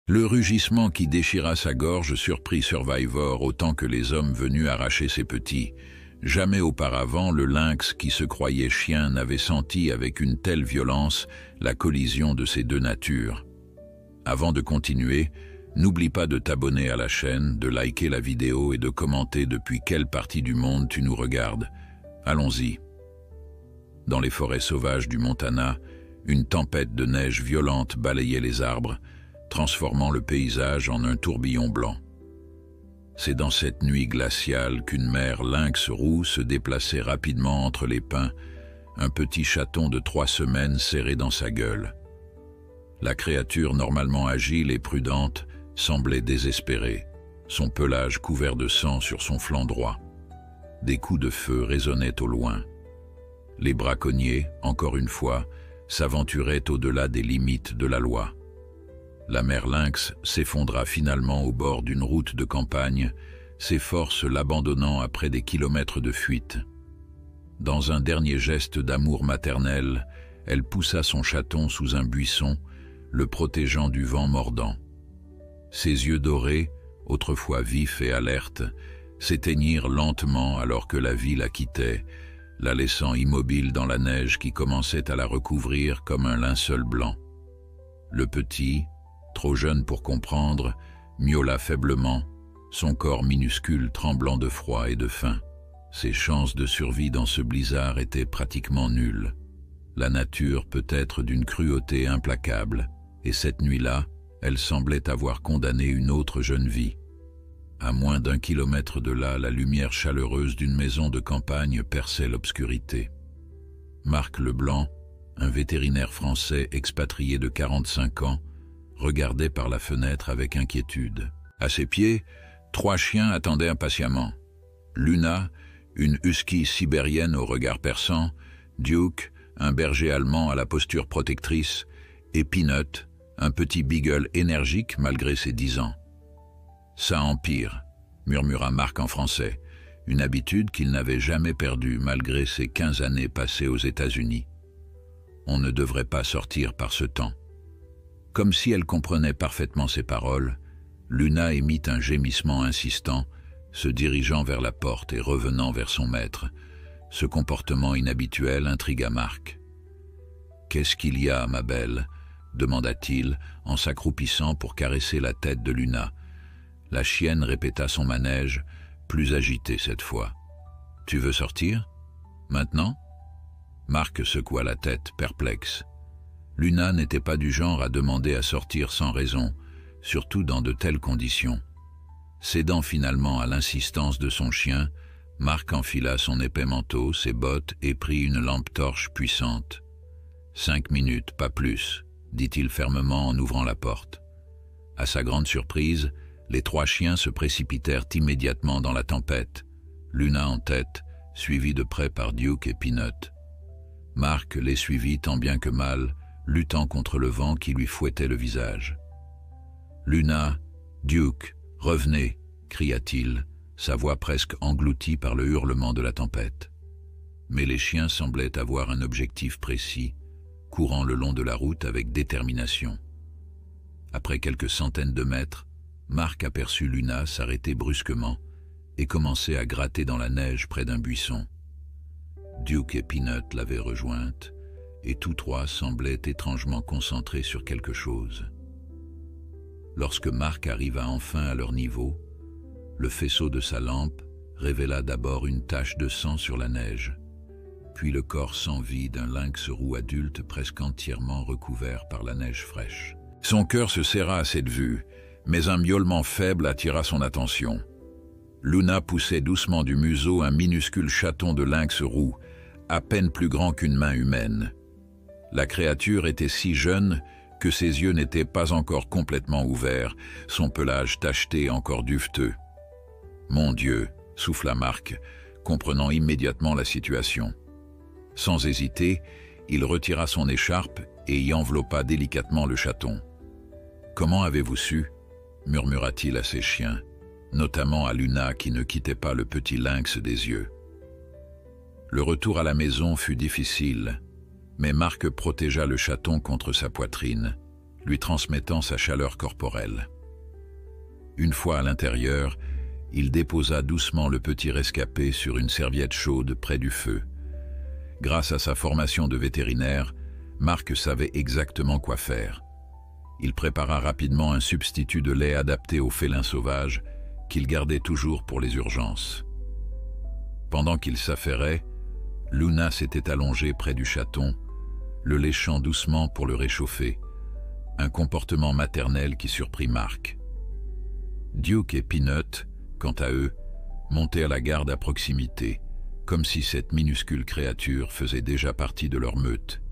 Le rugissement qui déchira sa gorge surprit Survivor autant que les hommes venus arracher ses petits. Jamais auparavant, le lynx qui se croyait chien n'avait senti avec une telle violence la collision de ces deux natures. Avant de continuer, n'oublie pas de t'abonner à la chaîne, de liker la vidéo et de commenter depuis quelle partie du monde tu nous regardes. Allons-y. Dans les forêts sauvages du Montana, une tempête de neige violente balayait les arbres, transformant le paysage en un tourbillon blanc. C'est dans cette nuit glaciale qu'une mère lynx roux se déplaçait rapidement entre les pins, un petit chaton de 3 semaines serré dans sa gueule. La créature normalement agile et prudente semblait désespérée, son pelage couvert de sang sur son flanc droit. Des coups de feu résonnaient au loin. Les braconniers, encore une fois, s'aventuraient au-delà des limites de la loi. La mère lynx s'effondra finalement au bord d'une route de campagne, ses forces l'abandonnant après des kilomètres de fuite. Dans un dernier geste d'amour maternel, elle poussa son chaton sous un buisson, le protégeant du vent mordant. Ses yeux dorés, autrefois vifs et alertes, s'éteignirent lentement alors que la vie la quittait, la laissant immobile dans la neige qui commençait à la recouvrir comme un linceul blanc. Le petit, trop jeune pour comprendre, miaula faiblement, son corps minuscule tremblant de froid et de faim. Ses chances de survie dans ce blizzard étaient pratiquement nulles. La nature peut être d'une cruauté implacable, et cette nuit-là, elle semblait avoir condamné une autre jeune vie. À moins d'1 kilomètre de là, la lumière chaleureuse d'une maison de campagne perçait l'obscurité. Marc Leblanc, un vétérinaire français expatrié de 45 ans, regardait par la fenêtre avec inquiétude. À ses pieds, 3 chiens attendaient impatiemment. Luna, une husky sibérienne au regard perçant, Duke, un berger allemand à la posture protectrice, et Peanut, un petit beagle énergique malgré ses 10 ans. « Ça empire », murmura Marc en français, une habitude qu'il n'avait jamais perdue malgré ses 15 années passées aux États-Unis. On ne devrait pas sortir par ce temps. Comme si elle comprenait parfaitement ses paroles, Luna émit un gémissement insistant, se dirigeant vers la porte et revenant vers son maître. Ce comportement inhabituel intrigua Marc. « Qu'est-ce qu'il y a, ma belle ?» demanda-t-il en s'accroupissant pour caresser la tête de Luna. La chienne répéta son manège, plus agitée cette fois. « Tu veux sortir? Maintenant ?» Marc secoua la tête, perplexe. Luna n'était pas du genre à demander à sortir sans raison, surtout dans de telles conditions. Cédant finalement à l'insistance de son chien, Marc enfila son épais manteau, ses bottes et prit une lampe torche puissante. « 5 minutes, pas plus », dit-il fermement en ouvrant la porte. À sa grande surprise, les 3 chiens se précipitèrent immédiatement dans la tempête, Luna en tête, suivie de près par Duke et Peanut. Marc les suivit tant bien que mal, luttant contre le vent qui lui fouettait le visage. « Luna, Duke, revenez !» cria-t-il, sa voix presque engloutie par le hurlement de la tempête. Mais les chiens semblaient avoir un objectif précis, courant le long de la route avec détermination. Après quelques centaines de mètres, Marc aperçut Luna s'arrêter brusquement et commencer à gratter dans la neige près d'un buisson. Duke et Peanut l'avaient rejointe, et tous 3 semblaient étrangement concentrés sur quelque chose. Lorsque Marc arriva enfin à leur niveau, le faisceau de sa lampe révéla d'abord une tache de sang sur la neige, puis le corps sans vie d'un lynx roux adulte presque entièrement recouvert par la neige fraîche. Son cœur se serra à cette vue, mais un miaulement faible attira son attention. Luna poussait doucement du museau un minuscule chaton de lynx roux, à peine plus grand qu'une main humaine. La créature était si jeune que ses yeux n'étaient pas encore complètement ouverts, son pelage tacheté encore duveteux. « Mon Dieu !» souffla Marc, comprenant immédiatement la situation. Sans hésiter, il retira son écharpe et y enveloppa délicatement le chaton. « Comment avez-vous su ?» murmura-t-il à ses chiens, notamment à Luna qui ne quittait pas le petit lynx des yeux. Le retour à la maison fut difficile, mais Marc protégea le chaton contre sa poitrine, lui transmettant sa chaleur corporelle. Une fois à l'intérieur, il déposa doucement le petit rescapé sur une serviette chaude près du feu. Grâce à sa formation de vétérinaire, Marc savait exactement quoi faire. Il prépara rapidement un substitut de lait adapté aux félins sauvages qu'il gardait toujours pour les urgences. Pendant qu'il s'affairait, Luna s'était allongée près du chaton, le léchant doucement pour le réchauffer, un comportement maternel qui surprit Marc. Duke et Peanut, quant à eux, montaient à la garde à proximité, comme si cette minuscule créature faisait déjà partie de leur meute.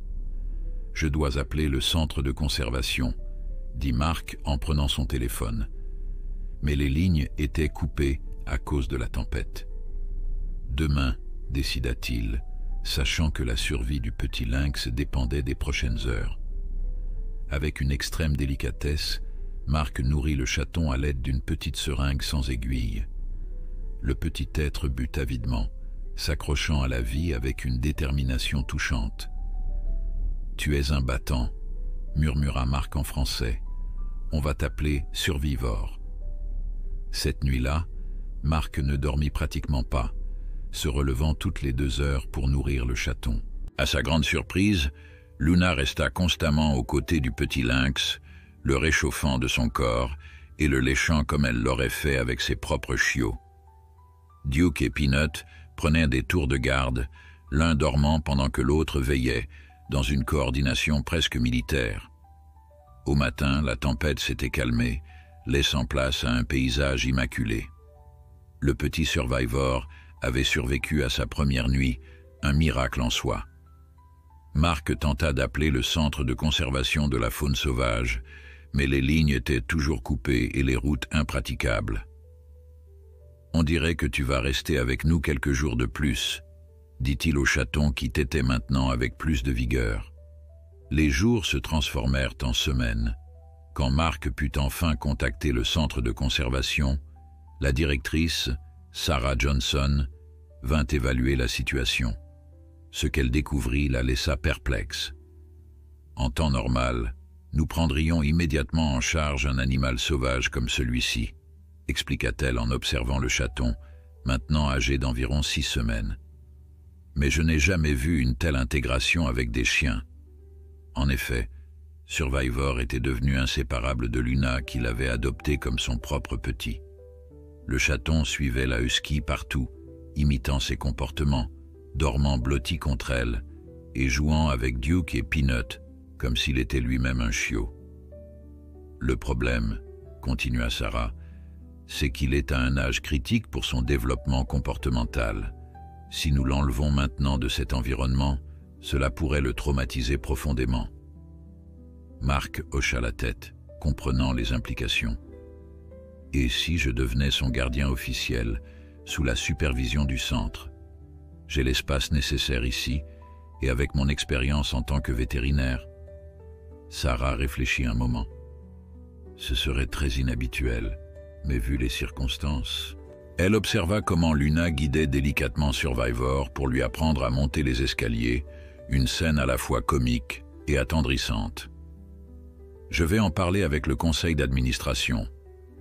« Je dois appeler le centre de conservation », dit Marc en prenant son téléphone. Mais les lignes étaient coupées à cause de la tempête. « Demain », décida-t-il, sachant que la survie du petit lynx dépendait des prochaines heures. Avec une extrême délicatesse, Marc nourrit le chaton à l'aide d'une petite seringue sans aiguille. Le petit être but avidement, s'accrochant à la vie avec une détermination touchante. « Tu es un battant », murmura Marc en français. « On va t'appeler Survivor ». Cette nuit-là, Marc ne dormit pratiquement pas, se relevant toutes les 2 heures pour nourrir le chaton. À sa grande surprise, Luna resta constamment aux côtés du petit lynx, le réchauffant de son corps et le léchant comme elle l'aurait fait avec ses propres chiots. Duke et Peanut prenaient des tours de garde, l'un dormant pendant que l'autre veillait, dans une coordination presque militaire. Au matin, la tempête s'était calmée, laissant place à un paysage immaculé. Le petit Survivor avait survécu à sa première nuit, un miracle en soi. Marc tenta d'appeler le centre de conservation de la faune sauvage, mais les lignes étaient toujours coupées et les routes impraticables. « On dirait que tu vas rester avec nous quelques jours de plus », dit-il au chaton qui tétait maintenant avec plus de vigueur. Les jours se transformèrent en semaines. Quand Marc put enfin contacter le centre de conservation, la directrice, Sarah Johnson, vint évaluer la situation. Ce qu'elle découvrit la laissa perplexe. « En temps normal, nous prendrions immédiatement en charge un animal sauvage comme celui-ci, » expliqua-t-elle en observant le chaton, maintenant âgé d'environ 6 semaines. « Mais je n'ai jamais vu une telle intégration avec des chiens. » En effet, Survivor était devenu inséparable de Luna qu'il avait adopté comme son propre petit. Le chaton suivait la husky partout, imitant ses comportements, dormant blotti contre elle et jouant avec Duke et Peanut comme s'il était lui-même un chiot. « Le problème, continua Sarah, c'est qu'il est à un âge critique pour son développement comportemental. Si nous l'enlevons maintenant de cet environnement, cela pourrait le traumatiser profondément. » Marc hocha la tête, comprenant les implications. « Et si je devenais son gardien officiel, sous la supervision du centre? J'ai l'espace nécessaire ici, et avec mon expérience en tant que vétérinaire. » Sarah réfléchit un moment. Ce serait très inhabituel, mais vu les circonstances... Elle observa comment Luna guidait délicatement Survivor pour lui apprendre à monter les escaliers, une scène à la fois comique et attendrissante. « Je vais en parler avec le conseil d'administration.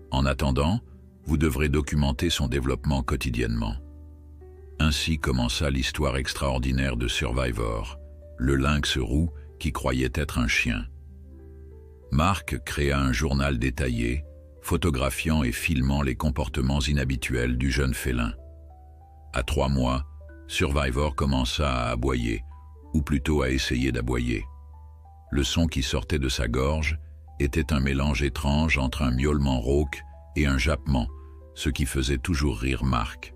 En attendant, vous devrez documenter son développement quotidiennement. » Ainsi commença l'histoire extraordinaire de Survivor, le lynx roux qui croyait être un chien. Marc créa un journal détaillé, photographiant et filmant les comportements inhabituels du jeune félin. À 3 mois, Survivor commença à aboyer, ou plutôt à essayer d'aboyer. Le son qui sortait de sa gorge était un mélange étrange entre un miaulement rauque et un jappement, ce qui faisait toujours rire Marc.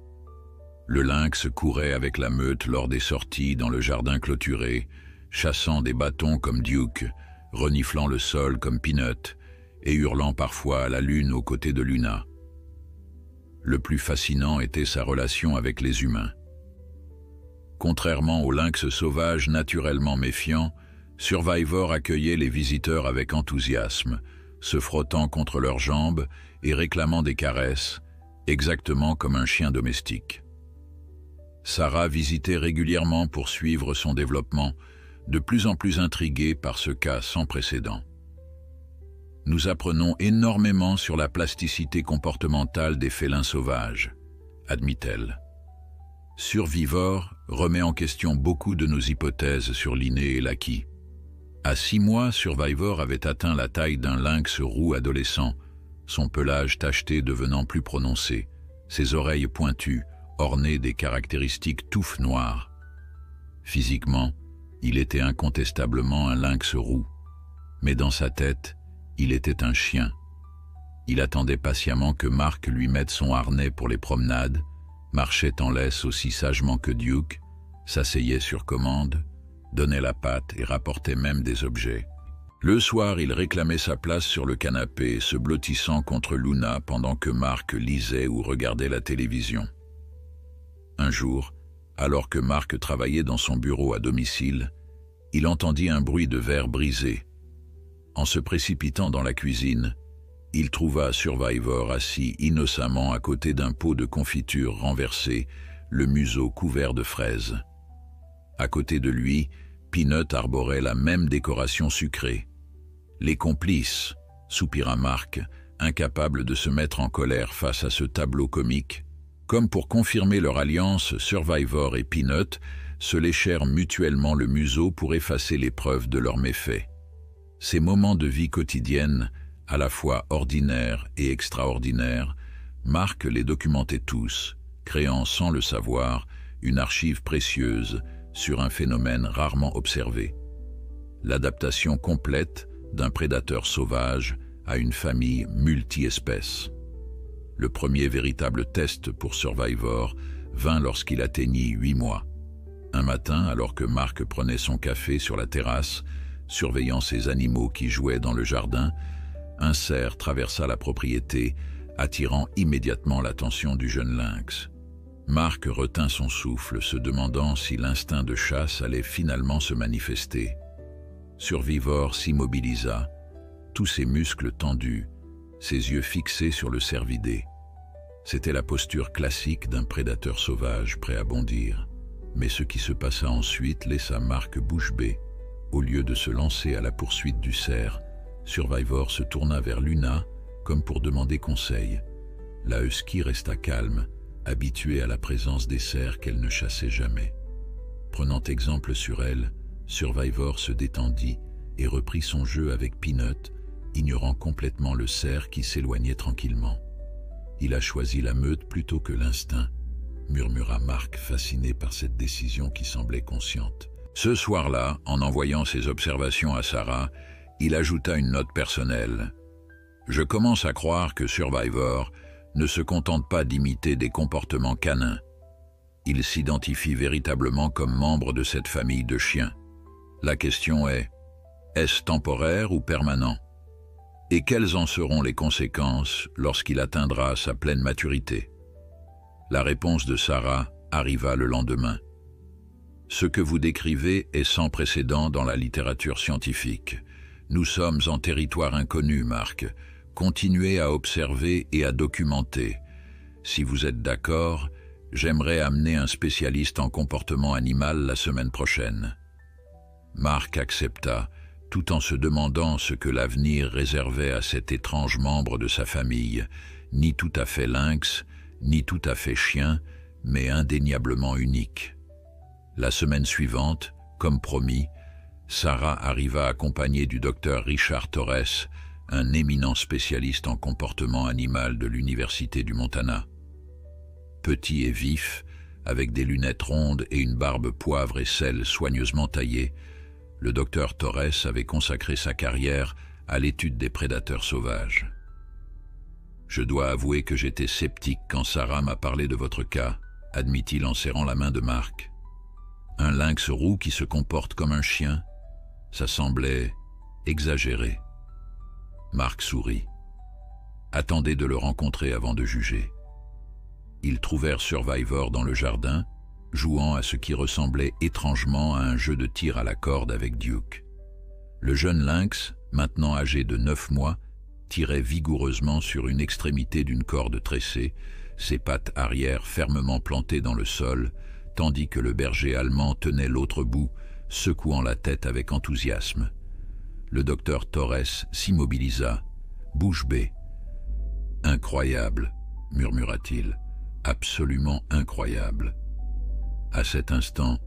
Le lynx courait avec la meute lors des sorties dans le jardin clôturé, chassant des bâtons comme Duke, reniflant le sol comme Peanut, et hurlant parfois à la lune aux côtés de Luna. Le plus fascinant était sa relation avec les humains. Contrairement au lynx sauvage naturellement méfiant, Survivor accueillait les visiteurs avec enthousiasme, se frottant contre leurs jambes et réclamant des caresses, exactement comme un chien domestique. Sarah visitait régulièrement pour suivre son développement, de plus en plus intriguée par ce cas sans précédent. Nous apprenons énormément sur la plasticité comportementale des félins sauvages, admit-elle. Survivor remet en question beaucoup de nos hypothèses sur l'inné et l'acquis. À 6 mois, Survivor avait atteint la taille d'un lynx roux adolescent, son pelage tacheté devenant plus prononcé, ses oreilles pointues, ornées des caractéristiques touffes noires. Physiquement, il était incontestablement un lynx roux, mais dans sa tête, il était un chien. Il attendait patiemment que Mark lui mette son harnais pour les promenades, marchait en laisse aussi sagement que Duke, s'asseyait sur commande, donnait la patte et rapportait même des objets. Le soir, il réclamait sa place sur le canapé, se blottissant contre Luna pendant que Mark lisait ou regardait la télévision. Un jour, alors que Mark travaillait dans son bureau à domicile, il entendit un bruit de verre brisé. En se précipitant dans la cuisine, il trouva Survivor assis innocemment à côté d'un pot de confiture renversé, le museau couvert de fraises. À côté de lui, Peanut arborait la même décoration sucrée. « Les complices », soupira Mark, incapable de se mettre en colère face à ce tableau comique. Comme pour confirmer leur alliance, Survivor et Peanut se léchèrent mutuellement le museau pour effacer les preuves de leurs méfaits. Ces moments de vie quotidienne, à la fois ordinaires et extraordinaires, Mark les documentait tous, créant sans le savoir une archive précieuse sur un phénomène rarement observé. L'adaptation complète d'un prédateur sauvage à une famille multi-espèces. Le premier véritable test pour Survivor vint lorsqu'il atteignit 8 mois. Un matin, alors que Mark prenait son café sur la terrasse, surveillant ses animaux qui jouaient dans le jardin, un cerf traversa la propriété, attirant immédiatement l'attention du jeune lynx. Mark retint son souffle, se demandant si l'instinct de chasse allait finalement se manifester. Survivor s'immobilisa, tous ses muscles tendus, ses yeux fixés sur le cervidé. C'était la posture classique d'un prédateur sauvage prêt à bondir. Mais ce qui se passa ensuite laissa Mark bouche bée. Au lieu de se lancer à la poursuite du cerf, Survivor se tourna vers Luna, comme pour demander conseil. La husky resta calme, habituée à la présence des cerfs qu'elle ne chassait jamais. Prenant exemple sur elle, Survivor se détendit et reprit son jeu avec Peanut, ignorant complètement le cerf qui s'éloignait tranquillement. « Il a choisi la meute plutôt que l'instinct », murmura Mark, fasciné par cette décision qui semblait consciente. Ce soir-là, en envoyant ses observations à Sarah, il ajouta une note personnelle. « Je commence à croire que Survivor ne se contente pas d'imiter des comportements canins. Il s'identifie véritablement comme membre de cette famille de chiens. La question est, est-ce temporaire ou permanent? Et quelles en seront les conséquences lorsqu'il atteindra sa pleine maturité? » La réponse de Sarah arriva le lendemain. « Ce que vous décrivez est sans précédent dans la littérature scientifique. Nous sommes en territoire inconnu, Mark. Continuez à observer et à documenter. Si vous êtes d'accord, j'aimerais amener un spécialiste en comportement animal la semaine prochaine. » Mark accepta, tout en se demandant ce que l'avenir réservait à cet étrange membre de sa famille, ni tout à fait lynx, ni tout à fait chien, mais indéniablement unique. La semaine suivante, comme promis, Sarah arriva accompagnée du docteur Richard Torres, un éminent spécialiste en comportement animal de l'Université du Montana. Petit et vif, avec des lunettes rondes et une barbe poivre et sel soigneusement taillée, le docteur Torres avait consacré sa carrière à l'étude des prédateurs sauvages. « Je dois avouer que j'étais sceptique quand Sarah m'a parlé de votre cas, » admit-il en serrant la main de Mark. « Un lynx roux qui se comporte comme un chien, ça semblait exagéré. » Mark sourit. « Attendez de le rencontrer avant de juger. » Ils trouvèrent Survivor dans le jardin, jouant à ce qui ressemblait étrangement à un jeu de tir à la corde avec Duke. Le jeune lynx, maintenant âgé de 9 mois, tirait vigoureusement sur une extrémité d'une corde tressée, ses pattes arrière fermement plantées dans le sol, tandis que le berger allemand tenait l'autre bout, secouant la tête avec enthousiasme. Le docteur Torres s'immobilisa, bouche bée. « Incroyable », murmura-t-il, « absolument incroyable ». À cet instant,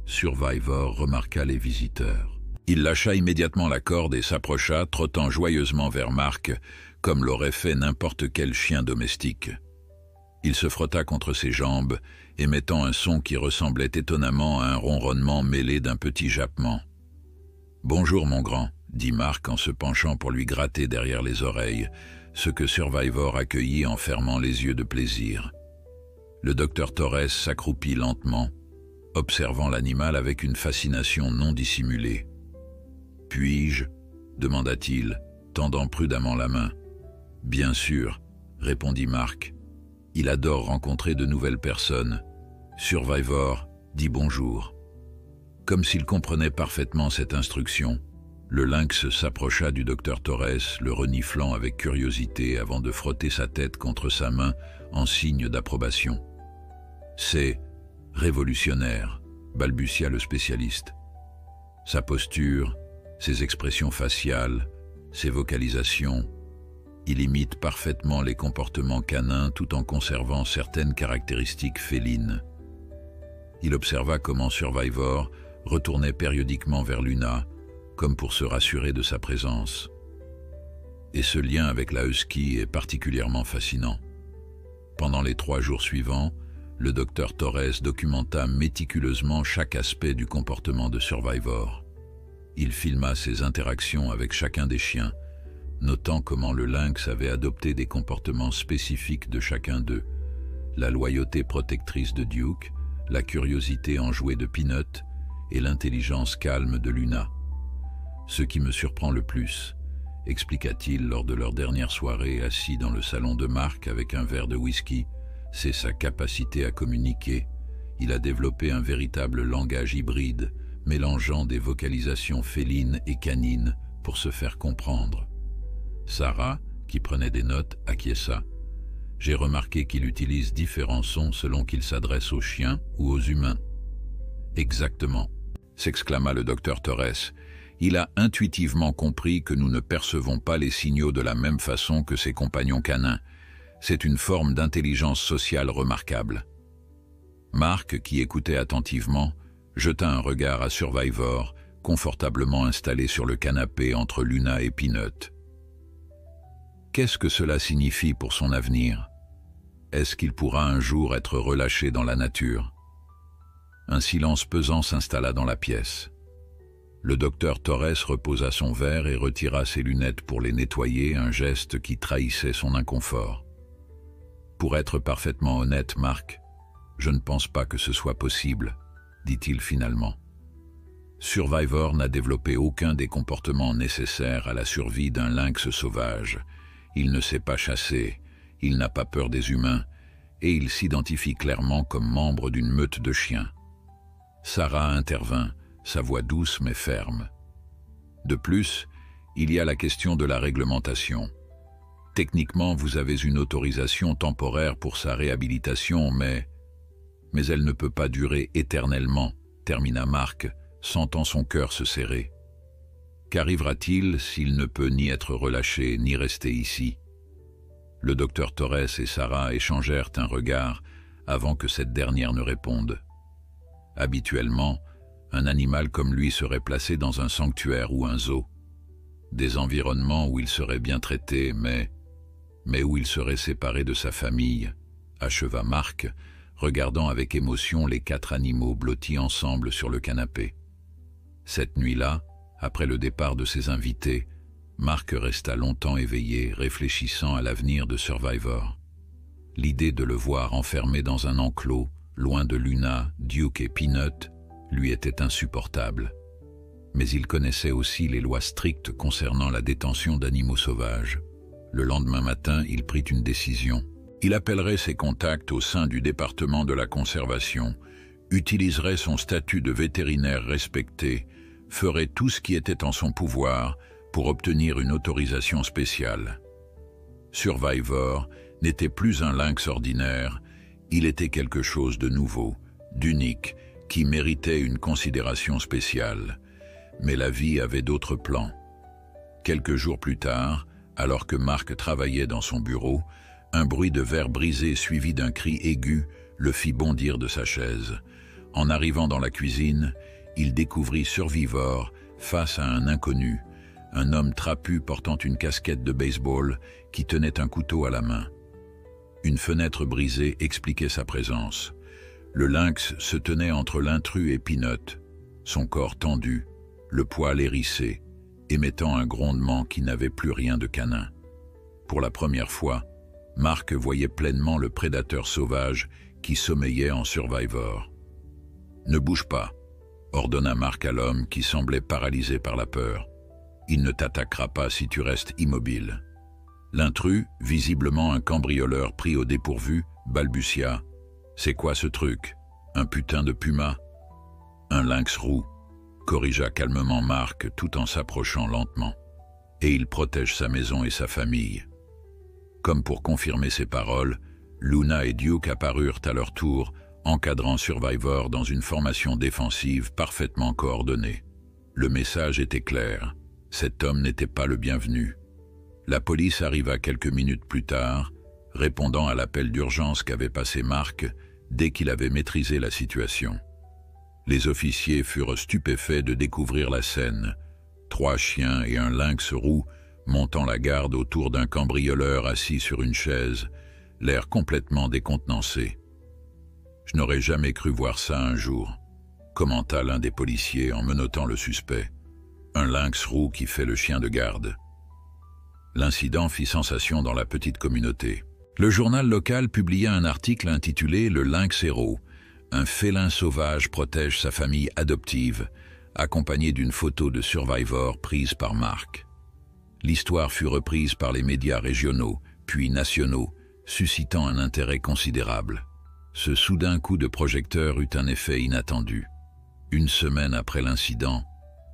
Survivor remarqua les visiteurs. Il lâcha immédiatement la corde et s'approcha, trottant joyeusement vers Mark, comme l'aurait fait n'importe quel chien domestique. Il se frotta contre ses jambes, émettant un son qui ressemblait étonnamment à un ronronnement mêlé d'un petit jappement. « Bonjour mon grand », dit Mark en se penchant pour lui gratter derrière les oreilles, ce que Survivor accueillit en fermant les yeux de plaisir. Le docteur Torres s'accroupit lentement, observant l'animal avec une fascination non dissimulée. « Puis-je » demanda-t-il, tendant prudemment la main. « Bien sûr », répondit Mark. « Il adore rencontrer de nouvelles personnes. Survivor, dis bonjour. » Comme s'il comprenait parfaitement cette instruction, le lynx s'approcha du docteur Torres, le reniflant avec curiosité avant de frotter sa tête contre sa main en signe d'approbation. « C'est révolutionnaire », balbutia le spécialiste. Sa posture, ses expressions faciales, ses vocalisations, il imite parfaitement les comportements canins tout en conservant certaines caractéristiques félines. Il observa comment Survivor retournait périodiquement vers Luna, comme pour se rassurer de sa présence. Et ce lien avec la husky est particulièrement fascinant. Pendant les 3 jours suivants, le docteur Torres documenta méticuleusement chaque aspect du comportement de Survivor. Il filma ses interactions avec chacun des chiens, notant comment le lynx avait adopté des comportements spécifiques de chacun d'eux, la loyauté protectrice de Duke, la curiosité enjouée de Peanut et l'intelligence calme de Luna. « Ce qui me surprend le plus, » expliqua-t-il lors de leur dernière soirée assis dans le salon de Mark avec un verre de whisky, « c'est sa capacité à communiquer. Il a développé un véritable langage hybride, mélangeant des vocalisations félines et canines pour se faire comprendre. » Sarah, qui prenait des notes, acquiesça. « J'ai remarqué qu'il utilise différents sons selon qu'il s'adresse aux chiens ou aux humains. »« Exactement », s'exclama le docteur Torres. « Il a intuitivement compris que nous ne percevons pas les signaux de la même façon que ses compagnons canins. C'est une forme d'intelligence sociale remarquable. » Mark, qui écoutait attentivement, jeta un regard à Survivor, confortablement installé sur le canapé entre Luna et Peanut. Qu'est-ce que cela signifie pour son avenir? Est-ce qu'il pourra un jour être relâché dans la nature? Un silence pesant s'installa dans la pièce. Le docteur Torres reposa son verre et retira ses lunettes pour les nettoyer, un geste qui trahissait son inconfort. « Pour être parfaitement honnête, Mark, je ne pense pas que ce soit possible, » dit-il finalement. Survivor n'a développé aucun des comportements nécessaires à la survie d'un lynx sauvage. Il ne sait pas chasser, il n'a pas peur des humains, et il s'identifie clairement comme membre d'une meute de chiens. Sarah intervint, sa voix douce mais ferme. De plus, il y a la question de la réglementation. Techniquement, vous avez une autorisation temporaire pour sa réhabilitation, mais elle ne peut pas durer éternellement, termina Mark, sentant son cœur se serrer. Qu'arrivera-t-il s'il ne peut ni être relâché ni rester ici? Le docteur Torres et Sarah échangèrent un regard avant que cette dernière ne réponde. Habituellement, un animal comme lui serait placé dans un sanctuaire ou un zoo. Des environnements où il serait bien traité, mais où il serait séparé de sa famille, acheva Mark, regardant avec émotion les 4 animaux blottis ensemble sur le canapé. Cette nuit-là, après le départ de ses invités, Mark resta longtemps éveillé, réfléchissant à l'avenir de Survivor. L'idée de le voir enfermé dans un enclos, loin de Luna, Duke et Peanut, lui était insupportable. Mais il connaissait aussi les lois strictes concernant la détention d'animaux sauvages. Le lendemain matin, il prit une décision. Il appellerait ses contacts au sein du département de la conservation, utiliserait son statut de vétérinaire respecté, ferait tout ce qui était en son pouvoir pour obtenir une autorisation spéciale. Survivor n'était plus un lynx ordinaire, il était quelque chose de nouveau, d'unique, qui méritait une considération spéciale. Mais la vie avait d'autres plans. Quelques jours plus tard, Alors que Marc travaillait dans son bureau, un bruit de verre brisé suivi d'un cri aigu le fit bondir de sa chaise. En arrivant dans la cuisine, il découvrit Survivor face à un inconnu, un homme trapu portant une casquette de baseball qui tenait un couteau à la main. Une fenêtre brisée expliquait sa présence. Le lynx se tenait entre l'intrus et Peanut, son corps tendu, le poil hérissé, émettant un grondement qui n'avait plus rien de canin. Pour la première fois, Marc voyait pleinement le prédateur sauvage qui sommeillait en Survivor. « Ne bouge pas », ordonna Marc à l'homme qui semblait paralysé par la peur. « Il ne t'attaquera pas si tu restes immobile. » L'intrus, visiblement un cambrioleur pris au dépourvu, balbutia. « C'est quoi ce truc? Un putain de puma ?»« Un lynx roux », corrigea calmement Marc tout en s'approchant lentement. « Et il protège sa maison et sa famille. » Comme pour confirmer ses paroles, Luna et Duke apparurent à leur tour, encadrant Survivor dans une formation défensive parfaitement coordonnée. Le message était clair, cet homme n'était pas le bienvenu. La police arriva quelques minutes plus tard, répondant à l'appel d'urgence qu'avait passé Marc dès qu'il avait maîtrisé la situation. Les officiers furent stupéfaits de découvrir la scène. 3 chiens et un lynx roux montant la garde autour d'un cambrioleur assis sur une chaise, l'air complètement décontenancé. « Je n'aurais jamais cru voir ça un jour », commenta l'un des policiers en menottant le suspect. « Un lynx roux qui fait le chien de garde. » L'incident fit sensation dans la petite communauté. Le journal local publia un article intitulé « Le lynx héros ». Un félin sauvage protège sa famille adoptive, accompagné d'une photo de Survivor prise par Marc. L'histoire fut reprise par les médias régionaux, puis nationaux, suscitant un intérêt considérable. Ce soudain coup de projecteur eut un effet inattendu. 1 semaine après l'incident,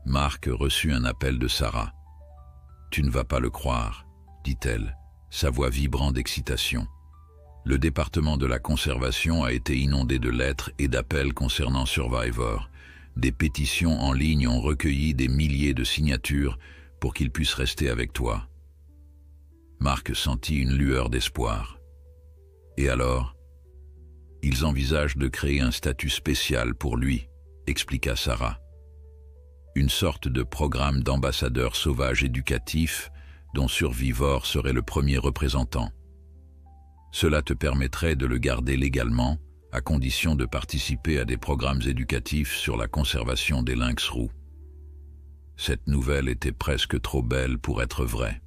Marc reçut un appel de Sarah. « Tu ne vas pas le croire », dit-elle, sa voix vibrant d'excitation. Le département de la conservation a été inondé de lettres et d'appels concernant Survivor. Des pétitions en ligne ont recueilli des milliers de signatures pour qu'il puisse rester avec toi. Marc sentit une lueur d'espoir. Et alors? Ils envisagent de créer un statut spécial pour lui, expliqua Sarah. Une sorte de programme d'ambassadeur sauvage éducatif dont Survivor serait le premier représentant. Cela te permettrait de le garder légalement, à condition de participer à des programmes éducatifs sur la conservation des lynx roux. Cette nouvelle était presque trop belle pour être vraie.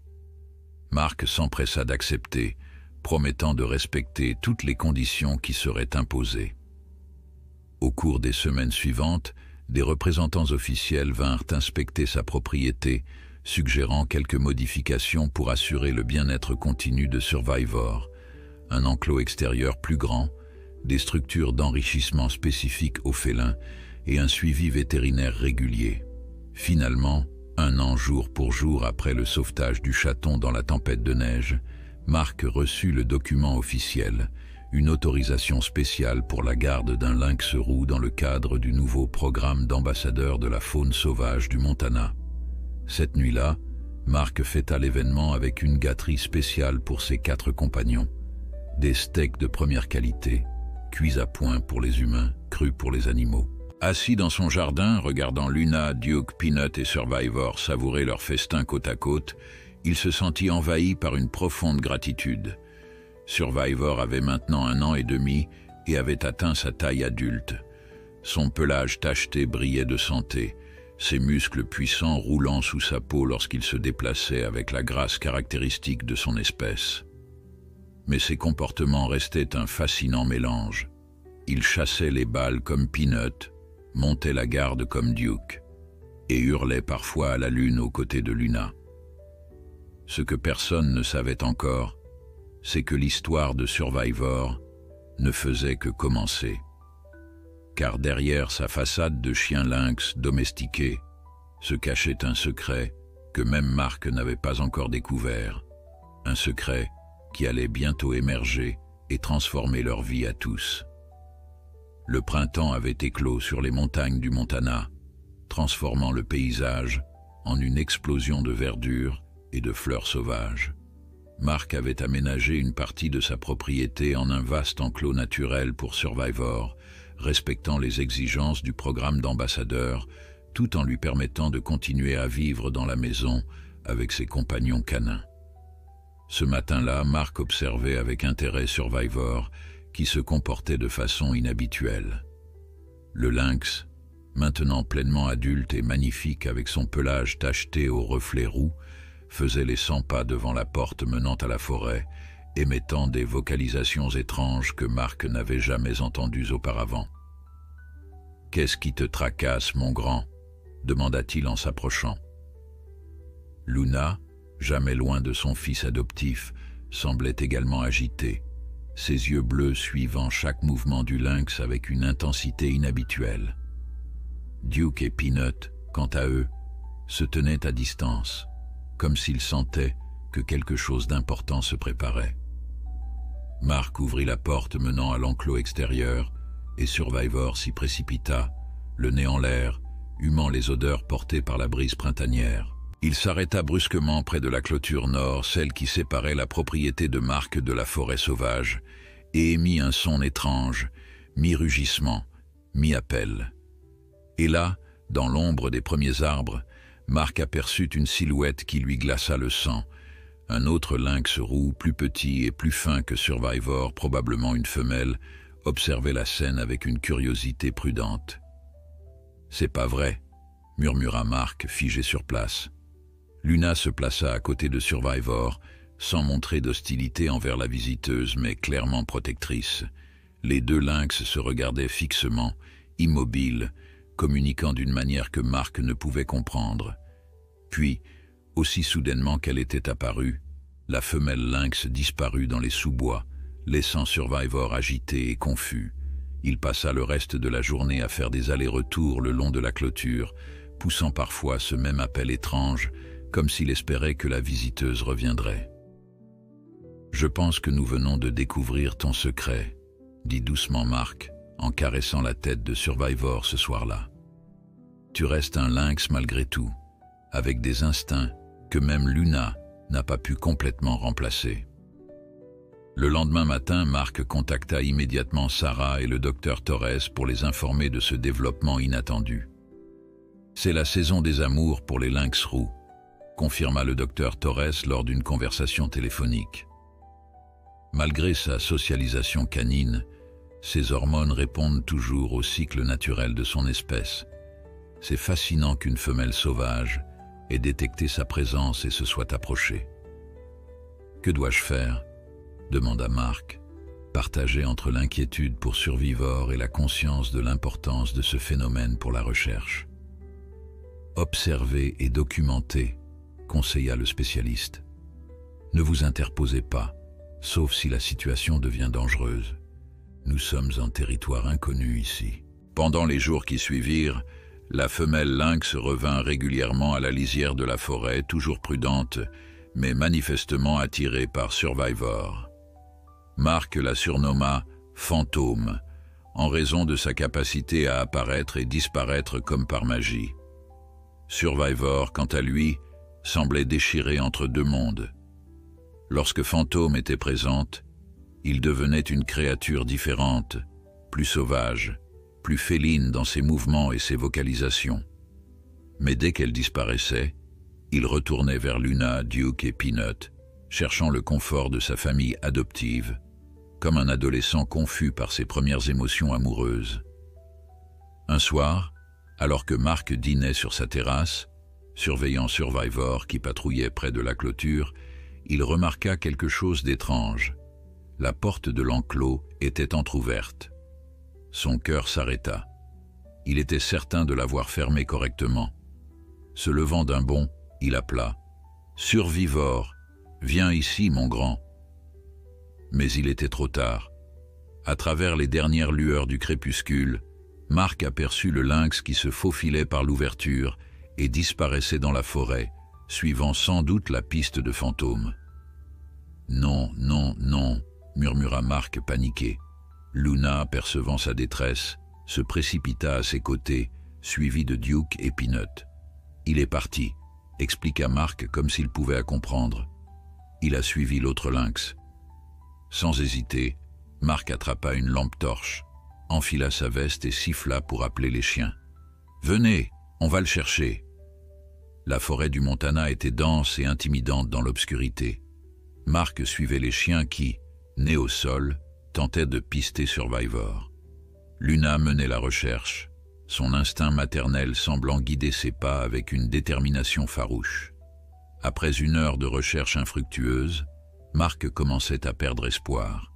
Marc s'empressa d'accepter, promettant de respecter toutes les conditions qui seraient imposées. Au cours des semaines suivantes, des représentants officiels vinrent inspecter sa propriété, suggérant quelques modifications pour assurer le bien-être continu de Survivor. Un enclos extérieur plus grand, des structures d'enrichissement spécifiques aux félins et un suivi vétérinaire régulier. Finalement, 1 an jour pour jour après le sauvetage du chaton dans la tempête de neige, Marc reçut le document officiel, une autorisation spéciale pour la garde d'un lynx roux dans le cadre du nouveau programme d'ambassadeur de la faune sauvage du Montana. Cette nuit-là, Marc fêta l'événement avec une gâterie spéciale pour ses 4 compagnons. Des steaks de première qualité, cuits à point pour les humains, crus pour les animaux. Assis dans son jardin, regardant Luna, Duke, Peanut et Survivor savourer leur festin côte à côte, il se sentit envahi par une profonde gratitude. Survivor avait maintenant 1 an et demi et avait atteint sa taille adulte. Son pelage tacheté brillait de santé, ses muscles puissants roulant sous sa peau lorsqu'il se déplaçait avec la grâce caractéristique de son espèce. Mais ses comportements restaient un fascinant mélange. Il chassait les balles comme Peanut, montait la garde comme Duke, et hurlait parfois à la lune aux côtés de Luna. Ce que personne ne savait encore, c'est que l'histoire de Survivor ne faisait que commencer. Car derrière sa façade de chien lynx domestiqué se cachait un secret que même Marc n'avait pas encore découvert, un secret qui allait bientôt émerger et transformer leur vie à tous. Le printemps avait éclos sur les montagnes du Montana, transformant le paysage en une explosion de verdure et de fleurs sauvages. Mark avait aménagé une partie de sa propriété en un vaste enclos naturel pour Survivor, respectant les exigences du programme d'ambassadeur, tout en lui permettant de continuer à vivre dans la maison avec ses compagnons canins. Ce matin-là, Mark observait avec intérêt Survivor, qui se comportait de façon inhabituelle. Le lynx, maintenant pleinement adulte et magnifique avec son pelage tacheté aux reflets roux, faisait les 100 pas devant la porte menant à la forêt, émettant des vocalisations étranges que Mark n'avait jamais entendues auparavant. « Qu'est-ce qui te tracasse, mon grand ?» demanda-t-il en s'approchant. Luna, jamais loin de son fils adoptif, semblait également agitée, ses yeux bleus suivant chaque mouvement du lynx avec une intensité inhabituelle. Duke et Peanut, quant à eux, se tenaient à distance, comme s'ils sentaient que quelque chose d'important se préparait. Mark ouvrit la porte menant à l'enclos extérieur et Survivor s'y précipita, le nez en l'air, humant les odeurs portées par la brise printanière. Il s'arrêta brusquement près de la clôture nord, celle qui séparait la propriété de Mark de la forêt sauvage, et émit un son étrange, mi-rugissement, mi-appel. Et là, dans l'ombre des premiers arbres, Mark aperçut une silhouette qui lui glaça le sang. Un autre lynx roux, plus petit et plus fin que Survivor, probablement une femelle, observait la scène avec une curiosité prudente. « C'est pas vrai », murmura Mark, figé sur place. Luna se plaça à côté de Survivor, sans montrer d'hostilité envers la visiteuse, mais clairement protectrice. Les deux lynx se regardaient fixement, immobiles, communiquant d'une manière que Mark ne pouvait comprendre. Puis, aussi soudainement qu'elle était apparue, la femelle lynx disparut dans les sous-bois, laissant Survivor agité et confus. Il passa le reste de la journée à faire des allers-retours le long de la clôture, poussant parfois ce même appel étrange, comme s'il espérait que la visiteuse reviendrait. « Je pense que nous venons de découvrir ton secret », dit doucement Mark, en caressant la tête de Survivor ce soir-là. « Tu restes un lynx malgré tout, avec des instincts que même Luna n'a pas pu complètement remplacer. » Le lendemain matin, Mark contacta immédiatement Sarah et le docteur Torres pour les informer de ce développement inattendu. « C'est la saison des amours pour les lynx roux », confirma le docteur Torres lors d'une conversation téléphonique. Malgré sa socialisation canine, ses hormones répondent toujours au cycle naturel de son espèce. C'est fascinant qu'une femelle sauvage ait détecté sa présence et se soit approchée. « Que dois-je faire ?» demanda Mark, partagé entre l'inquiétude pour Survivor et la conscience de l'importance de ce phénomène pour la recherche. « Observez et documentez », conseilla le spécialiste. « Ne vous interposez pas, sauf si la situation devient dangereuse. Nous sommes en territoire inconnu ici. » Pendant les jours qui suivirent, la femelle lynx revint régulièrement à la lisière de la forêt, toujours prudente, mais manifestement attirée par Survivor. Mark la surnomma « fantôme », en raison de sa capacité à apparaître et disparaître comme par magie. Survivor, quant à lui, semblait déchiré entre deux mondes. Lorsque Fantôme était présente, il devenait une créature différente, plus sauvage, plus féline dans ses mouvements et ses vocalisations. Mais dès qu'elle disparaissait, il retournait vers Luna, Duke et Peanut, cherchant le confort de sa famille adoptive, comme un adolescent confus par ses premières émotions amoureuses. Un soir, alors que Mark dînait sur sa terrasse, surveillant Survivor qui patrouillait près de la clôture, il remarqua quelque chose d'étrange. La porte de l'enclos était entr'ouverte. Son cœur s'arrêta. Il était certain de l'avoir fermée correctement. Se levant d'un bond, il appela « Survivor, viens ici, mon grand !» Mais il était trop tard. À travers les dernières lueurs du crépuscule, Mark aperçut le lynx qui se faufilait par l'ouverture et disparaissait dans la forêt, suivant sans doute la piste de Fantôme. « Non, non, non !» murmura Mark paniqué. Luna, percevant sa détresse, se précipita à ses côtés, suivi de Duke et Peanut. « Il est parti !» expliqua Marc comme s'il pouvait à comprendre. Il a suivi l'autre lynx. Sans hésiter, Marc attrapa une lampe torche, enfila sa veste et siffla pour appeler les chiens. « Venez, on va le chercher !» La forêt du Montana était dense et intimidante dans l'obscurité. Marc suivait les chiens qui, nés au sol, tentaient de pister Survivor. Luna menait la recherche, son instinct maternel semblant guider ses pas avec une détermination farouche. Après 1 heure de recherche infructueuse, Marc commençait à perdre espoir.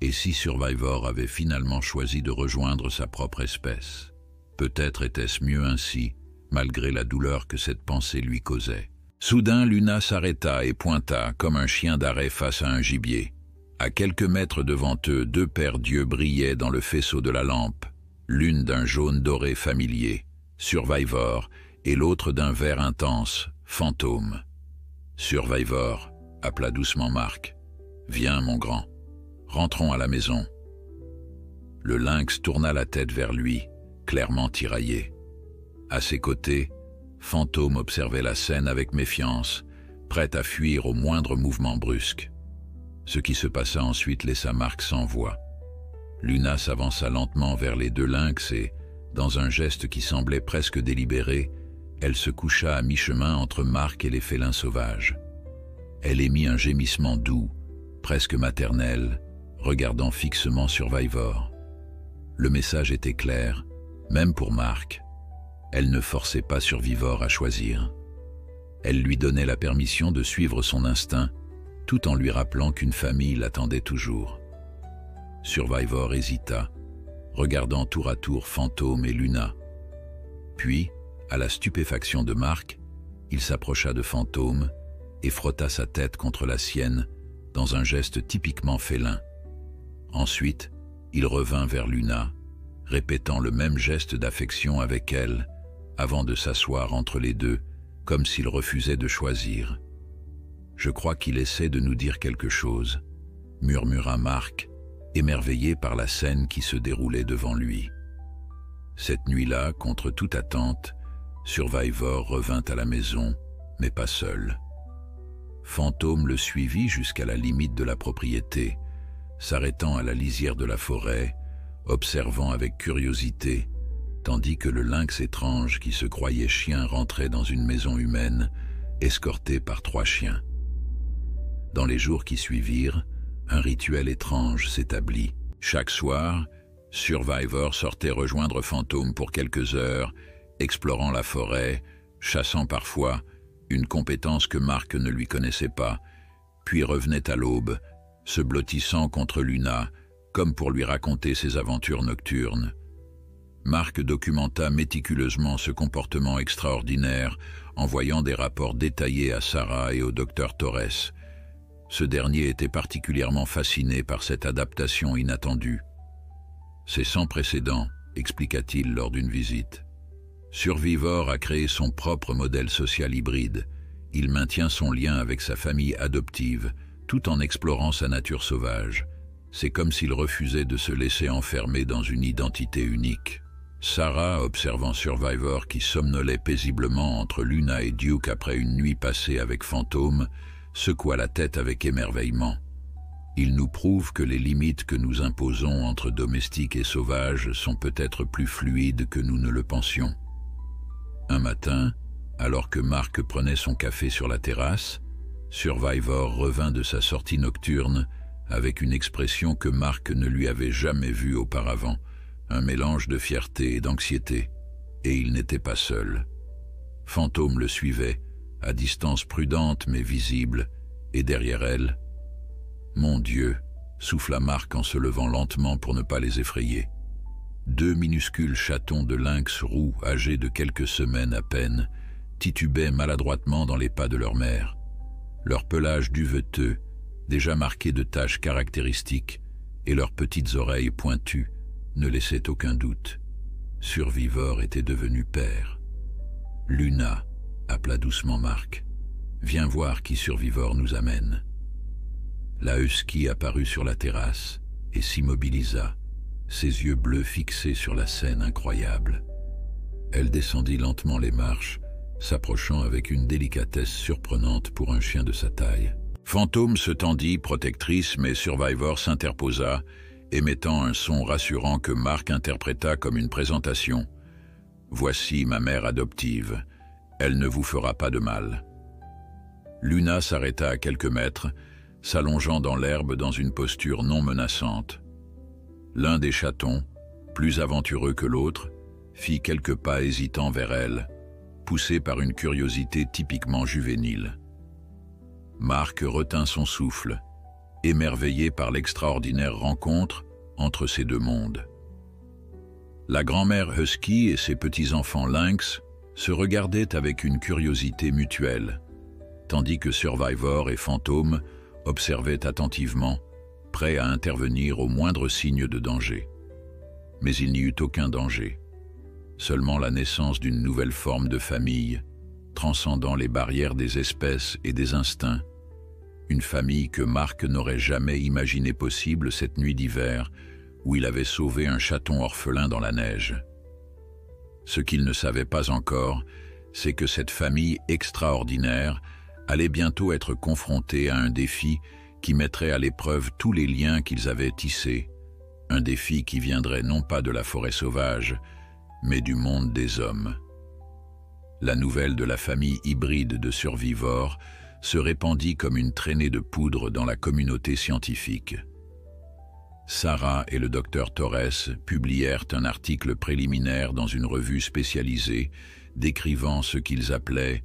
Et si Survivor avait finalement choisi de rejoindre sa propre espèce? Peut-être était-ce mieux ainsi, malgré la douleur que cette pensée lui causait. Soudain, Luna s'arrêta et pointa, comme un chien d'arrêt face à un gibier. À quelques mètres devant eux, 2 paires d'yeux brillaient dans le faisceau de la lampe, l'une d'un jaune doré familier, Survivor, et l'autre d'un vert intense, Fantôme. « Survivor », appela doucement Marc. « Viens, mon grand. Rentrons à la maison. » Le lynx tourna la tête vers lui, clairement tiraillé. À ses côtés, Fantôme observait la scène avec méfiance, prêt à fuir au moindre mouvement brusque. Ce qui se passa ensuite laissa Marc sans voix. Luna s'avança lentement vers les 2 lynx et, dans un geste qui semblait presque délibéré, elle se coucha à mi-chemin entre Marc et les félins sauvages. Elle émit un gémissement doux, presque maternel, regardant fixement Survivor. Le message était clair, même pour Marc. Elle ne forçait pas Survivor à choisir. Elle lui donnait la permission de suivre son instinct, tout en lui rappelant qu'une famille l'attendait toujours. Survivor hésita, regardant tour à tour Fantôme et Luna. Puis, à la stupéfaction de Marc, il s'approcha de Fantôme et frotta sa tête contre la sienne dans un geste typiquement félin. Ensuite, il revint vers Luna, répétant le même geste d'affection avec elle, avant de s'asseoir entre les deux, comme s'il refusait de choisir. « Je crois qu'il essaie de nous dire quelque chose », murmura Marc, émerveillé par la scène qui se déroulait devant lui. Cette nuit-là, contre toute attente, Survivor revint à la maison, mais pas seul. Fantôme le suivit jusqu'à la limite de la propriété, s'arrêtant à la lisière de la forêt, observant avec curiosité, tandis que le lynx étrange qui se croyait chien rentrait dans une maison humaine, escorté par 3 chiens. Dans les jours qui suivirent, un rituel étrange s'établit. Chaque soir, Survivor sortait rejoindre Fantôme pour quelques heures, explorant la forêt, chassant parfois, une compétence que Marc ne lui connaissait pas, puis revenait à l'aube, se blottissant contre Luna, comme pour lui raconter ses aventures nocturnes. Marc documenta méticuleusement ce comportement extraordinaire, envoyant des rapports détaillés à Sarah et au docteur Torres. Ce dernier était particulièrement fasciné par cette adaptation inattendue. « C'est sans précédent », expliqua-t-il lors d'une visite. Survivor a créé son propre modèle social hybride. Il maintient son lien avec sa famille adoptive, tout en explorant sa nature sauvage. C'est comme s'il refusait de se laisser enfermer dans une identité unique. Sarah, observant Survivor qui somnolait paisiblement entre Luna et Duke après une nuit passée avec Fantôme, secoua la tête avec émerveillement. Il nous prouve que les limites que nous imposons entre domestiques et sauvages sont peut-être plus fluides que nous ne le pensions. Un matin, alors que Marc prenait son café sur la terrasse, Survivor revint de sa sortie nocturne avec une expression que Marc ne lui avait jamais vue auparavant, un mélange de fierté et d'anxiété, et il n'était pas seul. Fantôme le suivait, à distance prudente mais visible, et derrière elle, « Mon Dieu !» souffla Marc en se levant lentement pour ne pas les effrayer. 2 minuscules chatons de lynx roux, âgés de quelques semaines à peine, titubaient maladroitement dans les pas de leur mère. Leur pelage duveteux, déjà marqué de taches caractéristiques, et leurs petites oreilles pointues, ne laissait aucun doute. Survivor était devenu père. « Luna !» appela doucement Marc. « Viens voir qui Survivor nous amène. » La husky apparut sur la terrasse et s'immobilisa, ses yeux bleus fixés sur la scène incroyable. Elle descendit lentement les marches, s'approchant avec une délicatesse surprenante pour un chien de sa taille. Fantôme se tendit, protectrice, mais Survivor s'interposa, émettant un son rassurant que Mark interpréta comme une présentation. « Voici ma mère adoptive. Elle ne vous fera pas de mal. » Luna s'arrêta à quelques mètres, s'allongeant dans l'herbe dans une posture non menaçante. L'un des chatons, plus aventureux que l'autre, fit quelques pas hésitants vers elle, poussé par une curiosité typiquement juvénile. Mark retint son souffle, émerveillé par l'extraordinaire rencontre entre ces deux mondes. La grand-mère Husky et ses petits-enfants Lynx se regardaient avec une curiosité mutuelle, tandis que Survivor et Fantôme observaient attentivement, prêts à intervenir au moindre signe de danger. Mais il n'y eut aucun danger, seulement la naissance d'une nouvelle forme de famille, transcendant les barrières des espèces et des instincts, une famille que Mark n'aurait jamais imaginé possible cette nuit d'hiver où il avait sauvé un chaton orphelin dans la neige. Ce qu'il ne savait pas encore, c'est que cette famille extraordinaire allait bientôt être confrontée à un défi qui mettrait à l'épreuve tous les liens qu'ils avaient tissés, un défi qui viendrait non pas de la forêt sauvage, mais du monde des hommes. La nouvelle de la famille hybride de Survivor se répandit comme une traînée de poudre dans la communauté scientifique. Sarah et le docteur Torres publièrent un article préliminaire dans une revue spécialisée décrivant ce qu'ils appelaient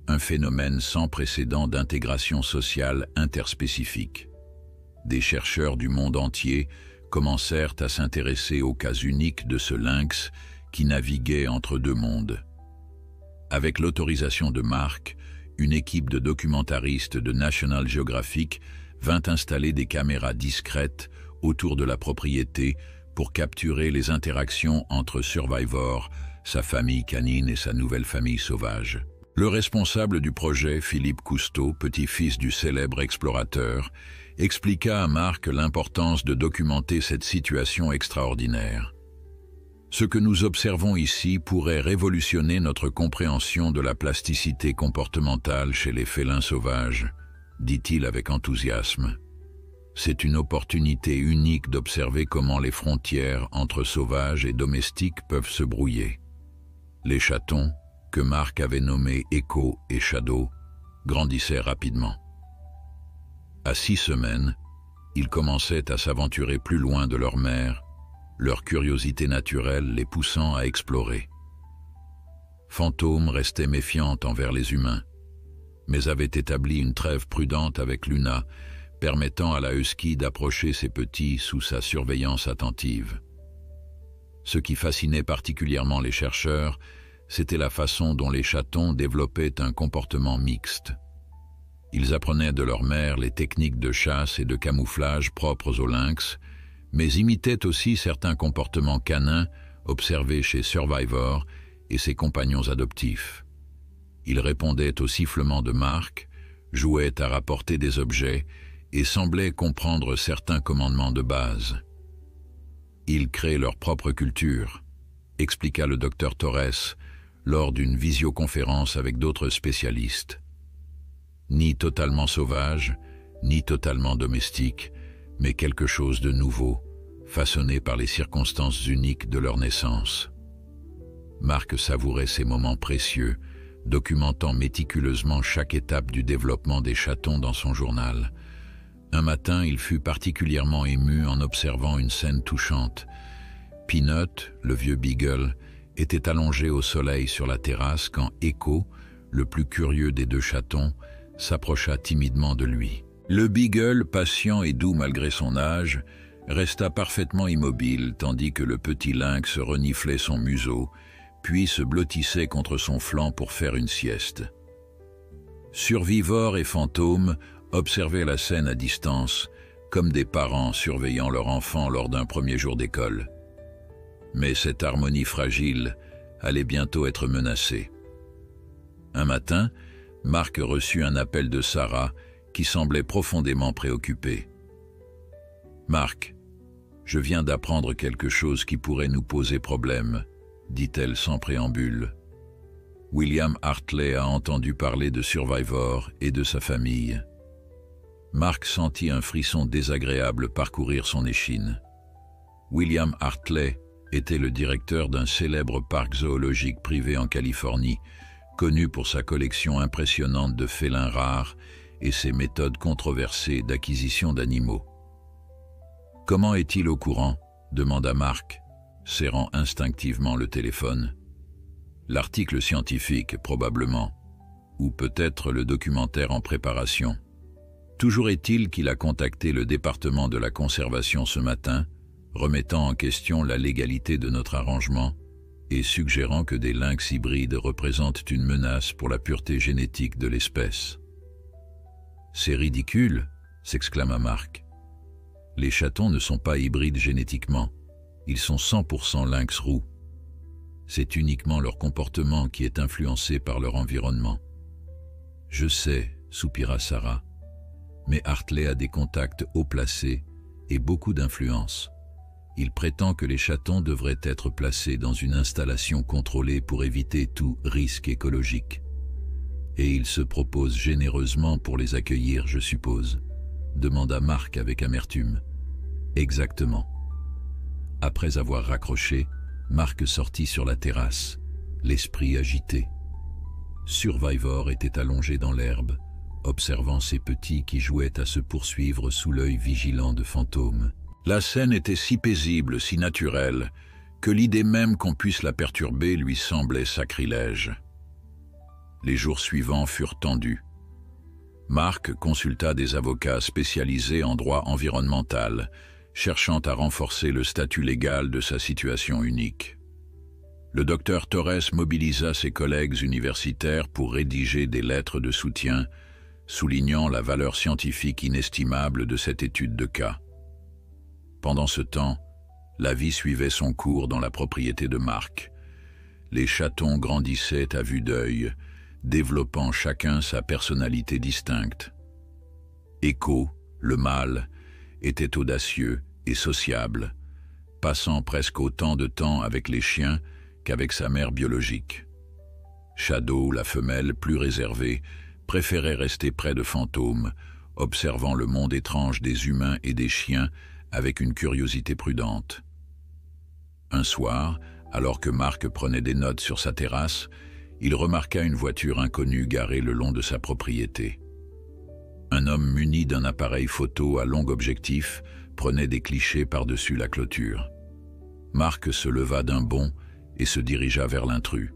un phénomène sans précédent d'intégration sociale interspécifique. Des chercheurs du monde entier commencèrent à s'intéresser au cas unique de ce lynx qui naviguait entre deux mondes. Avec l'autorisation de Mark, une équipe de documentaristes de National Geographic vint installer des caméras discrètes autour de la propriété pour capturer les interactions entre Survivor, sa famille canine et sa nouvelle famille sauvage. Le responsable du projet, Philippe Cousteau, petit-fils du célèbre explorateur, expliqua à Mark l'importance de documenter cette situation extraordinaire. Ce que nous observons ici pourrait révolutionner notre compréhension de la plasticité comportementale chez les félins sauvages, dit-il avec enthousiasme. C'est une opportunité unique d'observer comment les frontières entre sauvages et domestiques peuvent se brouiller. Les chatons, que Mark avait nommés Echo et Shadow, grandissaient rapidement. À 6 semaines, ils commençaient à s'aventurer plus loin de leur mère, leur curiosité naturelle les poussant à explorer. Fantôme restait méfiante envers les humains, mais avait établi une trêve prudente avec Luna, permettant à la Husky d'approcher ses petits sous sa surveillance attentive. Ce qui fascinait particulièrement les chercheurs, c'était la façon dont les chatons développaient un comportement mixte. Ils apprenaient de leur mère les techniques de chasse et de camouflage propres aux lynx, mais imitaient aussi certains comportements canins observés chez Survivor et ses compagnons adoptifs. Ils répondaient au sifflement de Mark, jouaient à rapporter des objets et semblaient comprendre certains commandements de base. Ils créent leur propre culture, expliqua le docteur Torres lors d'une visioconférence avec d'autres spécialistes. Ni totalement sauvage, ni totalement domestique, mais quelque chose de nouveau, façonné par les circonstances uniques de leur naissance. Mark savourait ces moments précieux, documentant méticuleusement chaque étape du développement des chatons dans son journal. Un matin, il fut particulièrement ému en observant une scène touchante. Peanut, le vieux Beagle, était allongé au soleil sur la terrasse quand Echo, le plus curieux des deux chatons, s'approcha timidement de lui. Le Beagle, patient et doux malgré son âge, resta parfaitement immobile tandis que le petit lynx reniflait son museau, puis se blottissait contre son flanc pour faire une sieste. Survivor et Fantôme observaient la scène à distance, comme des parents surveillant leur enfant lors d'un premier jour d'école. Mais cette harmonie fragile allait bientôt être menacée. Un matin, Mark reçut un appel de Sarah qui semblait profondément préoccupée. « Mark, je viens d'apprendre quelque chose qui pourrait nous poser problème, dit-elle sans préambule. William Hartley a entendu parler de Survivor et de sa famille. Mark sentit un frisson désagréable parcourir son échine. William Hartley était le directeur d'un célèbre parc zoologique privé en Californie, connu pour sa collection impressionnante de félins rares et ses méthodes controversées d'acquisition d'animaux. « Comment est-il au courant ?» demanda Mark, serrant instinctivement le téléphone. « L'article scientifique, probablement, ou peut-être le documentaire en préparation. Toujours est-il qu'il a contacté le département de la conservation ce matin, remettant en question la légalité de notre arrangement et suggérant que des lynx hybrides représentent une menace pour la pureté génétique de l'espèce. « C'est ridicule !» s'exclama Mark. « Les chatons ne sont pas hybrides génétiquement, ils sont 100% lynx roux. C'est uniquement leur comportement qui est influencé par leur environnement. »« Je sais, » soupira Sarah, « mais Hartley a des contacts haut placés et beaucoup d'influence. Il prétend que les chatons devraient être placés dans une installation contrôlée pour éviter tout risque écologique. Et il se propose généreusement pour les accueillir, je suppose, demanda Mark avec amertume. Exactement. Après avoir raccroché, Mark sortit sur la terrasse, l'esprit agité. Survivor était allongé dans l'herbe, observant ses petits qui jouaient à se poursuivre sous l'œil vigilant de fantômes. La scène était si paisible, si naturelle, que l'idée même qu'on puisse la perturber lui semblait sacrilège. Les jours suivants furent tendus. Mark consulta des avocats spécialisés en droit environnemental, cherchant à renforcer le statut légal de sa situation unique. Le docteur Torres mobilisa ses collègues universitaires pour rédiger des lettres de soutien, soulignant la valeur scientifique inestimable de cette étude de cas. Pendant ce temps, la vie suivait son cours dans la propriété de Mark. Les chatons grandissaient à vue d'œil, développant chacun sa personnalité distincte. Echo, le mâle, était audacieux et sociable, passant presque autant de temps avec les chiens qu'avec sa mère biologique. Shadow, la femelle, plus réservée, préférait rester près de fantômes, observant le monde étrange des humains et des chiens avec une curiosité prudente. Un soir, alors que Mark prenait des notes sur sa terrasse, il remarqua une voiture inconnue garée le long de sa propriété. Un homme muni d'un appareil photo à long objectif prenait des clichés par-dessus la clôture. Mark se leva d'un bond et se dirigea vers l'intrus.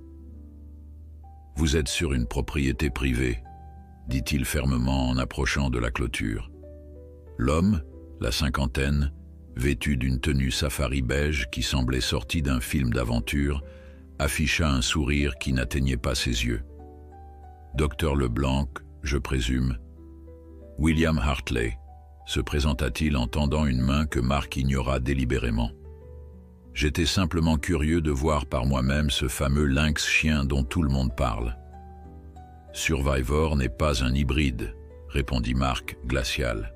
« Vous êtes sur une propriété privée », dit-il fermement en approchant de la clôture. L'homme, la cinquantaine, vêtu d'une tenue safari beige qui semblait sortie d'un film d'aventure, afficha un sourire qui n'atteignait pas ses yeux. « Docteur Leblanc, je présume. »« William Hartley », se présenta-t-il en tendant une main que Mark ignora délibérément. « J'étais simplement curieux de voir par moi-même ce fameux lynx chien dont tout le monde parle. »« Survivor n'est pas un hybride, » répondit Mark, glacial.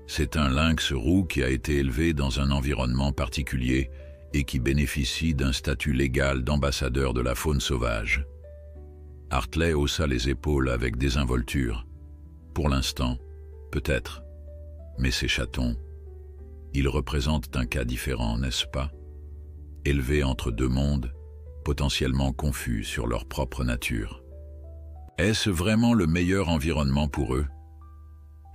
C'est un lynx roux qui a été élevé dans un environnement particulier et qui bénéficie d'un statut légal d'ambassadeur de la faune sauvage. Hartley haussa les épaules avec désinvolture. Pour l'instant, peut-être. Mais ces chatons, ils représentent un cas différent, n'est-ce pas? Élevés entre deux mondes, potentiellement confus sur leur propre nature. Est-ce vraiment le meilleur environnement pour eux?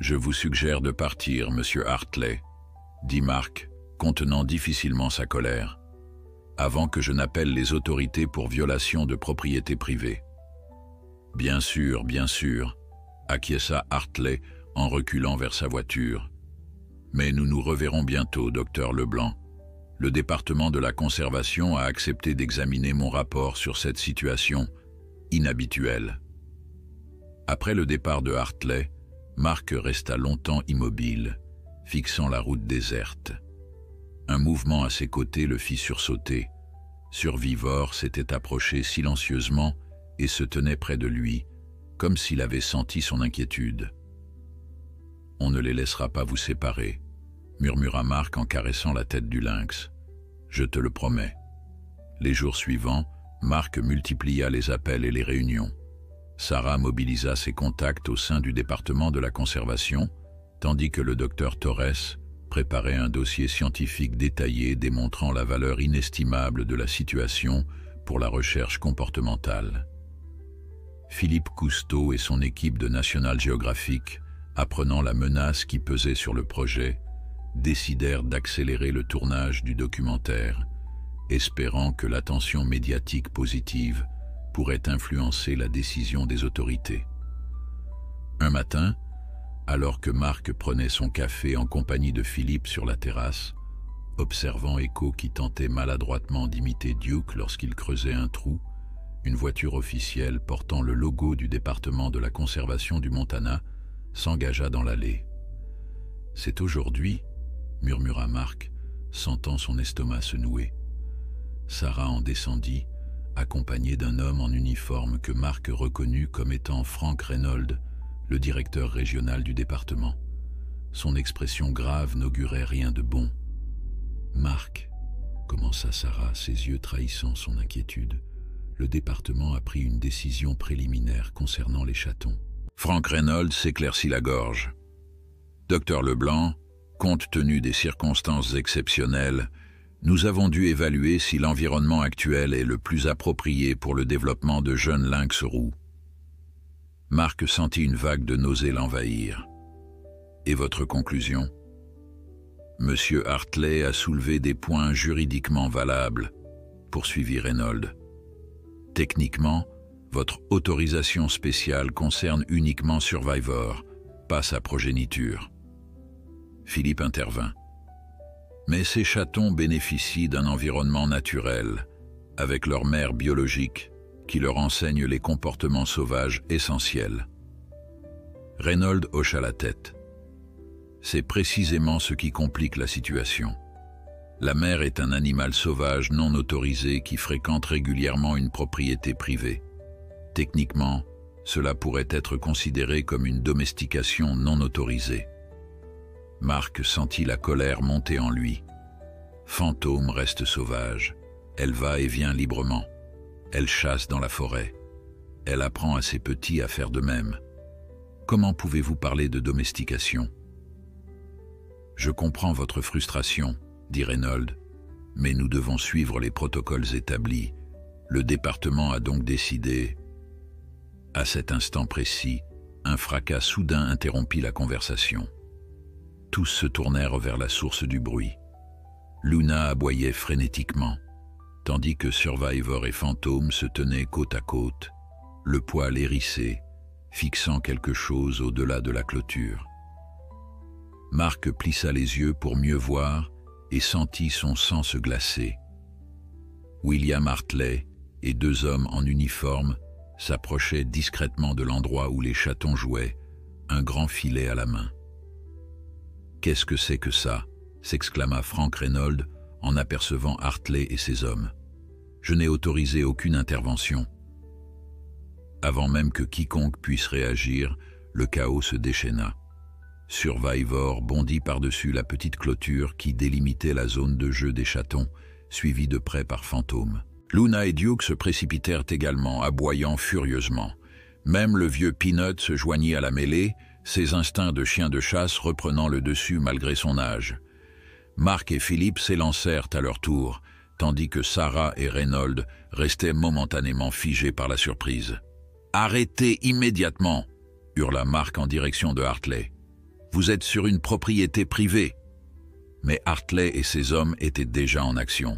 Je vous suggère de partir, monsieur Hartley, dit Mark, contenant difficilement sa colère, avant que je n'appelle les autorités pour violation de propriété privée. Bien sûr, acquiesça Hartley en reculant vers sa voiture. Mais nous nous reverrons bientôt, docteur Leblanc. Le département de la conservation a accepté d'examiner mon rapport sur cette situation inhabituelle. Après le départ de Hartley, Mark resta longtemps immobile, fixant la route déserte. Un mouvement à ses côtés le fit sursauter. Survivor s'était approché silencieusement et se tenait près de lui, comme s'il avait senti son inquiétude. « On ne les laissera pas vous séparer », murmura Mark en caressant la tête du lynx. « Je te le promets. » Les jours suivants, Marc multiplia les appels et les réunions. Sarah mobilisa ses contacts au sein du département de la conservation, tandis que le docteur Torres préparait un dossier scientifique détaillé démontrant la valeur inestimable de la situation pour la recherche comportementale. Philippe Cousteau et son équipe de National Geographic, apprenant la menace qui pesait sur le projet, décidèrent d'accélérer le tournage du documentaire, espérant que l'attention médiatique positive pourrait influencer la décision des autorités. Un matin, alors que Marc prenait son café en compagnie de Philippe sur la terrasse, observant Echo qui tentait maladroitement d'imiter Duke lorsqu'il creusait un trou, une voiture officielle portant le logo du département de la conservation du Montana s'engagea dans l'allée. « C'est aujourd'hui » murmura Marc, sentant son estomac se nouer. Sarah en descendit, accompagnée d'un homme en uniforme que Marc reconnut comme étant Frank Reynolds, le directeur régional du département. Son expression grave n'augurait rien de bon. « Marc, » commença Sarah, ses yeux trahissant son inquiétude, « le département a pris une décision préliminaire concernant les chatons. » Frank Reynolds s'éclaircit la gorge. « Docteur Leblanc, compte tenu des circonstances exceptionnelles, nous avons dû évaluer si l'environnement actuel est le plus approprié pour le développement de jeunes lynx roux. » Marc sentit une vague de nausée l'envahir. « Et votre conclusion ? » Monsieur Hartley a soulevé des points juridiquement valables, poursuivit Reynolds. « Techniquement, votre autorisation spéciale concerne uniquement Survivor, pas sa progéniture. » Philippe intervint. « Mais ces chatons bénéficient d'un environnement naturel, avec leur mère biologique, qui leur enseigne les comportements sauvages essentiels. » Reynolds hocha la tête. « C'est précisément ce qui complique la situation. La mère est un animal sauvage non autorisé qui fréquente régulièrement une propriété privée. Techniquement, cela pourrait être considéré comme une domestication non autorisée. » Marc sentit la colère monter en lui. Fantôme reste sauvage. Elle va et vient librement. Elle chasse dans la forêt. Elle apprend à ses petits à faire de même. Comment pouvez-vous parler de domestication ? Je comprends votre frustration, dit Reynolds, mais nous devons suivre les protocoles établis. Le département a donc décidé. À cet instant précis, un fracas soudain interrompit la conversation. Tous se tournèrent vers la source du bruit. Luna aboyait frénétiquement, tandis que Survivor et Fantôme se tenaient côte à côte, le poil hérissé, fixant quelque chose au-delà de la clôture. Marc plissa les yeux pour mieux voir et sentit son sang se glacer. William Hartley et deux hommes en uniforme s'approchaient discrètement de l'endroit où les chatons jouaient, un grand filet à la main. « Qu'est-ce que c'est que ça ?» s'exclama Frank Reynolds en apercevant Hartley et ses hommes. « Je n'ai autorisé aucune intervention. » Avant même que quiconque puisse réagir, le chaos se déchaîna. Survivor bondit par-dessus la petite clôture qui délimitait la zone de jeu des chatons, suivie de près par Fantôme. Luna et Duke se précipitèrent également, aboyant furieusement. Même le vieux Peanut se joignit à la mêlée, ses instincts de chien de chasse reprenant le dessus malgré son âge. Marc et Philippe s'élancèrent à leur tour, tandis que Sarah et Reynolds restaient momentanément figés par la surprise. « Arrêtez immédiatement !» hurla Marc en direction de Hartley. « Vous êtes sur une propriété privée !» Mais Hartley et ses hommes étaient déjà en action.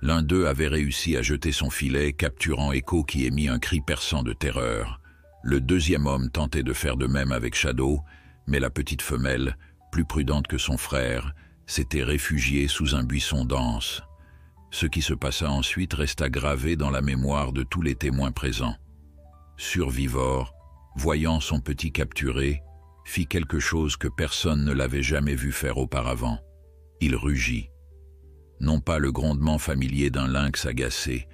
L'un d'eux avait réussi à jeter son filet, capturant Echo qui émit un cri perçant de terreur. Le deuxième homme tentait de faire de même avec Shadow, mais la petite femelle, plus prudente que son frère, s'était réfugiée sous un buisson dense. Ce qui se passa ensuite resta gravé dans la mémoire de tous les témoins présents. Survivor, voyant son petit capturé, fit quelque chose que personne ne l'avait jamais vu faire auparavant. Il rugit. Non pas le grondement familier d'un lynx agacé,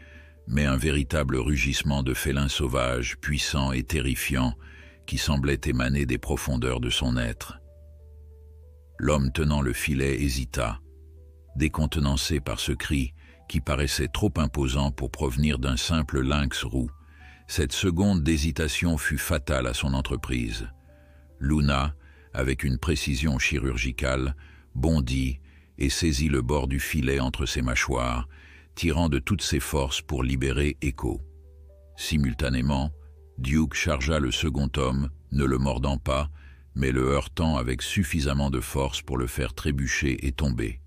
mais un véritable rugissement de félin sauvage, puissant et terrifiant, qui semblait émaner des profondeurs de son être. L'homme tenant le filet hésita. Décontenancé par ce cri, qui paraissait trop imposant pour provenir d'un simple lynx roux. Cette seconde d'hésitation fut fatale à son entreprise. Luna, avec une précision chirurgicale, bondit et saisit le bord du filet entre ses mâchoires, tirant de toutes ses forces pour libérer Echo. Simultanément, Duke chargea le second homme, ne le mordant pas, mais le heurtant avec suffisamment de force pour le faire trébucher et tomber.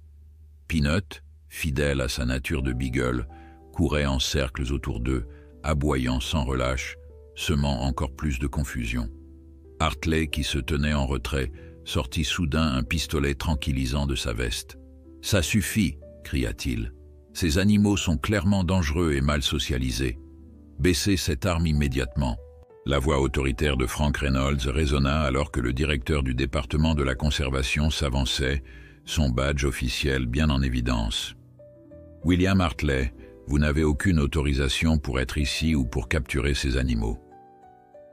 Peanut, fidèle à sa nature de beagle, courait en cercles autour d'eux, aboyant sans relâche, semant encore plus de confusion. Hartley, qui se tenait en retrait, sortit soudain un pistolet tranquillisant de sa veste. « Ça suffit !» cria-t-il. « Ces animaux sont clairement dangereux et mal socialisés. Baissez cette arme immédiatement. » La voix autoritaire de Frank Reynolds résonna alors que le directeur du département de la conservation s'avançait, son badge officiel bien en évidence. « William Hartley, vous n'avez aucune autorisation pour être ici ou pour capturer ces animaux. »«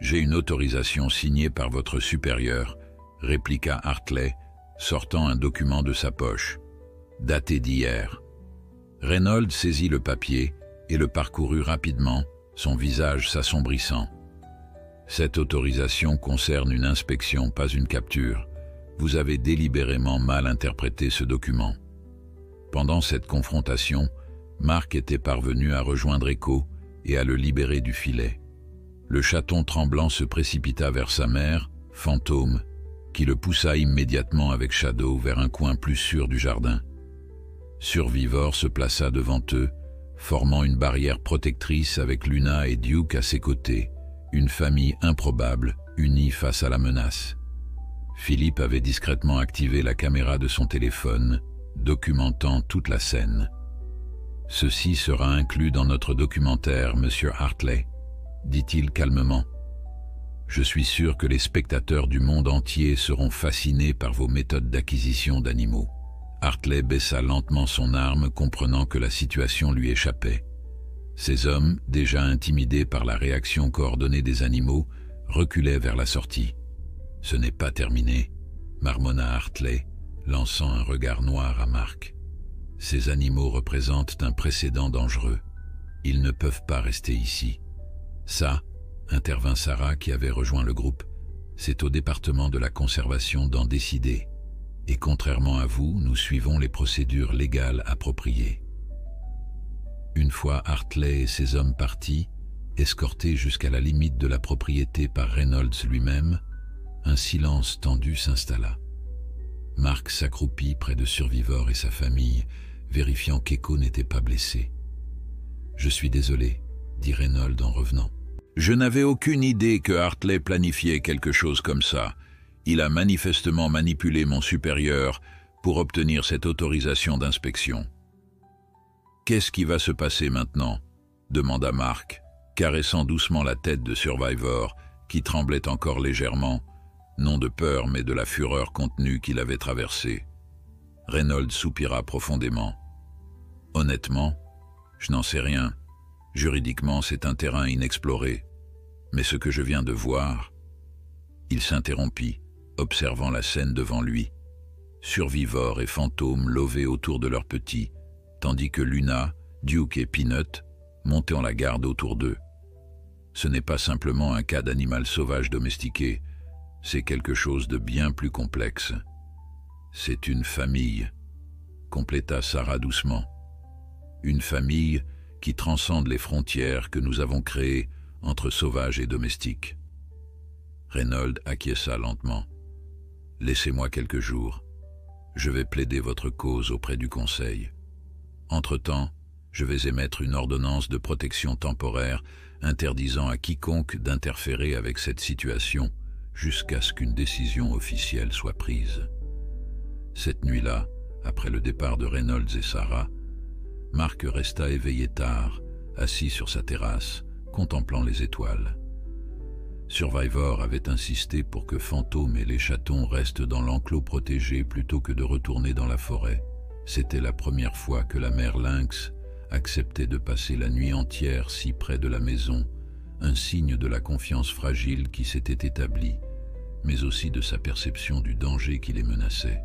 J'ai une autorisation signée par votre supérieur, » répliqua Hartley, sortant un document de sa poche, daté d'hier. Reynolds saisit le papier et le parcourut rapidement, son visage s'assombrissant. « Cette autorisation concerne une inspection, pas une capture. Vous avez délibérément mal interprété ce document. » Pendant cette confrontation, Mark était parvenu à rejoindre Echo et à le libérer du filet. Le chaton tremblant se précipita vers sa mère, Fantôme, qui le poussa immédiatement avec Shadow vers un coin plus sûr du jardin. Survivor se plaça devant eux, formant une barrière protectrice avec Luna et Duke à ses côtés, une famille improbable, unie face à la menace. Philippe avait discrètement activé la caméra de son téléphone, documentant toute la scène. « Ceci sera inclus dans notre documentaire, Monsieur Hartley, » dit-il calmement. « Je suis sûr que les spectateurs du monde entier seront fascinés par vos méthodes d'acquisition d'animaux. » Hartley baissa lentement son arme, comprenant que la situation lui échappait. Ces hommes, déjà intimidés par la réaction coordonnée des animaux, reculaient vers la sortie. « Ce n'est pas terminé, » marmonna Hartley, lançant un regard noir à Mark. « Ces animaux représentent un précédent dangereux. Ils ne peuvent pas rester ici. »« Ça, » intervint Sarah qui avait rejoint le groupe, « c'est au département de la conservation d'en décider. Et contrairement à vous, nous suivons les procédures légales appropriées. » Une fois Hartley et ses hommes partis, escortés jusqu'à la limite de la propriété par Reynolds lui-même, un silence tendu s'installa. Mark s'accroupit près de Survivor et sa famille, vérifiant qu'Echo n'était pas blessé. « Je suis désolé, » dit Reynolds en revenant. « Je n'avais aucune idée que Hartley planifiait quelque chose comme ça. Il a manifestement manipulé mon supérieur pour obtenir cette autorisation d'inspection. »« Qu'est-ce qui va se passer maintenant ?» demanda Mark, caressant doucement la tête de Survivor, qui tremblait encore légèrement, non de peur mais de la fureur contenue qu'il avait traversée. Reynolds soupira profondément. « Honnêtement, je n'en sais rien. Juridiquement, c'est un terrain inexploré. Mais ce que je viens de voir... » Il s'interrompit, observant la scène devant lui. Survivor et Fantôme lovaient autour de leurs petits, tandis que Luna, Duke et Peanut montaient en la garde autour d'eux. Ce n'est pas simplement un cas d'animal sauvage domestiqué, c'est quelque chose de bien plus complexe. C'est une famille, compléta Sarah doucement. Une famille qui transcende les frontières que nous avons créées entre sauvages et domestiques. Reynolds acquiesça lentement. « Laissez-moi quelques jours. Je vais plaider votre cause auprès du Conseil. Entre-temps, je vais émettre une ordonnance de protection temporaire interdisant à quiconque d'interférer avec cette situation jusqu'à ce qu'une décision officielle soit prise. » Cette nuit-là, après le départ de Reynolds et Sarah, Mark resta éveillé tard, assis sur sa terrasse, contemplant les étoiles. Survivor avait insisté pour que Fantôme et les chatons restent dans l'enclos protégé plutôt que de retourner dans la forêt. C'était la première fois que la mère lynx acceptait de passer la nuit entière si près de la maison, un signe de la confiance fragile qui s'était établie, mais aussi de sa perception du danger qui les menaçait.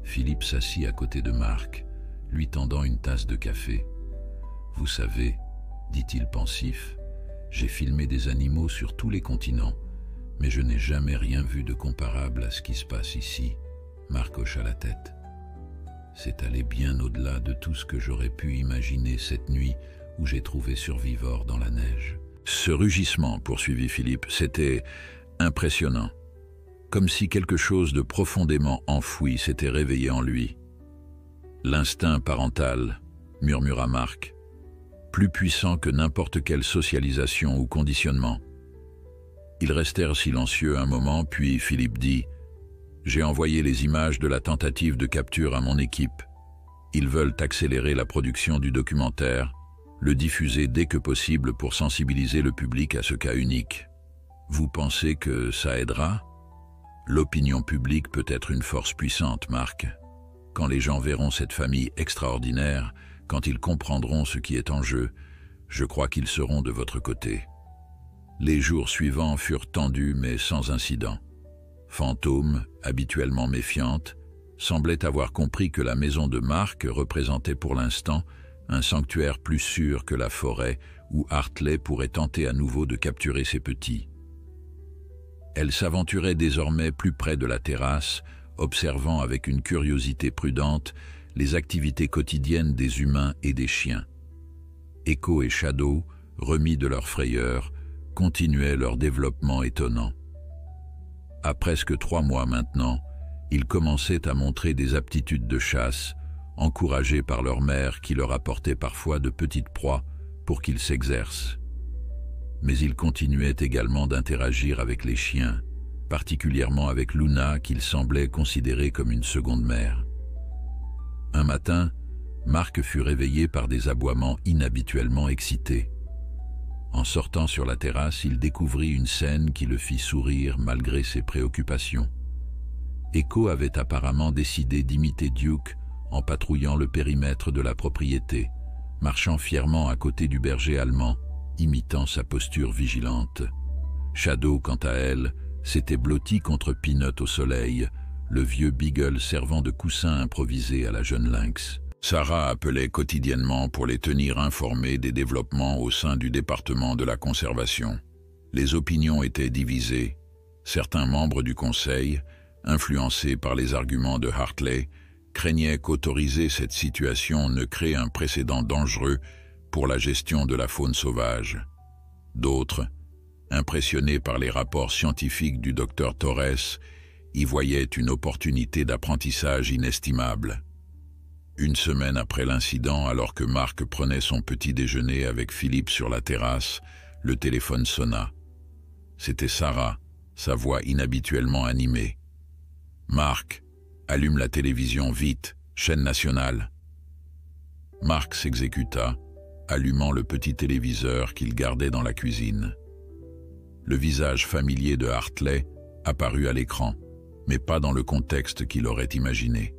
Philippe s'assit à côté de Mark, lui tendant une tasse de café. « Vous savez, dit-il pensif, j'ai filmé des animaux sur tous les continents, mais je n'ai jamais rien vu de comparable à ce qui se passe ici. » Marc hocha la tête. C'est allé bien au-delà de tout ce que j'aurais pu imaginer cette nuit où j'ai trouvé Survivor dans la neige. Ce rugissement, poursuivit Philippe, c'était impressionnant. Comme si quelque chose de profondément enfoui s'était réveillé en lui. L'instinct parental, murmura Marc, plus puissant que n'importe quelle socialisation ou conditionnement. Ils restèrent silencieux un moment, puis Philippe dit « J'ai envoyé les images de la tentative de capture à mon équipe. Ils veulent accélérer la production du documentaire, le diffuser dès que possible pour sensibiliser le public à ce cas unique. Vous pensez que ça aidera ? L'opinion publique peut être une force puissante, Marc. Quand les gens verront cette famille extraordinaire, quand ils comprendront ce qui est en jeu, je crois qu'ils seront de votre côté. » Les jours suivants furent tendus mais sans incident. Fantôme, habituellement méfiante, semblait avoir compris que la maison de Marc représentait pour l'instant un sanctuaire plus sûr que la forêt où Hartley pourrait tenter à nouveau de capturer ses petits. Elle s'aventurait désormais plus près de la terrasse, observant avec une curiosité prudente les activités quotidiennes des humains et des chiens. Echo et Shadow, remis de leur frayeur, continuaient leur développement étonnant. À presque 3 mois maintenant, ils commençaient à montrer des aptitudes de chasse, encouragés par leur mère qui leur apportait parfois de petites proies pour qu'ils s'exercent. Mais ils continuaient également d'interagir avec les chiens, particulièrement avec Luna qu'ils semblaient considérer comme une seconde mère. Un matin, Marc fut réveillé par des aboiements inhabituellement excités. En sortant sur la terrasse, il découvrit une scène qui le fit sourire malgré ses préoccupations. Echo avait apparemment décidé d'imiter Duke en patrouillant le périmètre de la propriété, marchant fièrement à côté du berger allemand, imitant sa posture vigilante. Shadow, quant à elle, s'était blottie contre Peanut au soleil, le vieux beagle servant de coussin improvisé à la jeune lynx. Sarah appelait quotidiennement pour les tenir informés des développements au sein du département de la conservation. Les opinions étaient divisées. Certains membres du conseil, influencés par les arguments de Hartley, craignaient qu'autoriser cette situation ne crée un précédent dangereux pour la gestion de la faune sauvage. D'autres, impressionnés par les rapports scientifiques du docteur Torres, y voyaient une opportunité d'apprentissage inestimable. Une semaine après l'incident, alors que Marc prenait son petit déjeuner avec Philippe sur la terrasse, le téléphone sonna. C'était Sarah, sa voix inhabituellement animée. « Marc, allume la télévision vite, chaîne nationale. » Marc s'exécuta, allumant le petit téléviseur qu'il gardait dans la cuisine. Le visage familier de Hartley apparut à l'écran, mais pas dans le contexte qu'il aurait imaginé.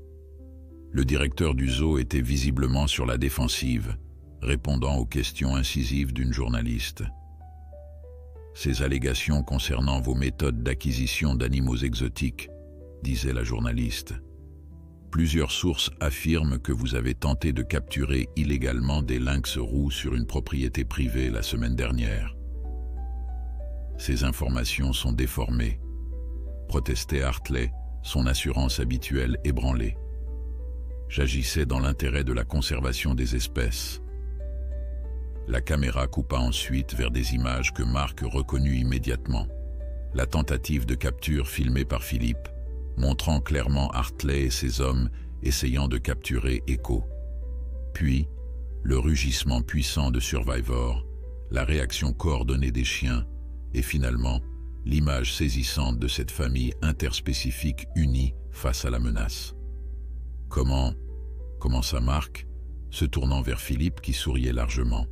Le directeur du zoo était visiblement sur la défensive, répondant aux questions incisives d'une journaliste. « Ces allégations concernant vos méthodes d'acquisition d'animaux exotiques, disait la journaliste. Plusieurs sources affirment que vous avez tenté de capturer illégalement des lynx roux sur une propriété privée la semaine dernière. Ces informations sont déformées, protestait Hartley, son assurance habituelle ébranlée. J'agissais dans l'intérêt de la conservation des espèces. La caméra coupa ensuite vers des images que Marc reconnut immédiatement. La tentative de capture filmée par Philippe, montrant clairement Hartley et ses hommes essayant de capturer Echo. Puis, le rugissement puissant de Survivor, la réaction coordonnée des chiens, et finalement, l'image saisissante de cette famille interspécifique unie face à la menace. « Comment ?» commença Marc, se tournant vers Philippe qui souriait largement.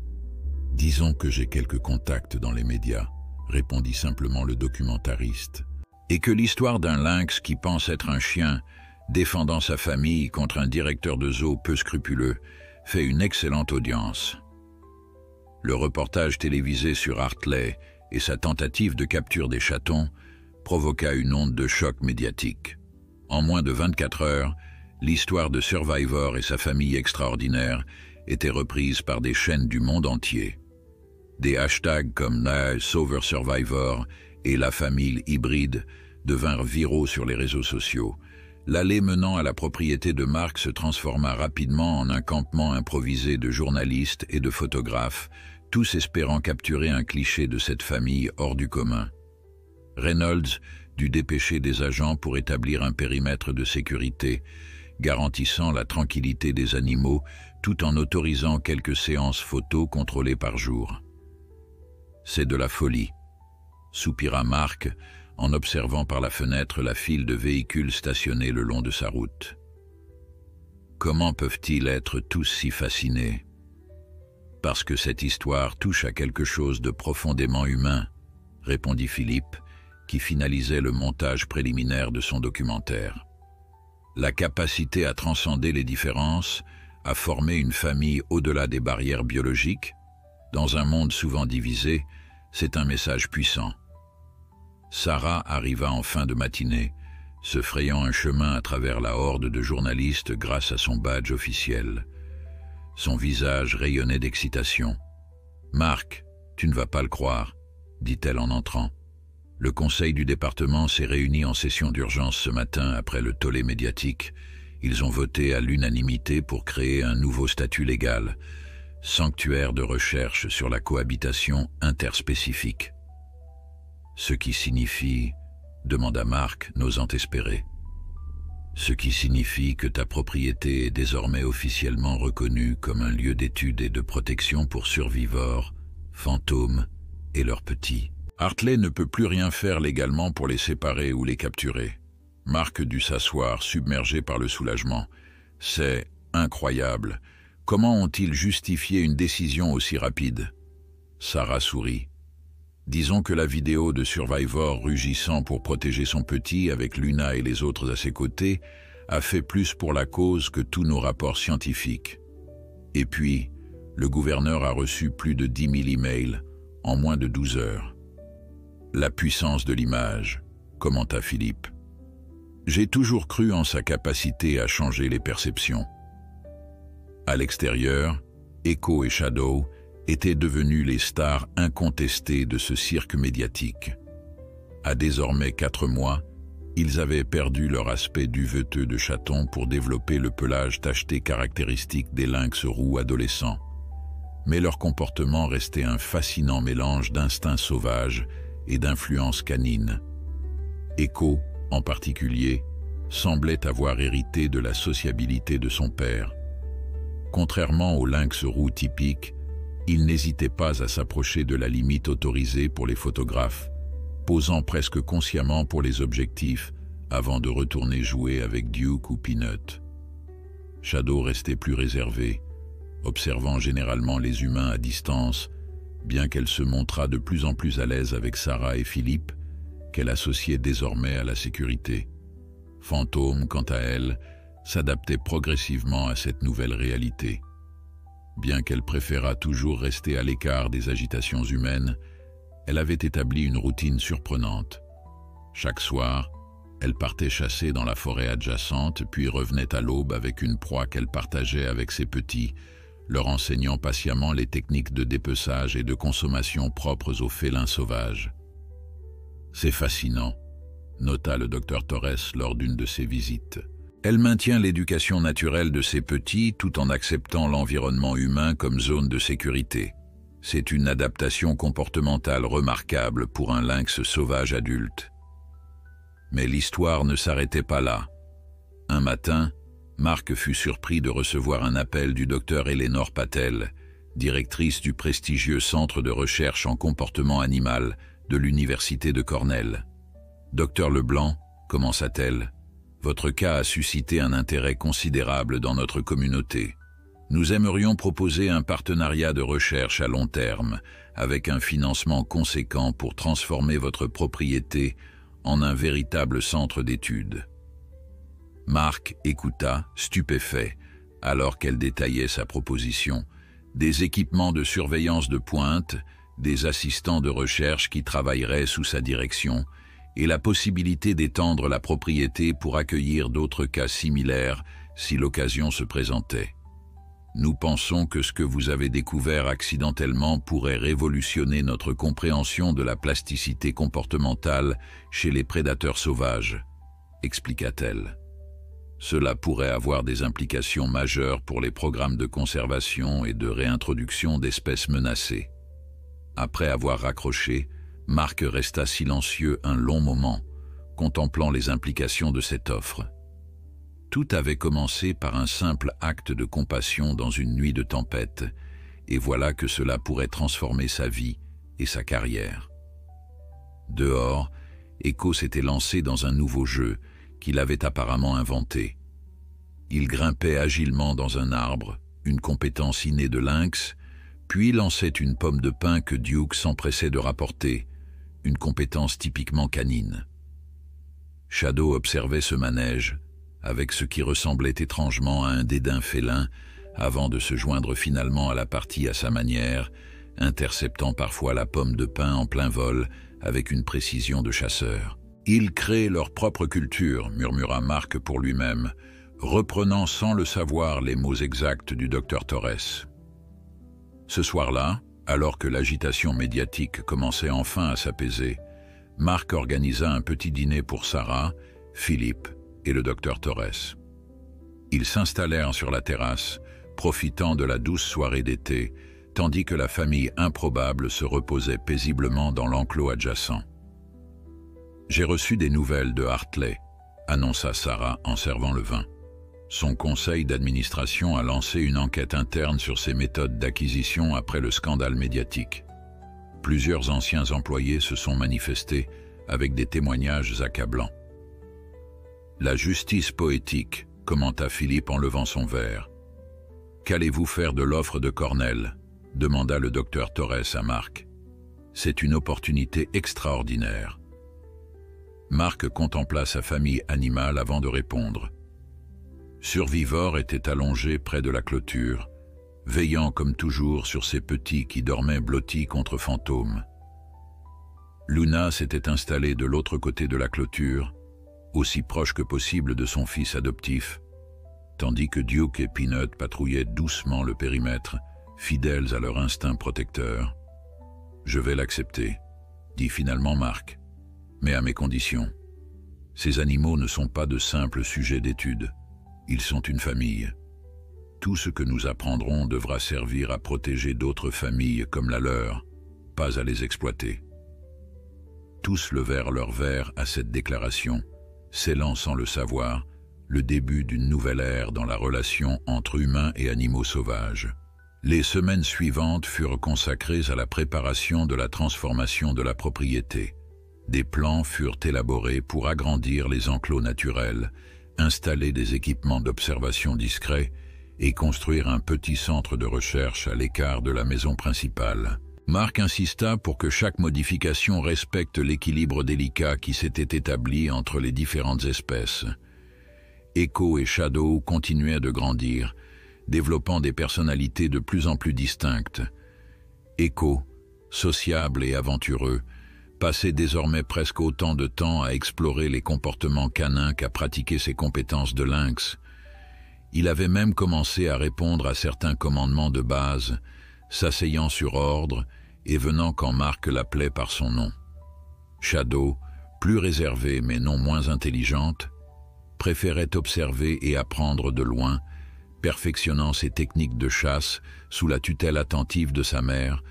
« Disons que j'ai quelques contacts dans les médias, » répondit simplement le documentariste. « Et que l'histoire d'un lynx qui pense être un chien, défendant sa famille contre un directeur de zoo peu scrupuleux, fait une excellente audience. » Le reportage télévisé sur Hartley et sa tentative de capture des chatons provoqua une onde de choc médiatique. En moins de 24 heures, L'histoire de Survivor et sa famille extraordinaire était reprise par des chaînes du monde entier. Des hashtags comme #SauverSurvivor et la famille hybride devinrent viraux sur les réseaux sociaux. L'allée menant à la propriété de Mark se transforma rapidement en un campement improvisé de journalistes et de photographes, tous espérant capturer un cliché de cette famille hors du commun. Reynolds dut dépêcher des agents pour établir un périmètre de sécurité, garantissant la tranquillité des animaux tout en autorisant quelques séances photos contrôlées par jour. « C'est de la folie », soupira Mark en observant par la fenêtre la file de véhicules stationnés le long de sa route. « Comment peuvent-ils être tous si fascinés ? Parce que cette histoire touche à quelque chose de profondément humain, répondit Philippe, qui finalisait le montage préliminaire de son documentaire. La capacité à transcender les différences, à former une famille au-delà des barrières biologiques, dans un monde souvent divisé, c'est un message puissant. Sarah arriva en fin de matinée, se frayant un chemin à travers la horde de journalistes grâce à son badge officiel. Son visage rayonnait d'excitation. « Mark, tu ne vas pas le croire, » dit-elle en entrant. Le conseil du département s'est réuni en session d'urgence ce matin après le tollé médiatique. Ils ont voté à l'unanimité pour créer un nouveau statut légal, sanctuaire de recherche sur la cohabitation interspécifique. Ce qui signifie, demanda Mark, n'osant espérer. Ce qui signifie que ta propriété est désormais officiellement reconnue comme un lieu d'étude et de protection pour survivors, fantômes et leurs petits. Hartley ne peut plus rien faire légalement pour les séparer ou les capturer. Mark dut s'asseoir, submergé par le soulagement. C'est incroyable. Comment ont-ils justifié une décision aussi rapide? Sarah sourit. Disons que la vidéo de Survivor rugissant pour protéger son petit avec Luna et les autres à ses côtés a fait plus pour la cause que tous nos rapports scientifiques. Et puis, le gouverneur a reçu plus de 10 000 emails en moins de 12 heures. La puissance de l'image, commenta Philippe. J'ai toujours cru en sa capacité à changer les perceptions. À l'extérieur, Echo et Shadow étaient devenus les stars incontestées de ce cirque médiatique. À désormais 4 mois, ils avaient perdu leur aspect duveteux de chaton pour développer le pelage tacheté caractéristique des lynx roux adolescents. Mais leur comportement restait un fascinant mélange d'instinct sauvage et d'influence canine. Echo, en particulier, semblait avoir hérité de la sociabilité de son père. Contrairement au lynx roux typique, il n'hésitait pas à s'approcher de la limite autorisée pour les photographes, posant presque consciemment pour les objectifs avant de retourner jouer avec Duke ou Peanut. Shadow restait plus réservée, observant généralement les humains à distance, bien qu'elle se montrât de plus en plus à l'aise avec Sarah et Philippe, qu'elle associait désormais à la sécurité. Fantôme, quant à elle, s'adaptait progressivement à cette nouvelle réalité. Bien qu'elle préférât toujours rester à l'écart des agitations humaines, elle avait établi une routine surprenante. Chaque soir, elle partait chasser dans la forêt adjacente, puis revenait à l'aube avec une proie qu'elle partageait avec ses petits, leur enseignant patiemment les techniques de dépeçage et de consommation propres aux félins sauvages. « C'est fascinant », nota le docteur Torres lors d'une de ses visites. Elle maintient l'éducation naturelle de ses petits tout en acceptant l'environnement humain comme zone de sécurité. C'est une adaptation comportementale remarquable pour un lynx sauvage adulte. Mais l'histoire ne s'arrêtait pas là. Un matin, Mark fut surpris de recevoir un appel du docteur Eleanor Patel, directrice du prestigieux Centre de recherche en comportement animal de l'Université de Cornell. « Docteur Leblanc, commença-t-elle, votre cas a suscité un intérêt considérable dans notre communauté. Nous aimerions proposer un partenariat de recherche à long terme, avec un financement conséquent pour transformer votre propriété en un véritable centre d'études. » Mark écouta, stupéfait, alors qu'elle détaillait sa proposition. Des équipements de surveillance de pointe, des assistants de recherche qui travailleraient sous sa direction, et la possibilité d'étendre la propriété pour accueillir d'autres cas similaires si l'occasion se présentait. Nous pensons que ce que vous avez découvert accidentellement pourrait révolutionner notre compréhension de la plasticité comportementale chez les prédateurs sauvages, expliqua-t-elle. Cela pourrait avoir des implications majeures pour les programmes de conservation et de réintroduction d'espèces menacées. Après avoir raccroché, Mark resta silencieux un long moment, contemplant les implications de cette offre. Tout avait commencé par un simple acte de compassion dans une nuit de tempête, et voilà que cela pourrait transformer sa vie et sa carrière. Dehors, Echo s'était lancé dans un nouveau jeu qu'il avait apparemment inventé. Il grimpait agilement dans un arbre, une compétence innée de lynx, puis lançait une pomme de pin que Duke s'empressait de rapporter, une compétence typiquement canine. Shadow observait ce manège, avec ce qui ressemblait étrangement à un dédain félin, avant de se joindre finalement à la partie à sa manière, interceptant parfois la pomme de pin en plein vol avec une précision de chasseur. « Ils créent leur propre culture », murmura Mark pour lui-même, reprenant sans le savoir les mots exacts du docteur Torres. Ce soir-là, alors que l'agitation médiatique commençait enfin à s'apaiser, Mark organisa un petit dîner pour Sarah, Philippe et le docteur Torres. Ils s'installèrent sur la terrasse, profitant de la douce soirée d'été, tandis que la famille improbable se reposait paisiblement dans l'enclos adjacent. « J'ai reçu des nouvelles de Hartley », annonça Sarah en servant le vin. Son conseil d'administration a lancé une enquête interne sur ses méthodes d'acquisition après le scandale médiatique. Plusieurs anciens employés se sont manifestés avec des témoignages accablants. « La justice poétique », commenta Philippe en levant son verre. « Qu'allez-vous faire de l'offre de Cornell ?» demanda le docteur Torres à Mark. « C'est une opportunité extraordinaire. » Mark contempla sa famille animale avant de répondre. Survivor était allongé près de la clôture, veillant comme toujours sur ses petits qui dormaient blottis contre Fantôme. Luna s'était installée de l'autre côté de la clôture, aussi proche que possible de son fils adoptif, tandis que Duke et Peanut patrouillaient doucement le périmètre, fidèles à leur instinct protecteur. « Je vais l'accepter », dit finalement Mark, « mais à mes conditions. Ces animaux ne sont pas de simples sujets d'étude. Ils sont une famille. Tout ce que nous apprendrons devra servir à protéger d'autres familles comme la leur, pas à les exploiter. » Tous levèrent leur verre à cette déclaration, scellant sans le savoir le début d'une nouvelle ère dans la relation entre humains et animaux sauvages. Les semaines suivantes furent consacrées à la préparation de la transformation de la propriété. Des plans furent élaborés pour agrandir les enclos naturels, installer des équipements d'observation discrets et construire un petit centre de recherche à l'écart de la maison principale. Mark insista pour que chaque modification respecte l'équilibre délicat qui s'était établi entre les différentes espèces. Echo et Shadow continuaient de grandir, développant des personnalités de plus en plus distinctes. Echo, sociable et aventureux, passait désormais presque autant de temps à explorer les comportements canins qu'à pratiquer ses compétences de lynx. Il avait même commencé à répondre à certains commandements de base, s'asseyant sur ordre et venant quand Mark l'appelait par son nom. Shadow, plus réservée mais non moins intelligente, préférait observer et apprendre de loin, perfectionnant ses techniques de chasse sous la tutelle attentive de sa mère,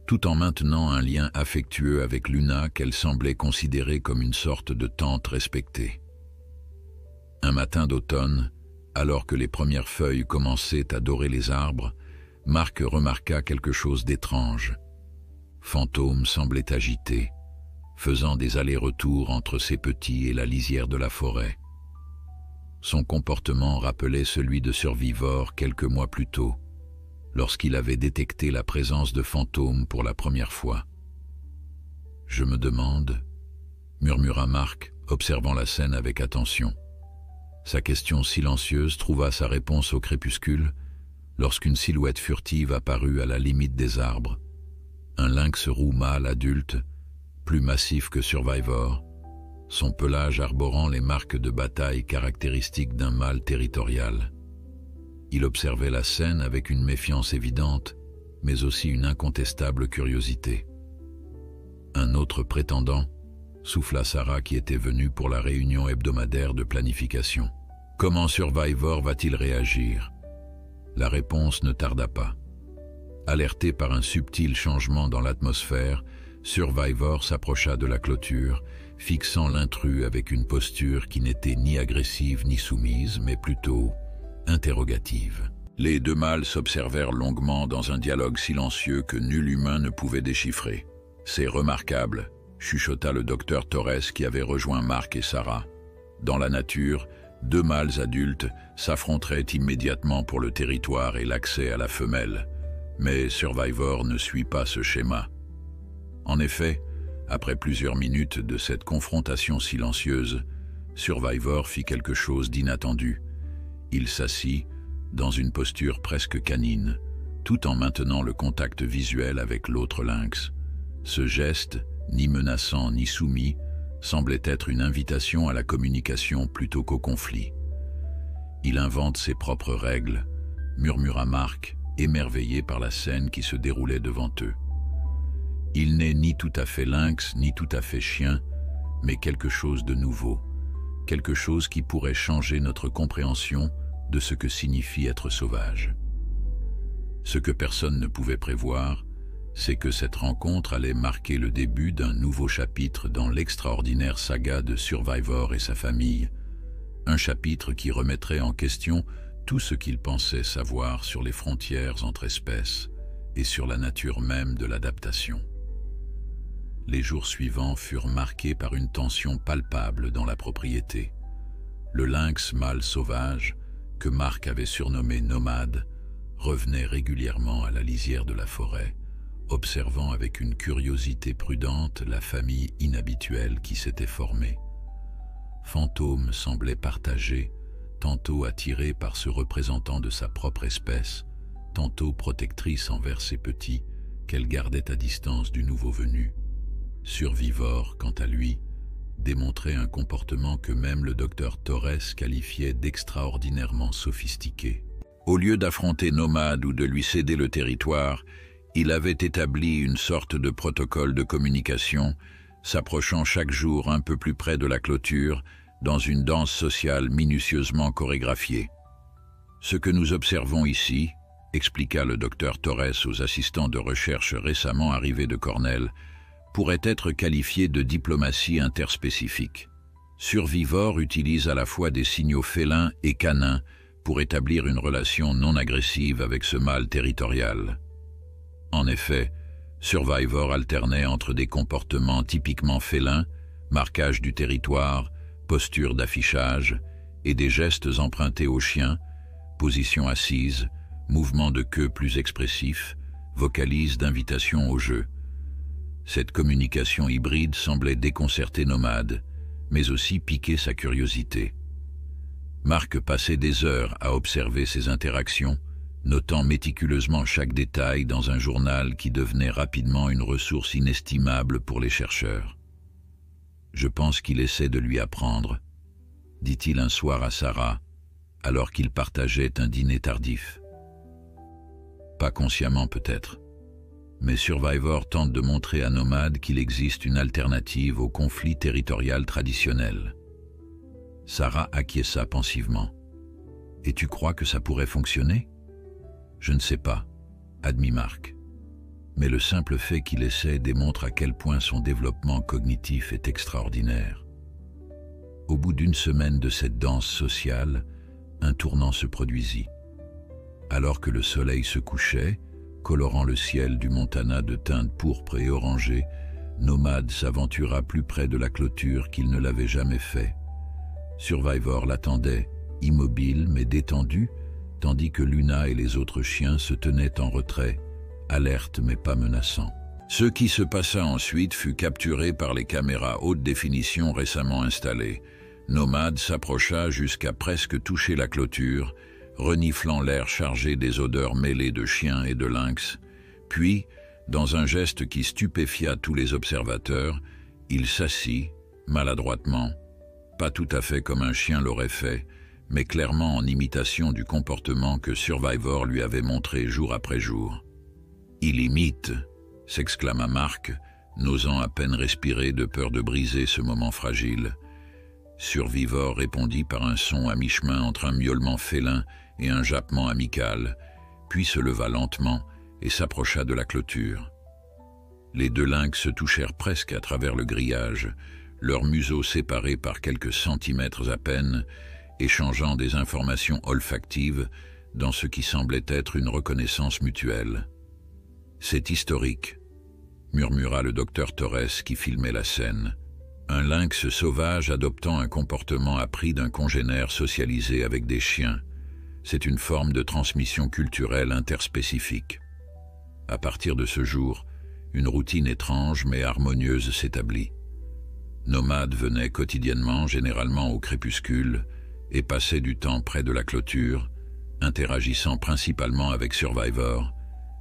tout en maintenant un lien affectueux avec Luna qu'elle semblait considérer comme une sorte de tante respectée. Un matin d'automne, alors que les premières feuilles commençaient à dorer les arbres, Mark remarqua quelque chose d'étrange. Fantôme semblait agité, faisant des allers-retours entre ses petits et la lisière de la forêt. Son comportement rappelait celui de Survivor quelques mois plus tôt, lorsqu'il avait détecté la présence de fantômes pour la première fois. « Je me demande », murmura Mark, observant la scène avec attention. Sa question silencieuse trouva sa réponse au crépuscule, lorsqu'une silhouette furtive apparut à la limite des arbres. Un lynx roux mâle adulte, plus massif que Survivor, son pelage arborant les marques de bataille caractéristiques d'un mâle territorial. Il observait la scène avec une méfiance évidente, mais aussi une incontestable curiosité. Un autre prétendant souffla Sarah qui était venue pour la réunion hebdomadaire de planification. Comment Survivor va-t-il réagir? La réponse ne tarda pas. Alerté par un subtil changement dans l'atmosphère, Survivor s'approcha de la clôture, fixant l'intrus avec une posture qui n'était ni agressive ni soumise, mais plutôt interrogative. Les deux mâles s'observèrent longuement dans un dialogue silencieux que nul humain ne pouvait déchiffrer. « C'est remarquable », chuchota le docteur Torres qui avait rejoint Mark et Sarah. Dans la nature, deux mâles adultes s'affronteraient immédiatement pour le territoire et l'accès à la femelle. Mais Survivor ne suit pas ce schéma. En effet, après plusieurs minutes de cette confrontation silencieuse, Survivor fit quelque chose d'inattendu. Il s'assit, dans une posture presque canine, tout en maintenant le contact visuel avec l'autre lynx. Ce geste, ni menaçant ni soumis, semblait être une invitation à la communication plutôt qu'au conflit. « Il invente ses propres règles », murmura Mark, émerveillé par la scène qui se déroulait devant eux. Il n'est ni tout à fait lynx, ni tout à fait chien, mais quelque chose de nouveau, quelque chose qui pourrait changer notre compréhension de ce que signifie être sauvage. Ce que personne ne pouvait prévoir, c'est que cette rencontre allait marquer le début d'un nouveau chapitre dans l'extraordinaire saga de Survivor et sa famille, un chapitre qui remettrait en question tout ce qu'ils pensaient savoir sur les frontières entre espèces et sur la nature même de l'adaptation. Les jours suivants furent marqués par une tension palpable dans la propriété. Le lynx mâle sauvage, que Mark avait surnommé Nomade, revenait régulièrement à la lisière de la forêt, observant avec une curiosité prudente la famille inhabituelle qui s'était formée. Fantôme semblait partagé, tantôt attirée par ce représentant de sa propre espèce, tantôt protectrice envers ses petits, qu'elle gardait à distance du nouveau venu. Survivor, quant à lui, démontrait un comportement que même le docteur Torres qualifiait d'extraordinairement sophistiqué. Au lieu d'affronter Nomade ou de lui céder le territoire, il avait établi une sorte de protocole de communication, s'approchant chaque jour un peu plus près de la clôture, dans une danse sociale minutieusement chorégraphiée. Ce que nous observons ici, expliqua le docteur Torres aux assistants de recherche récemment arrivés de Cornell, pourrait être qualifié de diplomatie interspécifique. Survivor utilise à la fois des signaux félins et canins pour établir une relation non agressive avec ce mâle territorial. En effet, Survivor alternait entre des comportements typiquement félins, marquage du territoire, posture d'affichage, et des gestes empruntés aux chiens, position assise, mouvement de queue plus expressif, vocalise d'invitation au jeu. Cette communication hybride semblait déconcerter Nomade, mais aussi piquer sa curiosité. Mark passait des heures à observer ces interactions, notant méticuleusement chaque détail dans un journal qui devenait rapidement une ressource inestimable pour les chercheurs. « Je pense qu'il essaie de lui apprendre », dit-il un soir à Sarah, alors qu'ils partageaient un dîner tardif. Pas consciemment peut-être, mais Survivor tente de montrer à Nomade qu'il existe une alternative au conflit territorial traditionnel. Sarah acquiesça pensivement. « Et tu crois que ça pourrait fonctionner ?»« Je ne sais pas, » admit Mark. Mais le simple fait qu'il essaie démontre à quel point son développement cognitif est extraordinaire. Au bout d'une semaine de cette danse sociale, un tournant se produisit. Alors que le soleil se couchait, colorant le ciel du Montana de teintes pourpres et orangées, Nomade s'aventura plus près de la clôture qu'il ne l'avait jamais fait. Survivor l'attendait, immobile mais détendu, tandis que Luna et les autres chiens se tenaient en retrait, alertes mais pas menaçants. Ce qui se passa ensuite fut capturé par les caméras haute définition récemment installées. Nomade s'approcha jusqu'à presque toucher la clôture, reniflant l'air chargé des odeurs mêlées de chiens et de lynx, puis, dans un geste qui stupéfia tous les observateurs, il s'assit, maladroitement, pas tout à fait comme un chien l'aurait fait, mais clairement en imitation du comportement que Survivor lui avait montré jour après jour. « Il imite !» s'exclama Mark, n'osant à peine respirer de peur de briser ce moment fragile. Survivor répondit par un son à mi-chemin entre un miaulement félin et un jappement amical, puis se leva lentement et s'approcha de la clôture. Les deux lynx se touchèrent presque à travers le grillage, leurs museaux séparés par quelques centimètres à peine, échangeant des informations olfactives dans ce qui semblait être une reconnaissance mutuelle. « C'est historique », murmura le docteur Torres qui filmait la scène. Un lynx sauvage adoptant un comportement appris d'un congénère socialisé avec des chiens. C'est une forme de transmission culturelle interspécifique. À partir de ce jour, une routine étrange mais harmonieuse s'établit. Nomade venait quotidiennement, généralement au crépuscule, et passait du temps près de la clôture, interagissant principalement avec Survivor,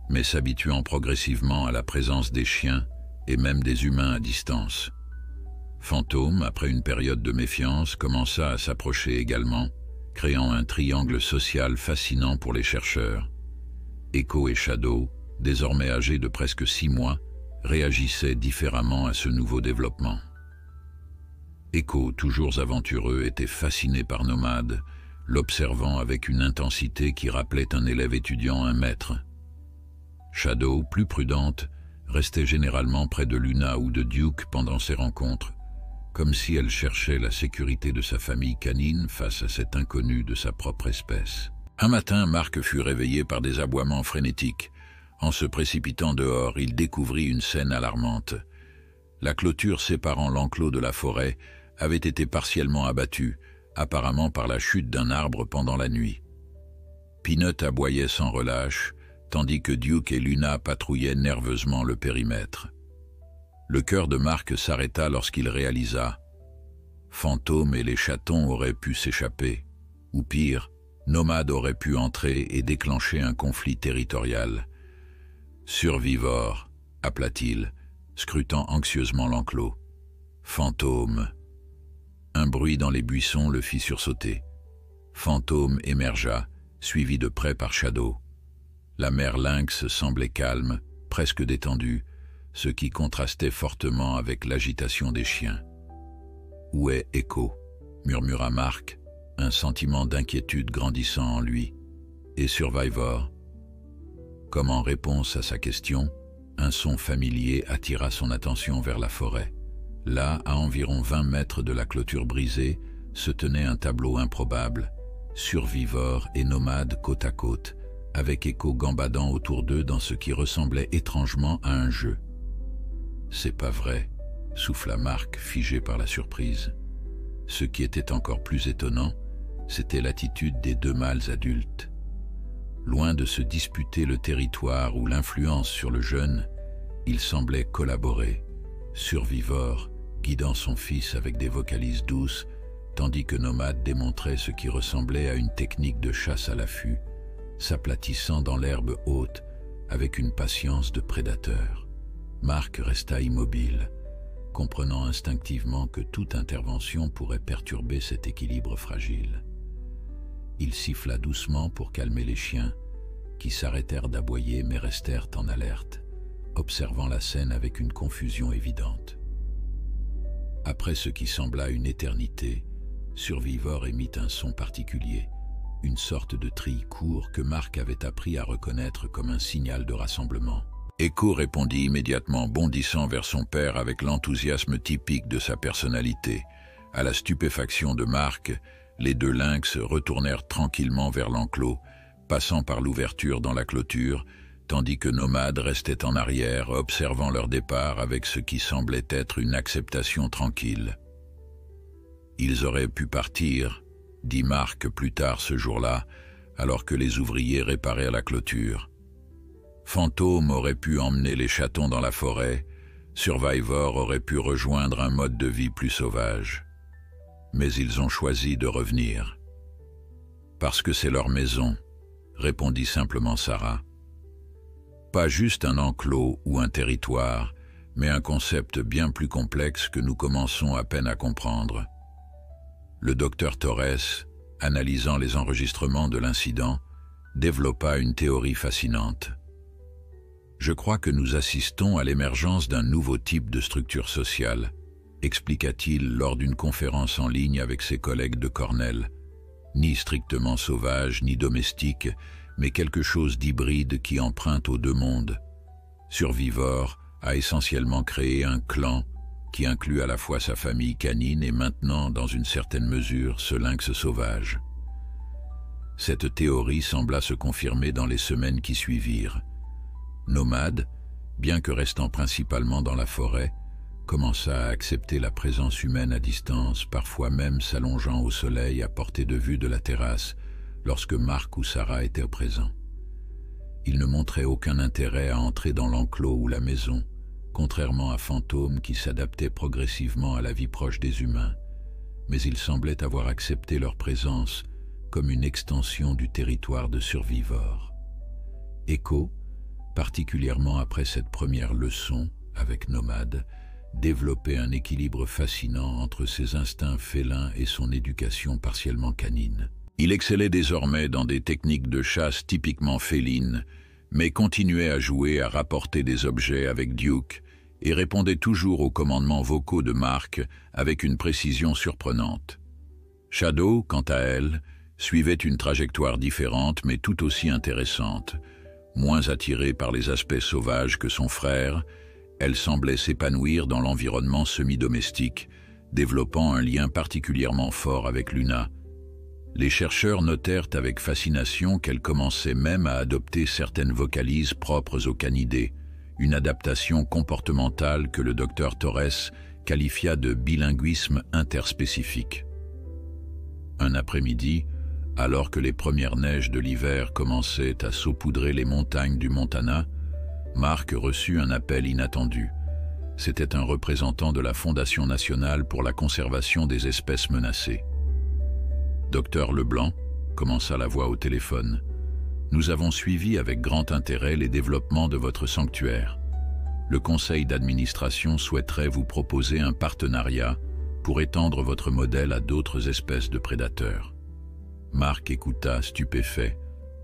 mais s'habituant progressivement à la présence des chiens et même des humains à distance. Fantôme, après une période de méfiance, commença à s'approcher également, créant un triangle social fascinant pour les chercheurs. Echo et Shadow, désormais âgés de presque 6 mois, réagissaient différemment à ce nouveau développement. Echo, toujours aventureux, était fasciné par Nomade, l'observant avec une intensité qui rappelait un élève étudiant un maître. Shadow, plus prudente, restait généralement près de Luna ou de Duke pendant ces rencontres, comme si elle cherchait la sécurité de sa famille canine face à cet inconnu de sa propre espèce. Un matin, Mark fut réveillé par des aboiements frénétiques. En se précipitant dehors, il découvrit une scène alarmante. La clôture séparant l'enclos de la forêt avait été partiellement abattue, apparemment par la chute d'un arbre pendant la nuit. Peanut aboyait sans relâche, tandis que Duke et Luna patrouillaient nerveusement le périmètre. Le cœur de Mark s'arrêta lorsqu'il réalisa « Fantôme et les chatons auraient pu s'échapper, ou pire, Nomade aurait pu entrer et déclencher un conflit territorial. »« Survivor », appela-t-il, scrutant anxieusement l'enclos. « Fantôme ». Un bruit dans les buissons le fit sursauter. Fantôme émergea, suivi de près par Shadow. La mère lynx semblait calme, presque détendue, ce qui contrastait fortement avec l'agitation des chiens. « Où est Echo ?» murmura Mark, un sentiment d'inquiétude grandissant en lui. « Et Survivor ?» Comme en réponse à sa question, un son familier attira son attention vers la forêt. Là, à environ 20 mètres de la clôture brisée, se tenait un tableau improbable, Survivor et Nomade côte à côte, avec Echo gambadant autour d'eux dans ce qui ressemblait étrangement à un jeu. « C'est pas vrai », souffla Mark, figé par la surprise. Ce qui était encore plus étonnant, c'était l'attitude des deux mâles adultes. Loin de se disputer le territoire ou l'influence sur le jeune, ils semblaient collaborer, Survivor guidant son fils avec des vocalises douces, tandis que Nomade démontrait ce qui ressemblait à une technique de chasse à l'affût, s'aplatissant dans l'herbe haute avec une patience de prédateur. Mark resta immobile, comprenant instinctivement que toute intervention pourrait perturber cet équilibre fragile. Il siffla doucement pour calmer les chiens, qui s'arrêtèrent d'aboyer mais restèrent en alerte, observant la scène avec une confusion évidente. Après ce qui sembla une éternité, Survivor émit un son particulier, une sorte de trille court que Mark avait appris à reconnaître comme un signal de rassemblement. Echo répondit immédiatement, bondissant vers son père avec l'enthousiasme typique de sa personnalité. À la stupéfaction de Mark, les deux lynx retournèrent tranquillement vers l'enclos, passant par l'ouverture dans la clôture, tandis que Nomade restait en arrière, observant leur départ avec ce qui semblait être une acceptation tranquille. « Ils auraient pu partir », dit Mark plus tard ce jour-là, alors que les ouvriers réparèrent la clôture. Fantôme aurait pu emmener les chatons dans la forêt, Survivor aurait pu rejoindre un mode de vie plus sauvage. Mais ils ont choisi de revenir. « Parce que c'est leur maison », répondit simplement Sarah. Pas juste un enclos ou un territoire, mais un concept bien plus complexe que nous commençons à peine à comprendre. Le docteur Torres, analysant les enregistrements de l'incident, développa une théorie fascinante. Je crois que nous assistons à l'émergence d'un nouveau type de structure sociale, expliqua-t-il lors d'une conférence en ligne avec ses collègues de Cornell. Ni strictement sauvage, ni domestique, mais quelque chose d'hybride qui emprunte aux deux mondes. Survivor a essentiellement créé un clan qui inclut à la fois sa famille canine et maintenant, dans une certaine mesure, ce lynx sauvage. Cette théorie sembla se confirmer dans les semaines qui suivirent. Nomade, bien que restant principalement dans la forêt, commença à accepter la présence humaine à distance, parfois même s'allongeant au soleil à portée de vue de la terrasse, lorsque Mark ou Sarah étaient présents. Il ne montrait aucun intérêt à entrer dans l'enclos ou la maison, contrairement à Fantôme qui s'adaptait progressivement à la vie proche des humains, mais il semblait avoir accepté leur présence comme une extension du territoire de Survivor. Echo, particulièrement après cette première leçon avec Nomade, développait un équilibre fascinant entre ses instincts félins et son éducation partiellement canine. Il excellait désormais dans des techniques de chasse typiquement félines, mais continuait à jouer à rapporter des objets avec Duke et répondait toujours aux commandements vocaux de Mark avec une précision surprenante. Shadow, quant à elle, suivait une trajectoire différente mais tout aussi intéressante. Moins attirée par les aspects sauvages que son frère, elle semblait s'épanouir dans l'environnement semi-domestique, développant un lien particulièrement fort avec Luna. Les chercheurs notèrent avec fascination qu'elle commençait même à adopter certaines vocalises propres aux canidés, une adaptation comportementale que le docteur Torres qualifia de bilinguisme interspécifique. Un après-midi, alors que les premières neiges de l'hiver commençaient à saupoudrer les montagnes du Montana, Mark reçut un appel inattendu. C'était un représentant de la Fondation nationale pour la conservation des espèces menacées. « Docteur Leblanc », commença la voix au téléphone, « nous avons suivi avec grand intérêt les développements de votre sanctuaire. Le conseil d'administration souhaiterait vous proposer un partenariat pour étendre votre modèle à d'autres espèces de prédateurs. » Mark écouta stupéfait,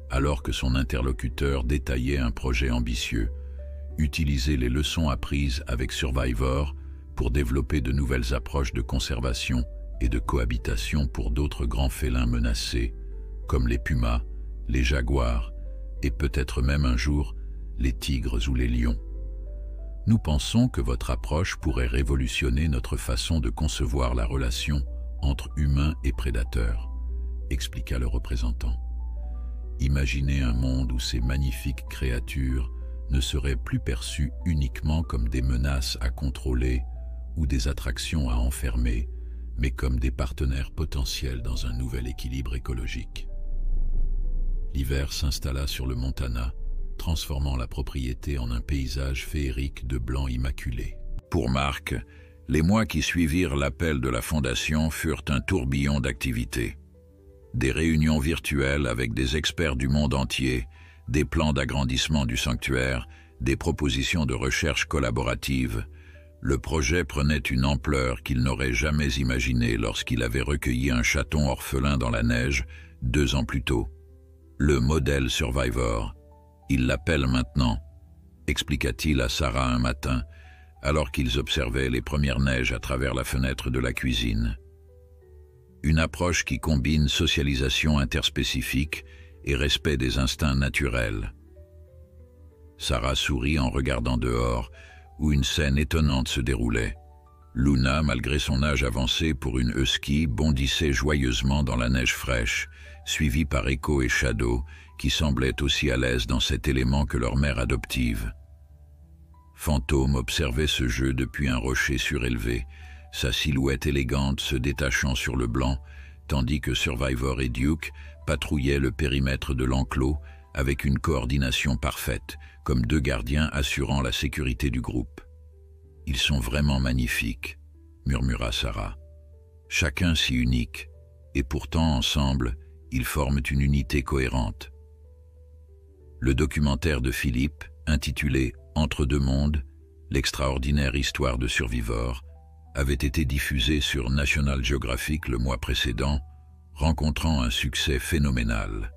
alors que son interlocuteur détaillait un projet ambitieux, utiliser les leçons apprises avec Survivor pour développer de nouvelles approches de conservation et de cohabitation pour d'autres grands félins menacés, comme les pumas, les jaguars et peut-être même un jour les tigres ou les lions. Nous pensons que votre approche pourrait révolutionner notre façon de concevoir la relation entre humains et prédateurs, expliqua le représentant. Imaginez un monde où ces magnifiques créatures ne seraient plus perçues uniquement comme des menaces à contrôler ou des attractions à enfermer, mais comme des partenaires potentiels dans un nouvel équilibre écologique. L'hiver s'installa sur le Montana, transformant la propriété en un paysage féerique de blanc immaculé. Pour Mark, les mois qui suivirent l'appel de la Fondation furent un tourbillon d'activités. Des réunions virtuelles avec des experts du monde entier, des plans d'agrandissement du sanctuaire, des propositions de recherche collaborative. Le projet prenait une ampleur qu'il n'aurait jamais imaginée lorsqu'il avait recueilli un chaton orphelin dans la neige 2 ans plus tôt. Le modèle Survivor, il l'appelle maintenant, expliqua-t-il à Sarah un matin, alors qu'ils observaient les premières neiges à travers la fenêtre de la cuisine. Une approche qui combine socialisation interspécifique et respect des instincts naturels. Sarah sourit en regardant dehors, où une scène étonnante se déroulait. Luna, malgré son âge avancé pour une husky, bondissait joyeusement dans la neige fraîche, suivie par Echo et Shadow, qui semblaient aussi à l'aise dans cet élément que leur mère adoptive. Fantôme observait ce jeu depuis un rocher surélevé, sa silhouette élégante se détachant sur le blanc, tandis que Survivor et Duke patrouillaient le périmètre de l'enclos avec une coordination parfaite, comme 2 gardiens assurant la sécurité du groupe. « Ils sont vraiment magnifiques », murmura Sarah. « Chacun si unique, et pourtant ensemble, ils forment une unité cohérente. » Le documentaire de Philippe, intitulé « Entre deux mondes, l'extraordinaire histoire de Survivor », avait été diffusé sur National Geographic le mois précédent, rencontrant un succès phénoménal.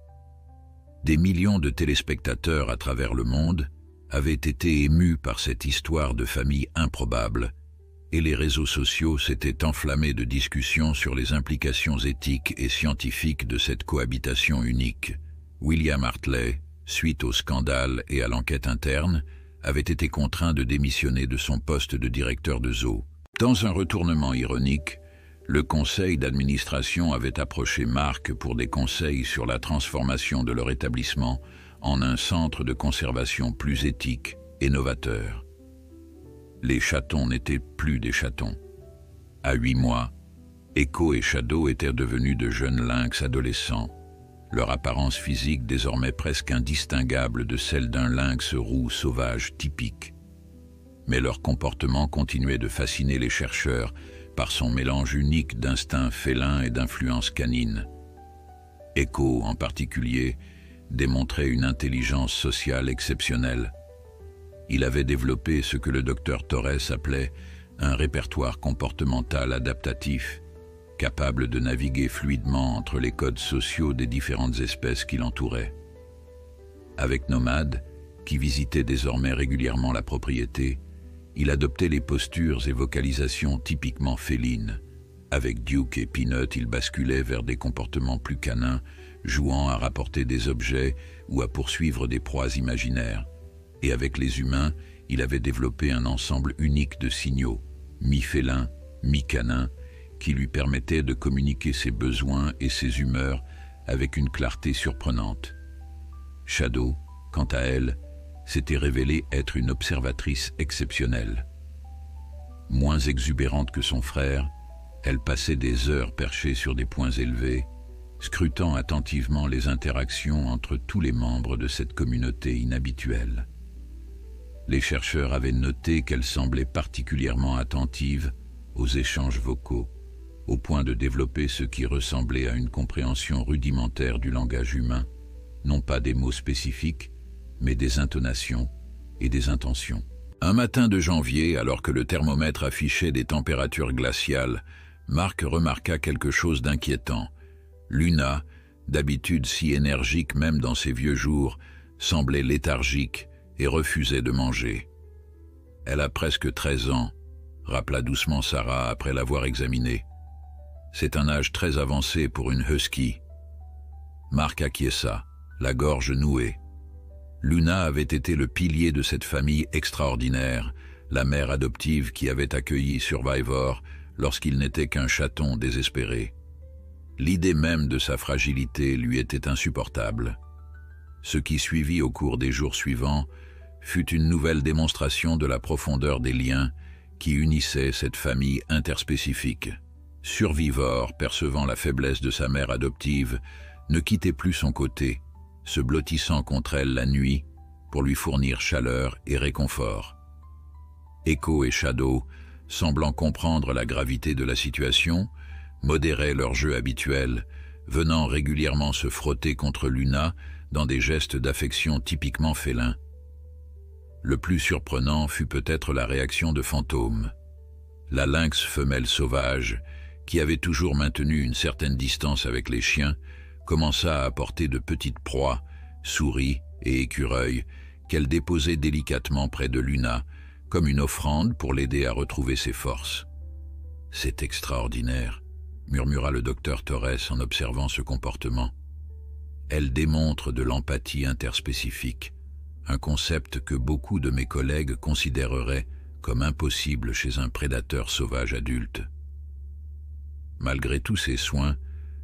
Des millions de téléspectateurs à travers le monde avaient été émus par cette histoire de famille improbable, et les réseaux sociaux s'étaient enflammés de discussions sur les implications éthiques et scientifiques de cette cohabitation unique. William Hartley, suite au scandale et à l'enquête interne, avait été contraint de démissionner de son poste de directeur de zoo. Dans un retournement ironique, le conseil d'administration avait approché Marc pour des conseils sur la transformation de leur établissement en un centre de conservation plus éthique et novateur. Les chatons n'étaient plus des chatons. À 8 mois, Echo et Shadow étaient devenus de jeunes lynx adolescents, leur apparence physique désormais presque indistinguable de celle d'un lynx roux sauvage typique. Mais leur comportement continuait de fasciner les chercheurs par son mélange unique d'instincts félins et d'influences canines. Echo, en particulier, démontrait une intelligence sociale exceptionnelle. Il avait développé ce que le docteur Torres appelait un répertoire comportemental adaptatif, capable de naviguer fluidement entre les codes sociaux des différentes espèces qui l'entouraient. Avec Nomade, qui visitait désormais régulièrement la propriété, il adoptait les postures et vocalisations typiquement félines. Avec Duke et Peanut, il basculait vers des comportements plus canins, jouant à rapporter des objets ou à poursuivre des proies imaginaires. Et avec les humains, il avait développé un ensemble unique de signaux, mi-félins, mi-canins, qui lui permettaient de communiquer ses besoins et ses humeurs avec une clarté surprenante. Shadow, quant à elle, s'était révélée être une observatrice exceptionnelle. Moins exubérante que son frère, elle passait des heures perchée sur des points élevés, scrutant attentivement les interactions entre tous les membres de cette communauté inhabituelle. Les chercheurs avaient noté qu'elle semblait particulièrement attentive aux échanges vocaux, au point de développer ce qui ressemblait à une compréhension rudimentaire du langage humain, non pas des mots spécifiques, mais des intonations et des intentions. Un matin de janvier, alors que le thermomètre affichait des températures glaciales, Marc remarqua quelque chose d'inquiétant. Luna, d'habitude si énergique même dans ses vieux jours, semblait léthargique et refusait de manger. « Elle a presque 13 ans, rappela doucement Sarah après l'avoir examinée. C'est un âge très avancé pour une husky. Marc acquiesça, la gorge nouée. Luna avait été le pilier de cette famille extraordinaire, la mère adoptive qui avait accueilli Survivor lorsqu'il n'était qu'un chaton désespéré. L'idée même de sa fragilité lui était insupportable. Ce qui suivit au cours des jours suivants fut une nouvelle démonstration de la profondeur des liens qui unissaient cette famille interspécifique. Survivor, percevant la faiblesse de sa mère adoptive, ne quittait plus son côté, se blottissant contre elle la nuit pour lui fournir chaleur et réconfort. Echo et Shadow, semblant comprendre la gravité de la situation, modéraient leur jeu habituel, venant régulièrement se frotter contre Luna dans des gestes d'affection typiquement félins. Le plus surprenant fut peut-être la réaction de Fantôme. La lynx femelle sauvage, qui avait toujours maintenu une certaine distance avec les chiens, commença à apporter de petites proies, souris et écureuils, qu'elle déposait délicatement près de Luna, comme une offrande pour l'aider à retrouver ses forces. « C'est extraordinaire », murmura le docteur Torres en observant ce comportement. « Elle démontre de l'empathie interspécifique, un concept que beaucoup de mes collègues considéreraient comme impossible chez un prédateur sauvage adulte. » Malgré tous ces soins,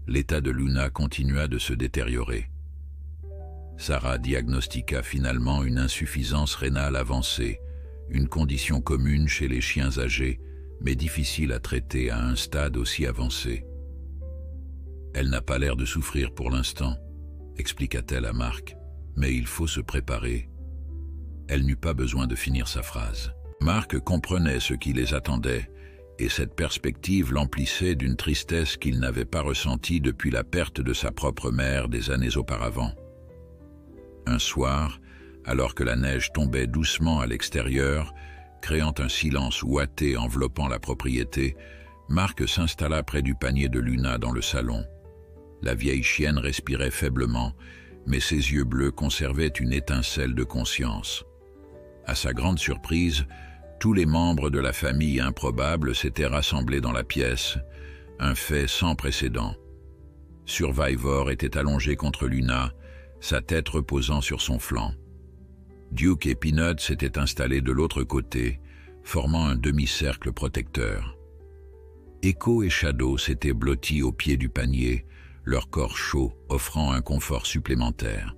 l'état de Luna continua de se détériorer. Sarah diagnostiqua finalement une insuffisance rénale avancée, une condition commune chez les chiens âgés, mais difficile à traiter à un stade aussi avancé. « Elle n'a pas l'air de souffrir pour l'instant, » expliqua-t-elle à Marc, « mais il faut se préparer. » Elle n'eut pas besoin de finir sa phrase. Marc comprenait ce qui les attendait, et cette perspective l'emplissait d'une tristesse qu'il n'avait pas ressentie depuis la perte de sa propre mère des années auparavant. Un soir, alors que la neige tombait doucement à l'extérieur, créant un silence ouaté enveloppant la propriété, Marc s'installa près du panier de Luna dans le salon. La vieille chienne respirait faiblement, mais ses yeux bleus conservaient une étincelle de conscience. À sa grande surprise, tous les membres de la famille improbable s'étaient rassemblés dans la pièce, un fait sans précédent. Survivor était allongé contre Luna, sa tête reposant sur son flanc. Duke et Peanut s'étaient installés de l'autre côté, formant un demi-cercle protecteur. Echo et Shadow s'étaient blottis au pied du panier, leur corps chaud offrant un confort supplémentaire.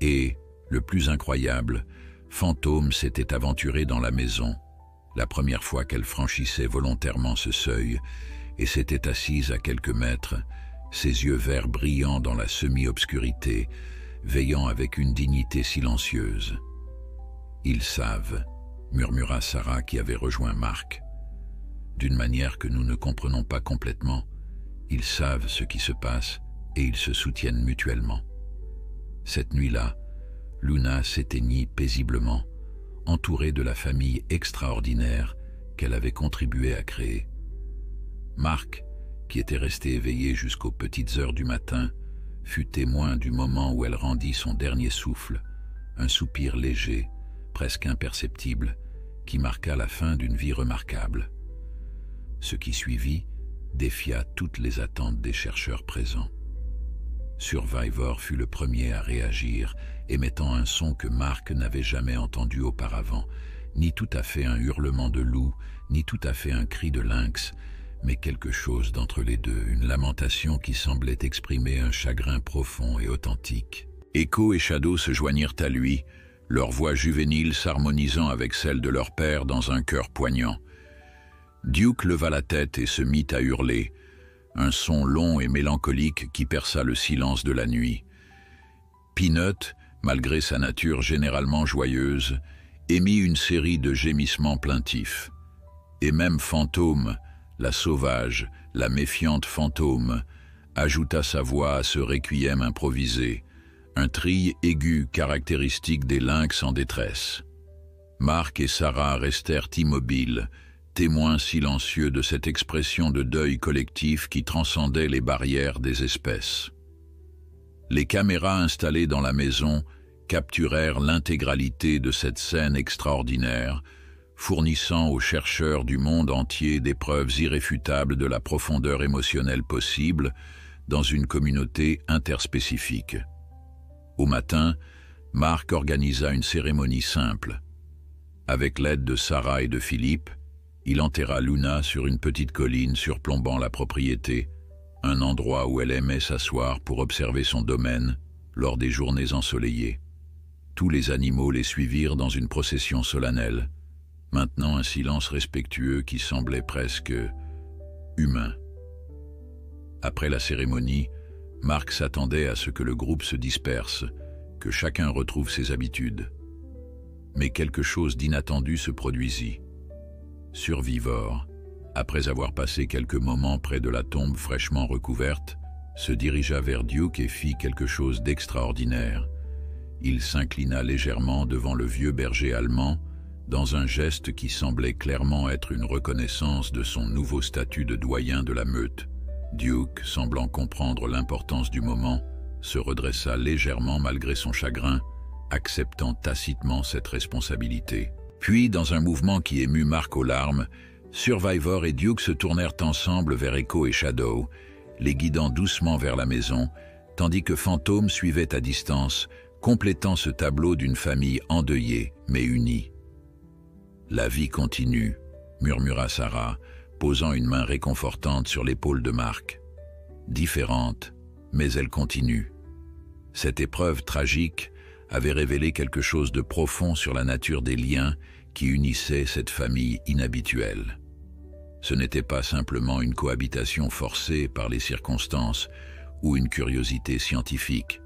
Et, le plus incroyable, Fantôme s'était aventurée dans la maison, la première fois qu'elle franchissait volontairement ce seuil, et s'était assise à quelques mètres, ses yeux verts brillants dans la semi-obscurité, veillant avec une dignité silencieuse. « Ils savent », murmura Sarah qui avait rejoint Mark. « D'une manière que nous ne comprenons pas complètement, ils savent ce qui se passe et ils se soutiennent mutuellement. » Cette nuit-là, Luna s'éteignit paisiblement, entourée de la famille extraordinaire qu'elle avait contribué à créer. Mark, qui était resté éveillé jusqu'aux petites heures du matin, fut témoin du moment où elle rendit son dernier souffle, un soupir léger, presque imperceptible, qui marqua la fin d'une vie remarquable. Ce qui suivit défia toutes les attentes des chercheurs présents. Survivor fut le premier à réagir, émettant un son que Mark n'avait jamais entendu auparavant, ni tout à fait un hurlement de loup, ni tout à fait un cri de lynx, mais quelque chose d'entre les deux, une lamentation qui semblait exprimer un chagrin profond et authentique. Echo et Shadow se joignirent à lui, leur voix juvénile s'harmonisant avec celle de leur père dans un chœur poignant. Duke leva la tête et se mit à hurler, un son long et mélancolique qui perça le silence de la nuit. Peanut, malgré sa nature généralement joyeuse, émit une série de gémissements plaintifs. Et même Fantôme, la sauvage, la méfiante Fantôme, ajouta sa voix à ce requiem improvisé, un trille aigu caractéristique des lynx en détresse. Mark et Sarah restèrent immobiles, témoins silencieux de cette expression de deuil collectif qui transcendait les barrières des espèces. Les caméras installées dans la maison capturèrent l'intégralité de cette scène extraordinaire, fournissant aux chercheurs du monde entier des preuves irréfutables de la profondeur émotionnelle possible dans une communauté interspécifique. Au matin, Mark organisa une cérémonie simple. Avec l'aide de Sarah et de Philippe, il enterra Luna sur une petite colline surplombant la propriété, un endroit où elle aimait s'asseoir pour observer son domaine lors des journées ensoleillées. Tous les animaux les suivirent dans une procession solennelle, maintenant un silence respectueux qui semblait presque humain. Après la cérémonie, Mark s'attendait à ce que le groupe se disperse, que chacun retrouve ses habitudes. Mais quelque chose d'inattendu se produisit. Survivor, après avoir passé quelques moments près de la tombe fraîchement recouverte, se dirigea vers Duke et fit quelque chose d'extraordinaire. Il s'inclina légèrement devant le vieux berger allemand, dans un geste qui semblait clairement être une reconnaissance de son nouveau statut de doyen de la meute. Duke, semblant comprendre l'importance du moment, se redressa légèrement malgré son chagrin, acceptant tacitement cette responsabilité. Puis, dans un mouvement qui émut Mark aux larmes, Survivor et Duke se tournèrent ensemble vers Echo et Shadow, les guidant doucement vers la maison, tandis que Fantôme suivait à distance, complétant ce tableau d'une famille endeuillée mais unie. « La vie continue », murmura Sarah, posant une main réconfortante sur l'épaule de Mark. « Différente, mais elle continue. » Cette épreuve tragique avait révélé quelque chose de profond sur la nature des liens qui unissaient cette famille inhabituelle. Ce n'était pas simplement une cohabitation forcée par les circonstances ou une curiosité scientifique.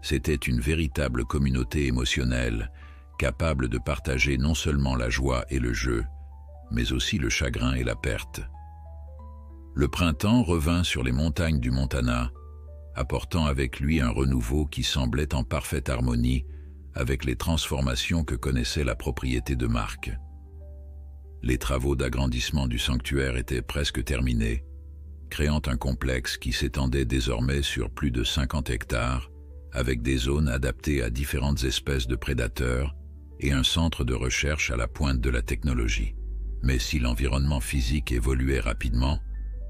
C'était une véritable communauté émotionnelle, capable de partager non seulement la joie et le jeu, mais aussi le chagrin et la perte. Le printemps revint sur les montagnes du Montana, apportant avec lui un renouveau qui semblait en parfaite harmonie avec les transformations que connaissait la propriété de Mark. Les travaux d'agrandissement du sanctuaire étaient presque terminés, créant un complexe qui s'étendait désormais sur plus de 50 hectares, avec des zones adaptées à différentes espèces de prédateurs et un centre de recherche à la pointe de la technologie. Mais si l'environnement physique évoluait rapidement,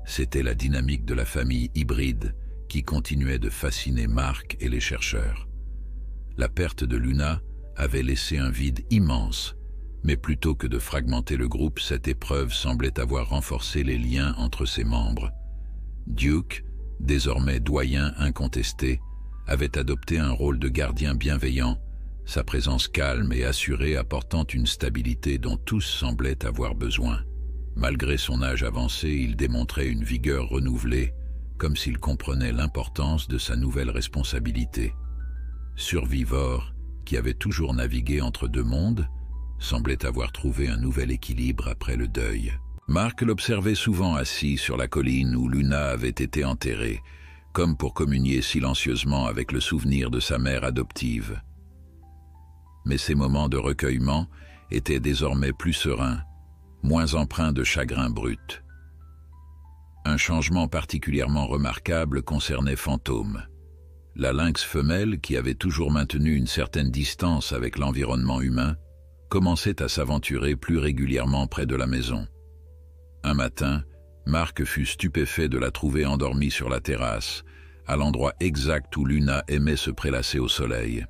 c'était la dynamique de la famille hybride qui continuait de fasciner Mark et les chercheurs. La perte de Luna avait laissé un vide immense, mais plutôt que de fragmenter le groupe, cette épreuve semblait avoir renforcé les liens entre ses membres. Duke, désormais doyen incontesté, avait adopté un rôle de gardien bienveillant, sa présence calme et assurée apportant une stabilité dont tous semblaient avoir besoin. Malgré son âge avancé, il démontrait une vigueur renouvelée, comme s'il comprenait l'importance de sa nouvelle responsabilité. Survivor, qui avait toujours navigué entre deux mondes, semblait avoir trouvé un nouvel équilibre après le deuil. Mark l'observait souvent assis sur la colline où Luna avait été enterrée, comme pour communier silencieusement avec le souvenir de sa mère adoptive. Mais ces moments de recueillement étaient désormais plus sereins, moins empreints de chagrin brut. Un changement particulièrement remarquable concernait Fantôme. La lynx femelle, qui avait toujours maintenu une certaine distance avec l'environnement humain, commençait à s'aventurer plus régulièrement près de la maison. Un matin, Mark fut stupéfait de la trouver endormie sur la terrasse, à l'endroit exact où Luna aimait se prélasser au soleil.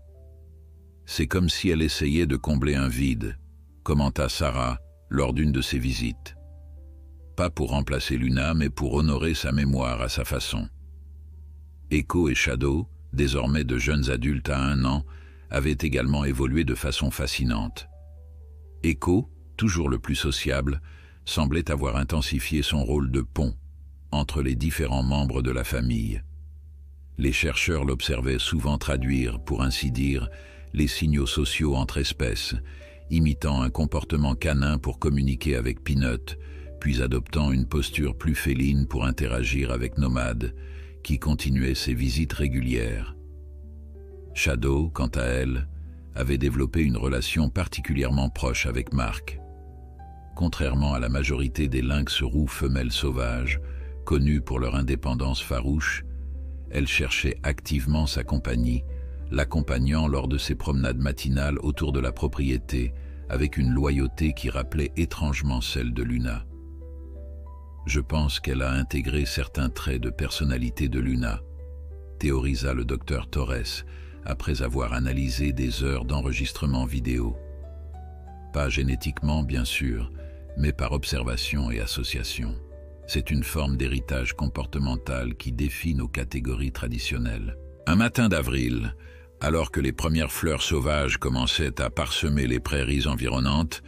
« C'est comme si elle essayait de combler un vide », commenta Sarah lors d'une de ses visites. Pas pour remplacer Luna, mais pour honorer sa mémoire à sa façon. Echo et Shadow, désormais de jeunes adultes à 1 an, avaient également évolué de façon fascinante. Echo, toujours le plus sociable, semblait avoir intensifié son rôle de pont entre les différents membres de la famille. Les chercheurs l'observaient souvent traduire, pour ainsi dire, les signaux sociaux entre espèces, imitant un comportement canin pour communiquer avec Peanut, puis adoptant une posture plus féline pour interagir avec Nomade, qui continuait ses visites régulières. Shadow, quant à elle, avait développé une relation particulièrement proche avec Mark. Contrairement à la majorité des lynx roux femelles sauvages, connues pour leur indépendance farouche, elle cherchait activement sa compagnie, l'accompagnant lors de ses promenades matinales autour de la propriété, avec une loyauté qui rappelait étrangement celle de Luna. Je pense qu'elle a intégré certains traits de personnalité de Luna, théorisa le docteur Torres, après avoir analysé des heures d'enregistrement vidéo. Pas génétiquement, bien sûr, mais par observation et association. C'est une forme d'héritage comportemental qui défie nos catégories traditionnelles. Un matin d'avril, alors que les premières fleurs sauvages commençaient à parsemer les prairies environnantes,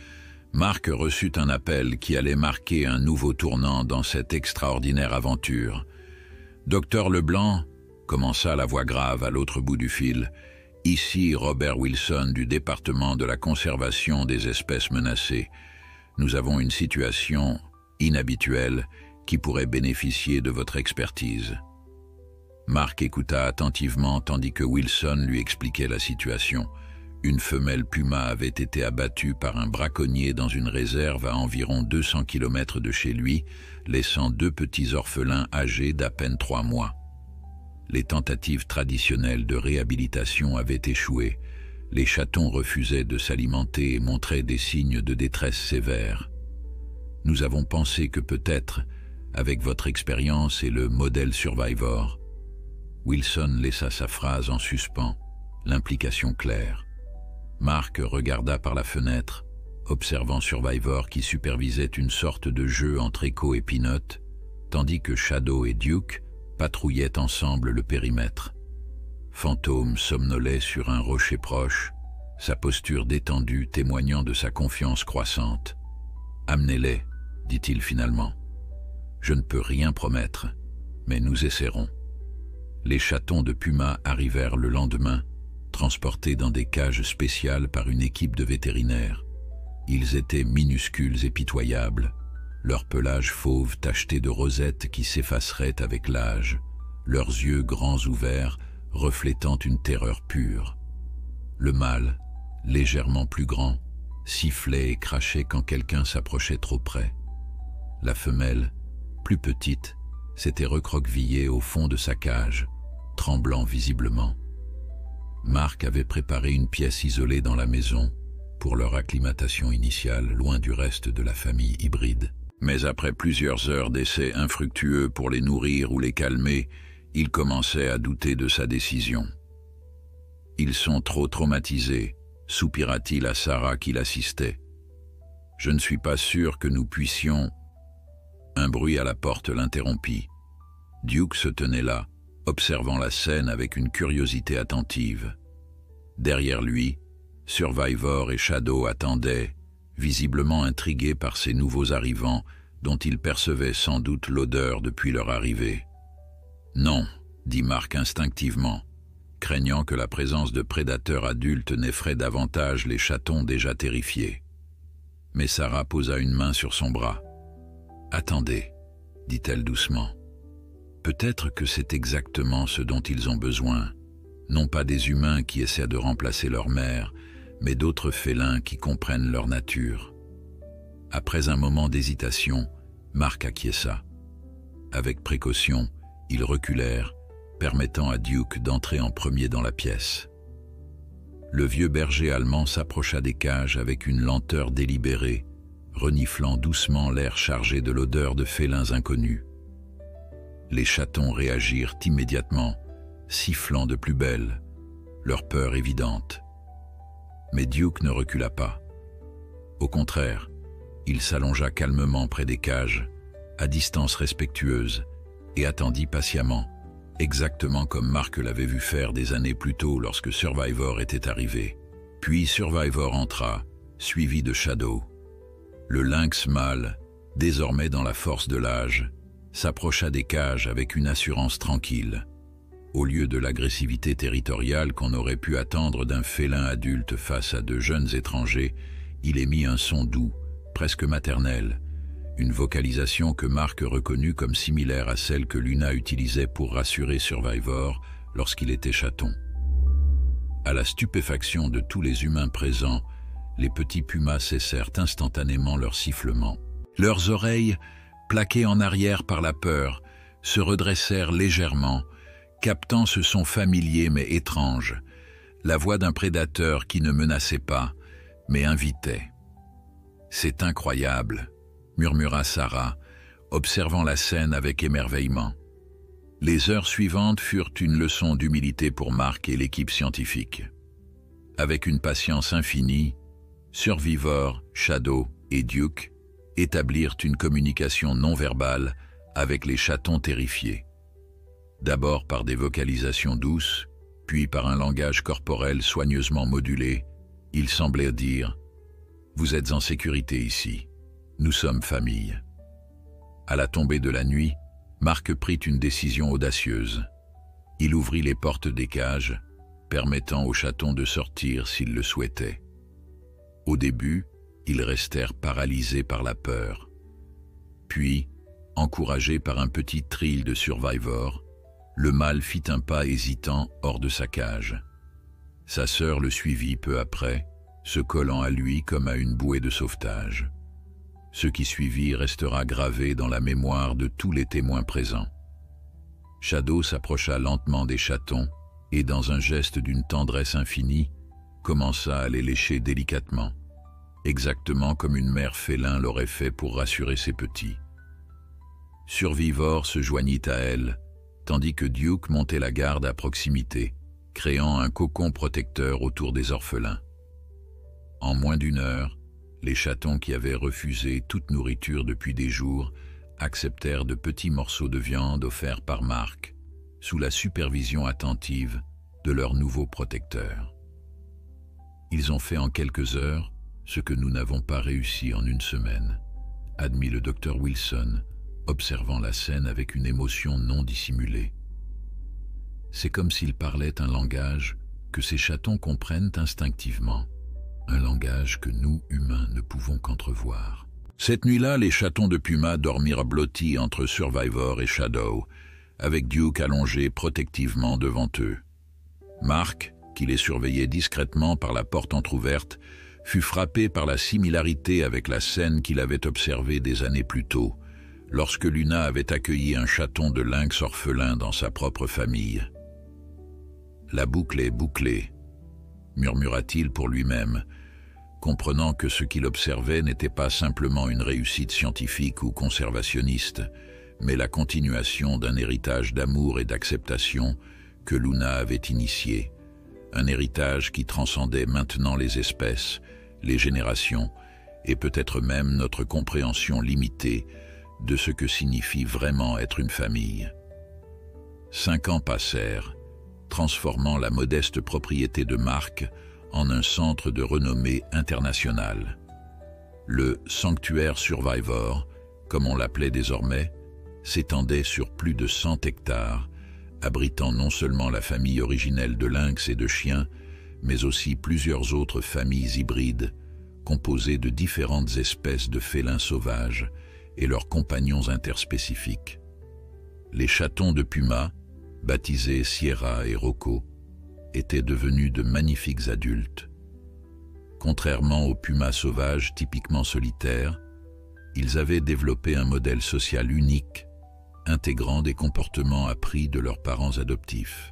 Mark reçut un appel qui allait marquer un nouveau tournant dans cette extraordinaire aventure. « Docteur Leblanc », commença la voix grave à l'autre bout du fil, « ici Robert Wilson du département de la conservation des espèces menacées. Nous avons une situation inhabituelle qui pourrait bénéficier de votre expertise. » Mark écouta attentivement tandis que Wilson lui expliquait la situation. Une femelle puma avait été abattue par un braconnier dans une réserve à environ 200 km de chez lui, laissant 2 petits orphelins âgés d'à peine 3 mois. Les tentatives traditionnelles de réhabilitation avaient échoué. Les chatons refusaient de s'alimenter et montraient des signes de détresse sévère. Nous avons pensé que peut-être, avec votre expérience et le modèle Survivor, Wilson laissa sa phrase en suspens, l'implication claire. Mark regarda par la fenêtre, observant Survivor qui supervisait une sorte de jeu entre Echo et Peanut, tandis que Shadow et Duke patrouillaient ensemble le périmètre. Fantôme somnolait sur un rocher proche, sa posture détendue témoignant de sa confiance croissante. « Amenez-les », dit-il finalement. « Je ne peux rien promettre, mais nous essaierons. » Les chatons de Puma arrivèrent le lendemain, transportés dans des cages spéciales par une équipe de vétérinaires. Ils étaient minuscules et pitoyables, leur pelage fauve tacheté de rosettes qui s'effaceraient avec l'âge, leurs yeux grands ouverts reflétant une terreur pure. Le mâle, légèrement plus grand, sifflait et crachait quand quelqu'un s'approchait trop près. La femelle, plus petite, s'était recroquevillé au fond de sa cage, tremblant visiblement. Mark avait préparé une pièce isolée dans la maison pour leur acclimatation initiale, loin du reste de la famille hybride. Mais après plusieurs heures d'essais infructueux pour les nourrir ou les calmer, il commençait à douter de sa décision. « Ils sont trop traumatisés », soupira-t-il à Sarah qui l'assistait. « Je ne suis pas sûr que nous puissions… » Un bruit à la porte l'interrompit. Duke se tenait là, observant la scène avec une curiosité attentive. Derrière lui, Survivor et Shadow attendaient, visiblement intrigués par ces nouveaux arrivants dont ils percevaient sans doute l'odeur depuis leur arrivée. « Non », dit Mark instinctivement, craignant que la présence de prédateurs adultes n'effraie davantage les chatons déjà terrifiés. Mais Sarah posa une main sur son bras. « Attendez », dit-elle doucement. « Peut-être que c'est exactement ce dont ils ont besoin, non pas des humains qui essaient de remplacer leur mère, mais d'autres félins qui comprennent leur nature. » Après un moment d'hésitation, Mark acquiesça. Avec précaution, ils reculèrent, permettant à Duke d'entrer en premier dans la pièce. Le vieux berger allemand s'approcha des cages avec une lenteur délibérée, reniflant doucement l'air chargé de l'odeur de félins inconnus. Les chatons réagirent immédiatement, sifflant de plus belle, leur peur évidente. Mais Duke ne recula pas. Au contraire, il s'allongea calmement près des cages, à distance respectueuse, et attendit patiemment, exactement comme Mark l'avait vu faire des années plus tôt lorsque Survivor était arrivé. Puis Survivor entra, suivi de Shadow. Le lynx mâle, désormais dans la force de l'âge, s'approcha des cages avec une assurance tranquille. Au lieu de l'agressivité territoriale qu'on aurait pu attendre d'un félin adulte face à de jeunes étrangers, il émit un son doux, presque maternel, une vocalisation que Mark reconnut comme similaire à celle que Luna utilisait pour rassurer Survivor lorsqu'il était chaton. À la stupéfaction de tous les humains présents, les petits pumas cessèrent instantanément leur sifflement. Leurs oreilles, plaquées en arrière par la peur, se redressèrent légèrement, captant ce son familier mais étrange, la voix d'un prédateur qui ne menaçait pas, mais invitait. « C'est incroyable », murmura Sarah, observant la scène avec émerveillement. Les heures suivantes furent une leçon d'humilité pour Mark et l'équipe scientifique. Avec une patience infinie, Survivor, Shadow et Duke établirent une communication non verbale avec les chatons terrifiés. D'abord par des vocalisations douces, puis par un langage corporel soigneusement modulé, ils semblaient dire « Vous êtes en sécurité ici, nous sommes famille ». À la tombée de la nuit, Mark prit une décision audacieuse. Il ouvrit les portes des cages, permettant aux chatons de sortir s'ils le souhaitaient. Au début, ils restèrent paralysés par la peur. Puis, encouragé par un petit thrill de Survivor, le mâle fit un pas hésitant hors de sa cage. Sa sœur le suivit peu après, se collant à lui comme à une bouée de sauvetage. Ce qui suivit restera gravé dans la mémoire de tous les témoins présents. Shadow s'approcha lentement des chatons et, dans un geste d'une tendresse infinie, commença à les lécher délicatement, exactement comme une mère félin l'aurait fait pour rassurer ses petits. Survivor se joignit à elle, tandis que Duke montait la garde à proximité, créant un cocon protecteur autour des orphelins. En moins d'une heure, les chatons qui avaient refusé toute nourriture depuis des jours acceptèrent de petits morceaux de viande offerts par Mark, sous la supervision attentive de leur nouveau protecteur. Ils ont fait en quelques heures ce que nous n'avons pas réussi en une semaine, admit le docteur Wilson, observant la scène avec une émotion non dissimulée. C'est comme s'ils parlaient un langage que ces chatons comprennent instinctivement, un langage que nous, humains, ne pouvons qu'entrevoir. Cette nuit-là, les chatons de Puma dormirent blottis entre Survivor et Shadow, avec Duke allongé protectivement devant eux. Mark, qui les surveillait discrètement par la porte entr'ouverte, fut frappé par la similarité avec la scène qu'il avait observée des années plus tôt, lorsque Luna avait accueilli un chaton de lynx orphelin dans sa propre famille. « La boucle est bouclée », murmura-t-il pour lui-même, comprenant que ce qu'il observait n'était pas simplement une réussite scientifique ou conservationniste, mais la continuation d'un héritage d'amour et d'acceptation que Luna avait initié, un héritage qui transcendait maintenant les espèces, les générations, et peut-être même notre compréhension limitée de ce que signifie vraiment être une famille. 5 ans passèrent, transformant la modeste propriété de Mark en un centre de renommée internationale. Le Sanctuaire Survivor, comme on l'appelait désormais, s'étendait sur plus de 100 hectares, abritant non seulement la famille originelle de lynx et de chiens, mais aussi plusieurs autres familles hybrides, composées de différentes espèces de félins sauvages et leurs compagnons interspécifiques. Les chatons de puma, baptisés Sierra et Rocco, étaient devenus de magnifiques adultes. Contrairement aux pumas sauvages typiquement solitaires, ils avaient développé un modèle social unique, intégrant des comportements appris de leurs parents adoptifs.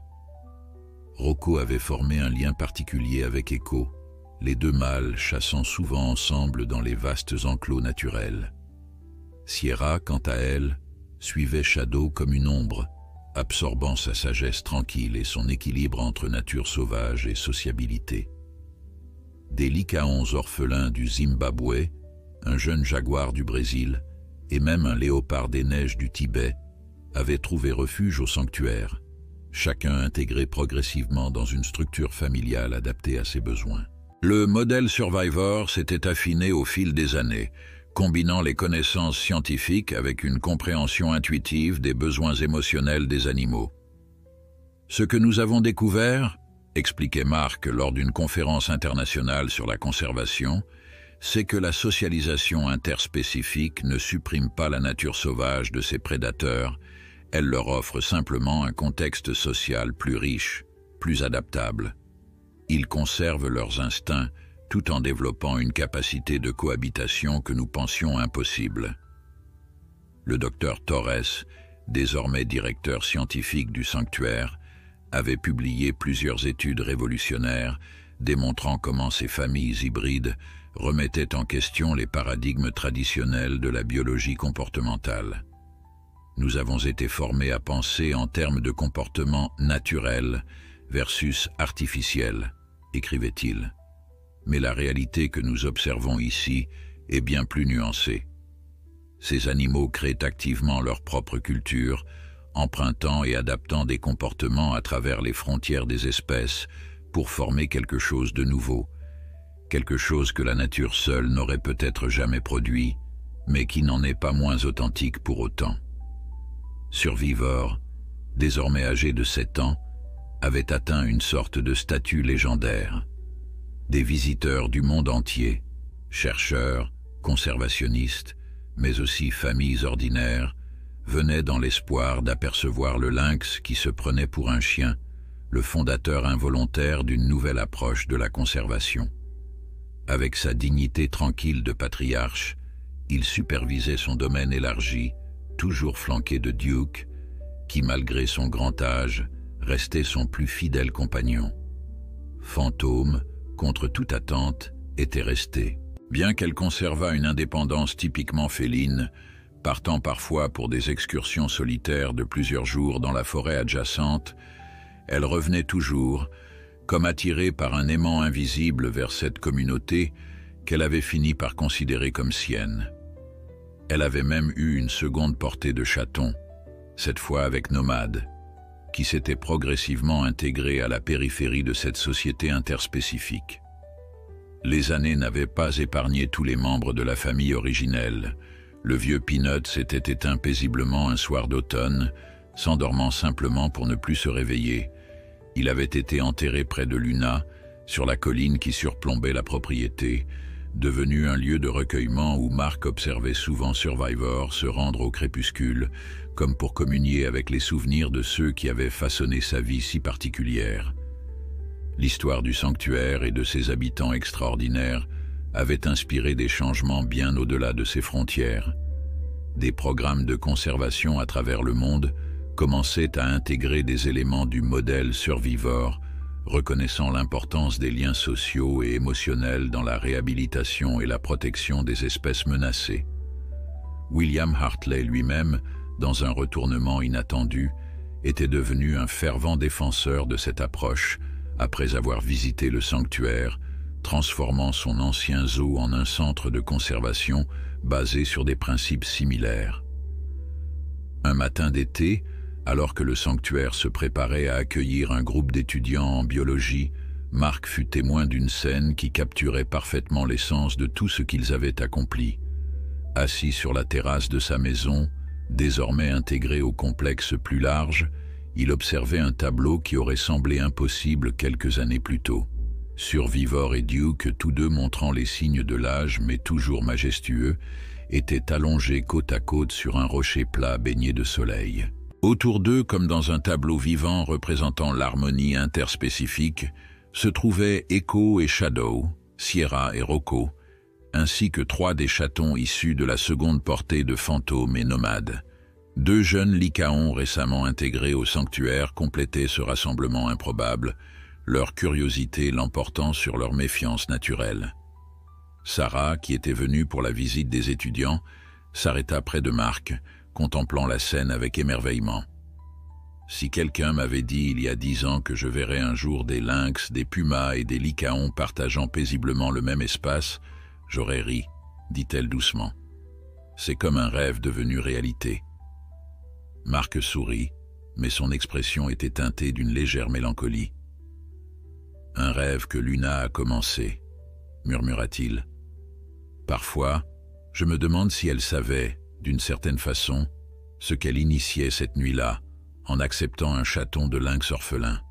Rocco avait formé un lien particulier avec Echo, les 2 mâles chassant souvent ensemble dans les vastes enclos naturels. Sierra, quant à elle, suivait Shadow comme une ombre, absorbant sa sagesse tranquille et son équilibre entre nature sauvage et sociabilité. Des lycaons orphelins du Zimbabwe, un jeune jaguar du Brésil et même un léopard des neiges du Tibet avaient trouvé refuge au sanctuaire, chacun intégré progressivement dans une structure familiale adaptée à ses besoins. Le modèle Survivor s'était affiné au fil des années, combinant les connaissances scientifiques avec une compréhension intuitive des besoins émotionnels des animaux. Ce que nous avons découvert, expliquait Mark lors d'une conférence internationale sur la conservation, c'est que la socialisation interspécifique ne supprime pas la nature sauvage de ses prédateurs, elle leur offre simplement un contexte social plus riche, plus adaptable. Ils conservent leurs instincts tout en développant une capacité de cohabitation que nous pensions impossible. Le docteur Torres, désormais directeur scientifique du sanctuaire, avait publié plusieurs études révolutionnaires démontrant comment ces familles hybrides remettaient en question les paradigmes traditionnels de la biologie comportementale. Nous avons été formés à penser en termes de comportement naturel versus artificiel, écrivait-il. Mais la réalité que nous observons ici est bien plus nuancée. Ces animaux créent activement leur propre culture, empruntant et adaptant des comportements à travers les frontières des espèces pour former quelque chose de nouveau, quelque chose que la nature seule n'aurait peut-être jamais produit, mais qui n'en est pas moins authentique pour autant. Survivor, désormais âgé de 7 ans, avait atteint une sorte de statut légendaire. Des visiteurs du monde entier, chercheurs, conservationnistes, mais aussi familles ordinaires, venaient dans l'espoir d'apercevoir le lynx qui se prenait pour un chien, le fondateur involontaire d'une nouvelle approche de la conservation. Avec sa dignité tranquille de patriarche, il supervisait son domaine élargi, toujours flanqué de Duke, qui malgré son grand âge, restait son plus fidèle compagnon. Fantôme, contre toute attente, était restée. Bien qu'elle conservât une indépendance typiquement féline, partant parfois pour des excursions solitaires de plusieurs jours dans la forêt adjacente, elle revenait toujours, comme attirée par un aimant invisible vers cette communauté qu'elle avait fini par considérer comme sienne. Elle avait même eu une seconde portée de chaton, cette fois avec Nomade, qui s'était progressivement intégré à la périphérie de cette société interspécifique. Les années n'avaient pas épargné tous les membres de la famille originelle. Le vieux Peanut s'était éteint paisiblement un soir d'automne, s'endormant simplement pour ne plus se réveiller. Il avait été enterré près de Luna, sur la colline qui surplombait la propriété, devenu un lieu de recueillement où Mark observait souvent Survivor se rendre au crépuscule, comme pour communier avec les souvenirs de ceux qui avaient façonné sa vie si particulière. L'histoire du sanctuaire et de ses habitants extraordinaires avait inspiré des changements bien au-delà de ses frontières. des programmes de conservation à travers le monde commençaient à intégrer des éléments du modèle Survivor, reconnaissant l'importance des liens sociaux et émotionnels dans la réhabilitation et la protection des espèces menacées. William Hartley lui-même, dans un retournement inattendu, était devenu un fervent défenseur de cette approche après avoir visité le sanctuaire, transformant son ancien zoo en un centre de conservation basé sur des principes similaires. Un matin d'été, alors que le sanctuaire se préparait à accueillir un groupe d'étudiants en biologie, Mark fut témoin d'une scène qui capturait parfaitement l'essence de tout ce qu'ils avaient accompli. Assis sur la terrasse de sa maison, désormais intégré au complexe plus large, il observait un tableau qui aurait semblé impossible quelques années plus tôt. Survivor et Duke, tous deux montrant les signes de l'âge mais toujours majestueux, étaient allongés côte à côte sur un rocher plat baigné de soleil. Autour d'eux, comme dans un tableau vivant représentant l'harmonie interspécifique, se trouvaient Echo et Shadow, Sierra et Rocco, ainsi que 3 des chatons issus de la seconde portée de Fantômes et Nomades. 2 jeunes lycaons récemment intégrés au sanctuaire complétaient ce rassemblement improbable, leur curiosité l'emportant sur leur méfiance naturelle. Sarah, qui était venue pour la visite des étudiants, s'arrêta près de Mark, contemplant la scène avec émerveillement. « Si quelqu'un m'avait dit il y a 10 ans que je verrais un jour des lynx, des pumas et des lycaons partageant paisiblement le même espace, j'aurais ri, dit-elle doucement. C'est comme un rêve devenu réalité. » Mark sourit, mais son expression était teintée d'une légère mélancolie. « Un rêve que Luna a commencé, » murmura-t-il. « Parfois, je me demande si elle savait, d'une certaine façon, ce qu'elle initiait cette nuit-là, en acceptant un chaton de lynx orphelin. »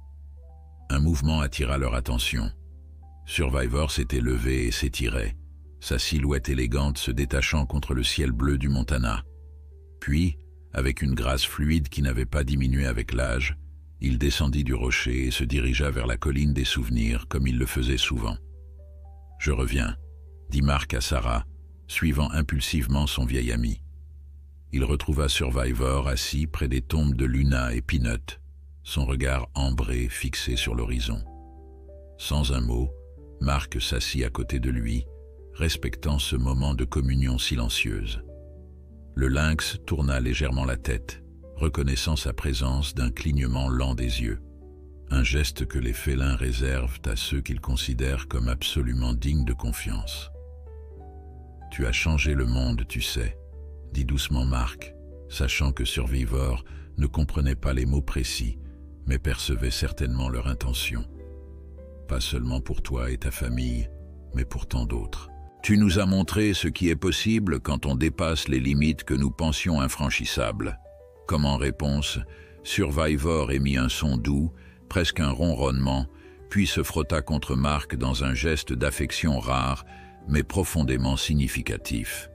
Un mouvement attira leur attention. Survivor s'était levé et s'étirait, sa silhouette élégante se détachant contre le ciel bleu du Montana. Puis, avec une grâce fluide qui n'avait pas diminué avec l'âge, il descendit du rocher et se dirigea vers la colline des souvenirs comme il le faisait souvent. « Je reviens », dit Mark à Sarah, suivant impulsivement son vieil ami. Il retrouva Survivor assis près des tombes de Luna et Peanut, son regard ambré fixé sur l'horizon. Sans un mot, Mark s'assit à côté de lui, respectant ce moment de communion silencieuse. Le lynx tourna légèrement la tête, reconnaissant sa présence d'un clignement lent des yeux. Un geste que les félins réservent à ceux qu'ils considèrent comme absolument dignes de confiance. « Tu as changé le monde, tu sais, » dit doucement Mark, sachant que Survivor ne comprenait pas les mots précis, mais percevait certainement leur intention. Pas seulement pour toi et ta famille, mais pour tant d'autres. Tu nous as montré ce qui est possible quand on dépasse les limites que nous pensions infranchissables. Comme en réponse, Survivor émit un son doux, presque un ronronnement, puis se frotta contre Mark dans un geste d'affection rare, mais profondément significatif.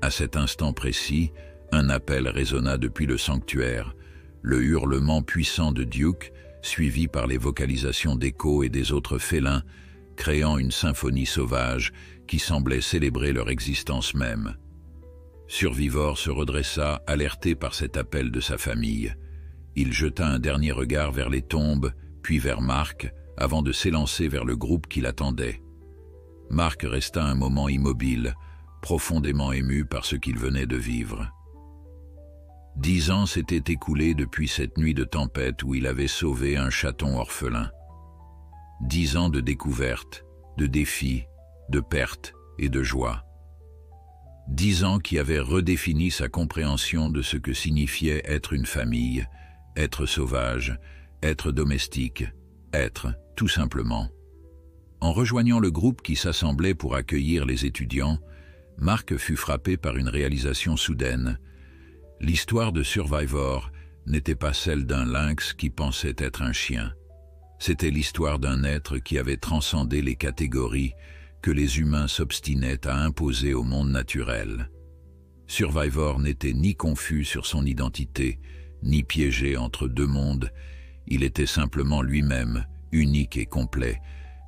À cet instant précis, un appel résonna depuis le sanctuaire, le hurlement puissant de Duke, suivi par les vocalisations d'Echo et des autres félins, créant une symphonie sauvage qui semblait célébrer leur existence même. Survivor se redressa, alerté par cet appel de sa famille. Il jeta un dernier regard vers les tombes, puis vers Mark, avant de s'élancer vers le groupe qui l'attendait. Mark resta un moment immobile, profondément ému par ce qu'il venait de vivre. 10 ans s'étaient écoulés depuis cette nuit de tempête où il avait sauvé un chaton orphelin. 10 ans de découvertes, de défis, de pertes et de joie. 10 ans qui avaient redéfini sa compréhension de ce que signifiait être une famille, être sauvage, être domestique, être, tout simplement. En rejoignant le groupe qui s'assemblait pour accueillir les étudiants, Mark fut frappé par une réalisation soudaine. L'histoire de Survivor n'était pas celle d'un lynx qui pensait être un chien. C'était l'histoire d'un être qui avait transcendé les catégories que les humains s'obstinaient à imposer au monde naturel. Survivor n'était ni confus sur son identité, ni piégé entre deux mondes, il était simplement lui-même, unique et complet,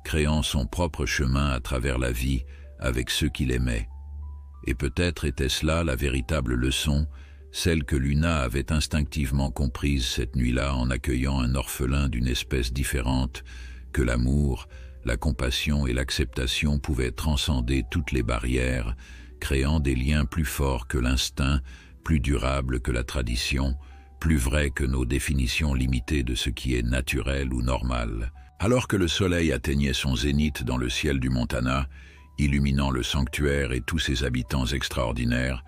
créant son propre chemin à travers la vie avec ceux qu'il aimait. Et peut-être était-ce là la véritable leçon, celle que Luna avait instinctivement comprise cette nuit-là en accueillant un orphelin d'une espèce différente, que l'amour, la compassion et l'acceptation pouvaient transcender toutes les barrières, créant des liens plus forts que l'instinct, plus durables que la tradition, plus vrais que nos définitions limitées de ce qui est naturel ou normal. Alors que le soleil atteignait son zénith dans le ciel du Montana, illuminant le sanctuaire et tous ses habitants extraordinaires,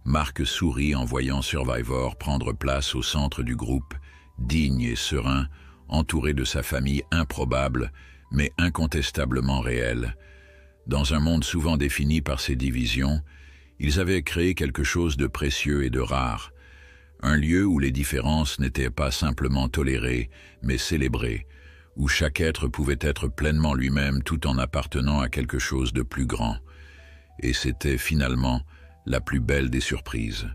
Mark sourit en voyant Survivor prendre place au centre du groupe, digne et serein, entouré de sa famille improbable, mais incontestablement réelle. Dans un monde souvent défini par ses divisions, ils avaient créé quelque chose de précieux et de rare, un lieu où les différences n'étaient pas simplement tolérées, mais célébrées, où chaque être pouvait être pleinement lui-même tout en appartenant à quelque chose de plus grand. Et c'était finalement la plus belle des surprises.